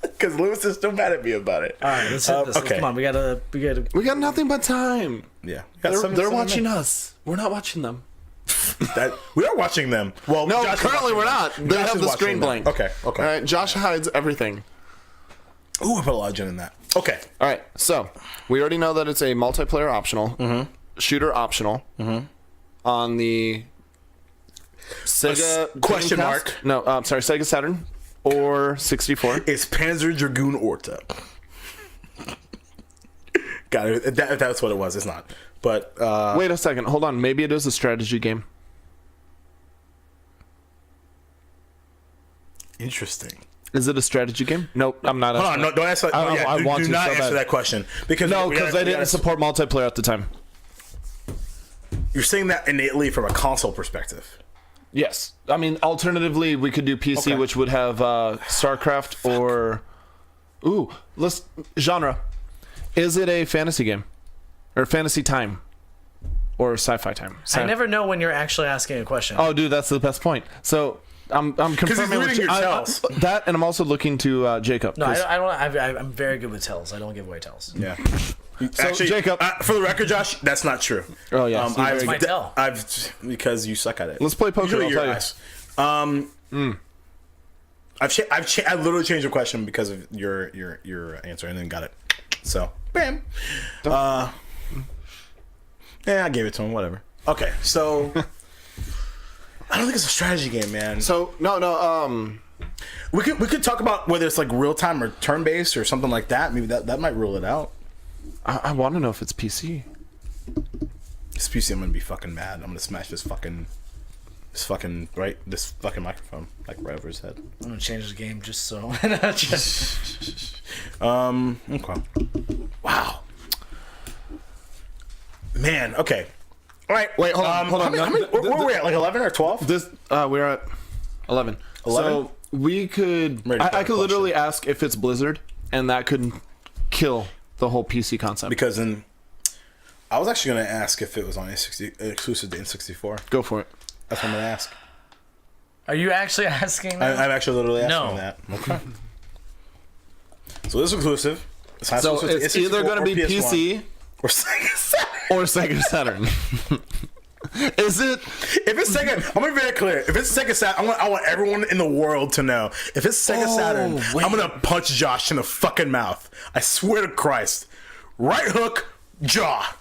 Speaker 3: Because Lewis is still mad at me about it.
Speaker 2: All right, let's hit this.
Speaker 3: Okay.
Speaker 2: Come on, we got
Speaker 4: nothing but time.
Speaker 3: Yeah,
Speaker 4: They're watching us. We're not watching them.
Speaker 3: We are watching them. Well,
Speaker 4: No,
Speaker 3: Josh
Speaker 4: currently we're not. They
Speaker 3: Josh
Speaker 4: have
Speaker 3: is
Speaker 4: the
Speaker 3: watching
Speaker 4: screen
Speaker 3: them.
Speaker 4: blank.
Speaker 3: Okay.
Speaker 4: All right, Josh hides everything.
Speaker 3: Ooh, I put a lot of gin in that. Okay.
Speaker 4: All right, so we already know that it's a multiplayer optional, shooter optional on the Sega
Speaker 3: question
Speaker 4: Dreamcast?
Speaker 3: mark.
Speaker 4: No, I'm sorry, Sega Saturn or 64.
Speaker 3: It's Panzer Dragoon Orta. Got it. That's what it was. It's not. But
Speaker 4: Wait a second. Hold on. Maybe it is a strategy game.
Speaker 3: interesting.
Speaker 4: Is it a strategy game? Nope, I'm not.
Speaker 3: Hold on, no, don't answer.
Speaker 4: I want
Speaker 3: do
Speaker 4: to
Speaker 3: not
Speaker 4: so
Speaker 3: answer
Speaker 4: bad.
Speaker 3: that question because
Speaker 4: they didn't support multiplayer at the time.
Speaker 3: You're saying that innately from a console perspective.
Speaker 4: Yes, I mean alternatively we could do PC,
Speaker 3: Okay.
Speaker 4: which would have StarCraft or let's genre. Is it a fantasy game or fantasy time or sci-fi time?
Speaker 2: I never know when you're actually asking a question.
Speaker 4: Oh, dude, that's the best point. So I'm confirming
Speaker 3: reading your tells.
Speaker 4: that, and I'm also looking to Jacob.
Speaker 2: No, I don't. I'm very good with tells. I don't give away tells.
Speaker 3: Yeah.
Speaker 4: So,
Speaker 3: Actually,
Speaker 4: Jacob,
Speaker 3: for the record, Josh, that's not true.
Speaker 4: Oh yeah,
Speaker 2: That's my tell.
Speaker 3: I've because you suck at it.
Speaker 4: let's play poker.
Speaker 3: Usually
Speaker 4: I'll
Speaker 3: your
Speaker 4: tell you.
Speaker 3: I literally changed the question because of your answer and then got it. So bam. Yeah, I gave it to him. Whatever. Okay, so I don't think it's a strategy game, man.
Speaker 4: So no.
Speaker 3: We could talk about whether it's like real time or turn based or something like that. Maybe that might rule it out.
Speaker 4: I want to know if it's PC.
Speaker 3: This PC, I'm gonna be fucking mad. I'm gonna smash this fucking microphone like right over his head.
Speaker 2: I'm gonna change the game just so.
Speaker 3: Okay. Wow. Man. Okay. All right.
Speaker 4: Wait, hold on.
Speaker 3: How many, where were we at? Like 11 or 12?
Speaker 4: This we're at 11.
Speaker 3: 11?
Speaker 4: So we could.
Speaker 3: Ready for
Speaker 4: I
Speaker 3: a
Speaker 4: could literally ask if it's Blizzard, and that could kill the whole PC concept.
Speaker 3: Because then I was actually gonna ask if it was on exclusive to N64.
Speaker 4: Go for it.
Speaker 3: That's what I'm gonna ask.
Speaker 2: Are you actually asking that?
Speaker 3: I'm actually literally asking
Speaker 2: No.
Speaker 3: that. Okay. So this is exclusive. It's not
Speaker 4: So
Speaker 3: exclusive to
Speaker 4: it's either
Speaker 3: N64
Speaker 4: going to be
Speaker 3: or PS1.
Speaker 4: PC
Speaker 3: or Sega Saturn.
Speaker 4: or Sega Saturn. Is it?
Speaker 3: If it's Sega, I'm gonna be very clear. If it's Sega Saturn, I want everyone in the world to know. If it's Sega Saturn,
Speaker 4: wait.
Speaker 3: I'm gonna punch Josh in the fucking mouth. I swear to Christ. Right hook, jaw.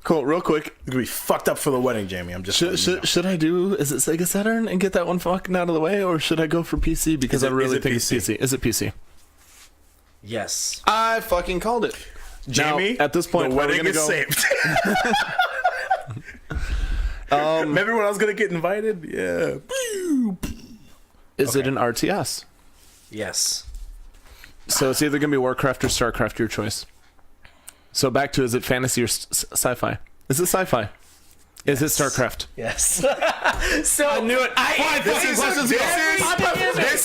Speaker 4: Cool. Real quick.
Speaker 3: You're gonna be fucked up for the wedding, Jamie. I'm just.
Speaker 4: Should I do? Is it Sega Saturn and get that one fucking out of the way, or should I go for PC because I really think it's PC? Is it PC?
Speaker 2: Yes.
Speaker 4: I fucking called it.
Speaker 3: Jamie,
Speaker 4: Now, at this point,
Speaker 3: the
Speaker 4: are we
Speaker 3: wedding
Speaker 4: gonna
Speaker 3: is
Speaker 4: go?
Speaker 3: saved. Remember when I was gonna get invited? Yeah.
Speaker 4: Is it an RTS?
Speaker 2: Yes.
Speaker 4: So it's either gonna be Warcraft or Starcraft, your choice. So back to, is it fantasy or sci-fi? Is it sci-fi? Is it Starcraft?
Speaker 2: Yes. So I
Speaker 4: knew it.
Speaker 3: This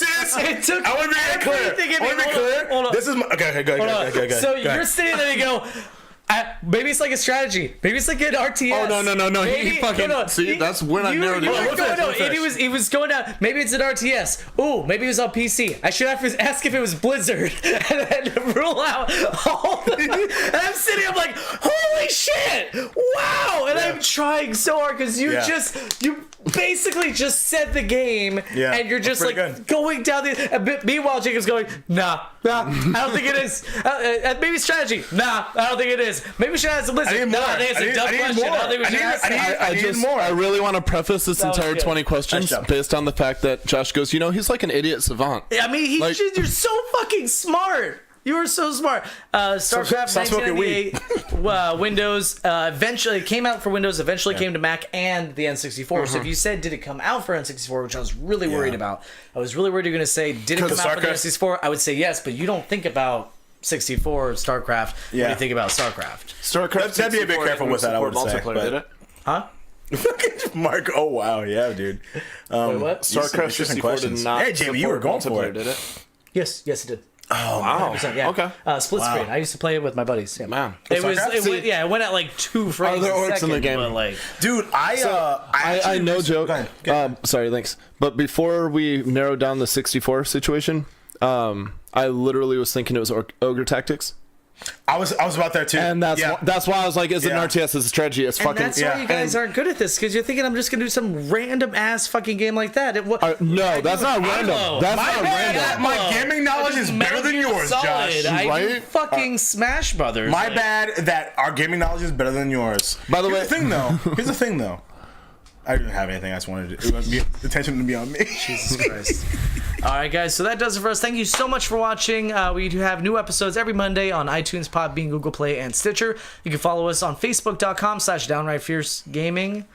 Speaker 3: is.
Speaker 2: It took
Speaker 3: I want to be
Speaker 2: everything in me.
Speaker 3: clear.
Speaker 2: Hold on.
Speaker 3: This is my. Okay, go ahead.
Speaker 2: So you're sitting there and you go, maybe it's like a strategy. Maybe it's like an RTS.
Speaker 4: Oh, no.
Speaker 2: Maybe,
Speaker 4: He fucking... See, that's when I narrowed it down.
Speaker 2: He was going down. Maybe it's an RTS. Ooh, maybe it was on PC. I should have to ask if it was Blizzard and then rule out all the... And I'm sitting, I'm like, holy shit! Wow! And I'm trying so hard because you basically just said the game and you're just like going down the... Meanwhile, Jacob's going, nah, I don't think it is. Maybe strategy. Nah, I don't think it is. Maybe we should ask Blizzard.
Speaker 3: I need more.
Speaker 2: Nah, it's a dumb question. I don't think we should ask that.
Speaker 4: I really want to preface this entire
Speaker 2: good.
Speaker 4: 20 questions based on the fact that Josh goes, he's like an idiot savant.
Speaker 2: I mean, you're so fucking smart. You were so smart. StarCraft
Speaker 3: Stop smoking
Speaker 2: 1998, Windows. Eventually, it came out for Windows. Eventually, came to Mac and the N64. So if you said, "Did it come out for N64?" which I was really worried about, I was really worried you're going to say, "Did it come out for the N64?" I would say yes, but you don't think about 64 StarCraft when you think about StarCraft.
Speaker 4: StarCraft.
Speaker 3: That'd be a bit careful with that. I would say.
Speaker 4: Multiplayer, did it?
Speaker 2: Huh?
Speaker 3: Mark. Oh wow, yeah, dude.
Speaker 2: Wait, what?
Speaker 4: StarCraft 64 did not.
Speaker 3: Hey, Jamie, you were going for it.
Speaker 4: Did it?
Speaker 2: Yes, it did.
Speaker 3: Oh
Speaker 4: wow.
Speaker 2: 100%, yeah.
Speaker 4: Okay.
Speaker 2: Split screen. I used to play it with my buddies. Yeah.
Speaker 4: Man.
Speaker 2: It went at like 2 frames
Speaker 4: there
Speaker 2: a
Speaker 4: orcs
Speaker 2: second.
Speaker 4: in the game.
Speaker 2: But like,
Speaker 3: dude,
Speaker 4: I know, Joe.
Speaker 3: Go ahead.
Speaker 4: Sorry, thanks. But before we narrowed down the 64 situation, I literally was thinking it was Ogre Tactics.
Speaker 3: I was about there too,
Speaker 4: And that's why I was like, it's an RTS, it's a strategy, it's
Speaker 2: and
Speaker 4: fucking...
Speaker 2: that's why you guys aren't good at this, because you're thinking I'm just going to do some random ass fucking game like that.
Speaker 4: No, that's not random. That's not random.
Speaker 3: My gaming knowledge is better than yours, Josh.
Speaker 2: I do fucking Smash Brothers.
Speaker 3: My bad that our gaming knowledge is better than yours.
Speaker 4: By the way...
Speaker 3: Here's the thing, though. I didn't have anything. I just wanted the attention to be on me.
Speaker 2: Jesus Christ. All right, guys. So that does it for us. Thank you so much for watching. We do have new episodes every Monday on iTunes, Podbean, Google Play, and Stitcher. You can follow us on Facebook.com/DownrightFierceGaming.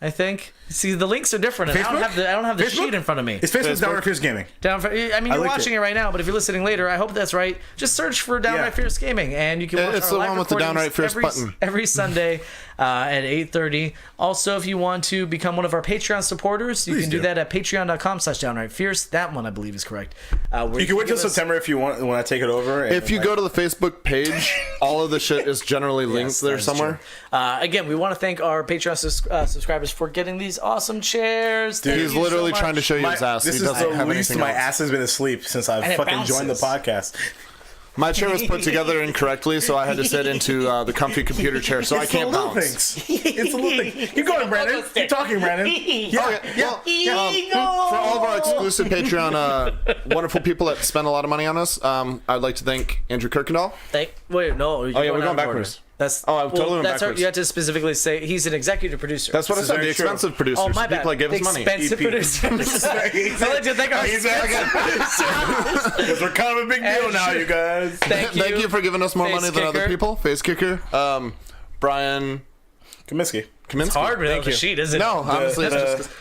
Speaker 2: I think. See, the links are different. And I don't have the sheet in front of me.
Speaker 3: It's Facebook Downright Fierce Gaming.
Speaker 2: I mean, you're watching it right now, but if you're listening later, I hope that's right. Just search for Downright Fierce Gaming, and you can watch
Speaker 4: it's
Speaker 2: our
Speaker 4: the
Speaker 2: live
Speaker 4: one with the Downright Fierce button
Speaker 2: every Sunday at 8:30. Also, if you want to become one of our Patreon supporters, you can do that at patreon.com/DownrightFierce. That one, I believe, is correct.
Speaker 3: You can wait till September if you want when I take it over.
Speaker 4: If you go to the Facebook page, all of the shit is generally linked there somewhere.
Speaker 2: Again, we want to thank our Patreon subscribers for getting these awesome chairs.
Speaker 3: Dude,
Speaker 4: he's literally trying to show you his ass.
Speaker 3: This is the least my ass has been asleep since I've fucking joined the podcast.
Speaker 4: My chair was put together incorrectly, so I had to sit into the comfy computer chair, so I can't bounce.
Speaker 3: It's a little thing. Keep going, Brandon. Keep talking, Brandon.
Speaker 4: For all of our exclusive Patreon wonderful people that spend a lot of money on us, I'd like to thank Andrew Kirkendall.
Speaker 2: We're going
Speaker 4: backwards.
Speaker 2: I totally
Speaker 4: went backwards.
Speaker 2: You have to specifically say he's an executive producer.
Speaker 4: That's what I said. The expensive producer.
Speaker 2: Oh, my bad.
Speaker 4: People that give us money.
Speaker 2: Expensive producer. I like to thank our expensive producer.
Speaker 3: Because we're kind of a big deal now, you guys.
Speaker 2: Thank
Speaker 4: you for giving us more money than other people. Face Kicker. Brian
Speaker 3: Kaminsky.
Speaker 2: It's hard without the sheet, isn't it?
Speaker 4: No, honestly,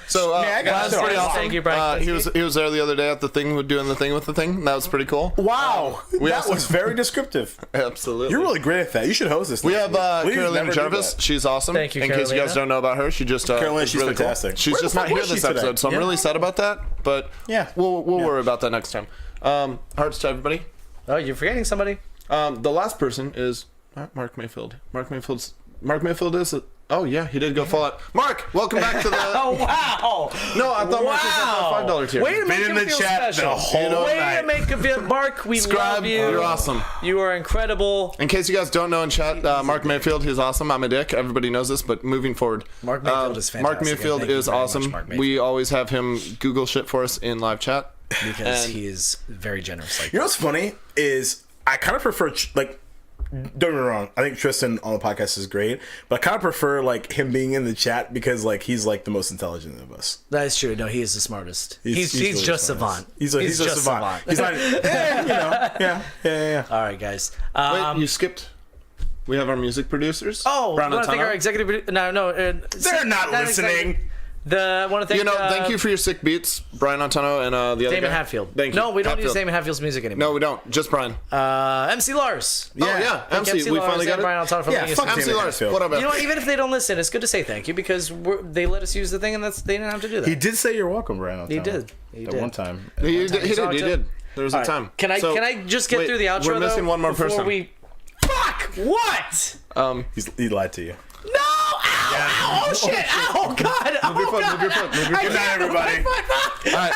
Speaker 4: so Brian's pretty awesome.
Speaker 2: Thank you, Brian.
Speaker 4: He was there the other day at the thing, doing the thing with the thing. That was pretty cool.
Speaker 3: Wow, that was very descriptive.
Speaker 4: Absolutely,
Speaker 3: you're really great at that. You should host this.
Speaker 4: We have Carolina Jarvis. She's awesome.
Speaker 2: Thank you,
Speaker 4: in case you guys don't know about her, she just
Speaker 3: Carolina, she's
Speaker 4: really
Speaker 3: fantastic.
Speaker 4: Cool. She's just not here this episode, so I'm really sad about that. But we'll worry about that next time. Hearts to everybody.
Speaker 2: Oh, you're forgetting somebody.
Speaker 4: The last person is Mark Mayfield. Mark Mayfield is. Oh yeah, he did go Fallout. Mark, welcome back to the.
Speaker 2: Oh wow!
Speaker 4: No, I thought Mark was at the $5 tier.
Speaker 2: Way to make him feel special. Way to make him feel. Mark, we love you.
Speaker 4: You're awesome.
Speaker 2: You are incredible.
Speaker 4: In case you guys don't know in chat, Mark Mayfield, he's awesome. I'm a dick. Everybody knows this, but moving forward,
Speaker 2: Mark Mayfield is fantastic.
Speaker 4: Mark Mayfield is awesome. We always have him Google shit for us in live chat
Speaker 2: because he is very generous.
Speaker 3: You know what's funny is I kind of prefer don't get me wrong, I think Tristan on the podcast is great, but I kind of prefer him being in the chat because he's the most intelligent of us.
Speaker 2: That is true. No, he is the smartest. He's really just savant.
Speaker 3: He's just savant. He's not, yeah.
Speaker 2: All right, guys.
Speaker 4: Wait, you skipped. We have our music producers.
Speaker 2: Oh, I want to thank our executive producer. No,
Speaker 3: they're not listening.
Speaker 2: I want to thank.
Speaker 4: Thank you for your sick beats, Brian Antano and the other
Speaker 2: Damon
Speaker 4: guy.
Speaker 2: Hatfield.
Speaker 4: Thank you.
Speaker 2: No, we don't use Damon Hatfield's music anymore.
Speaker 4: No, we don't. Just Brian.
Speaker 2: MC Lars.
Speaker 4: MC. We finally got
Speaker 2: Brian Antano from
Speaker 4: MC Lars. What up?
Speaker 2: You know what? Even if they don't listen, it's good to say thank you because they let us use the thing, and they didn't have to do that.
Speaker 3: He did say you're welcome, Brian Antano.
Speaker 2: He did.
Speaker 3: At one time.
Speaker 4: He did. There was a time.
Speaker 2: Can I just get through the outro?
Speaker 4: We're missing one more person.
Speaker 2: Fuck! What?
Speaker 3: He lied to you.
Speaker 2: No! Ow! Oh shit! Ow! God!
Speaker 4: Move your foot.
Speaker 3: Good night, everybody.
Speaker 4: All right.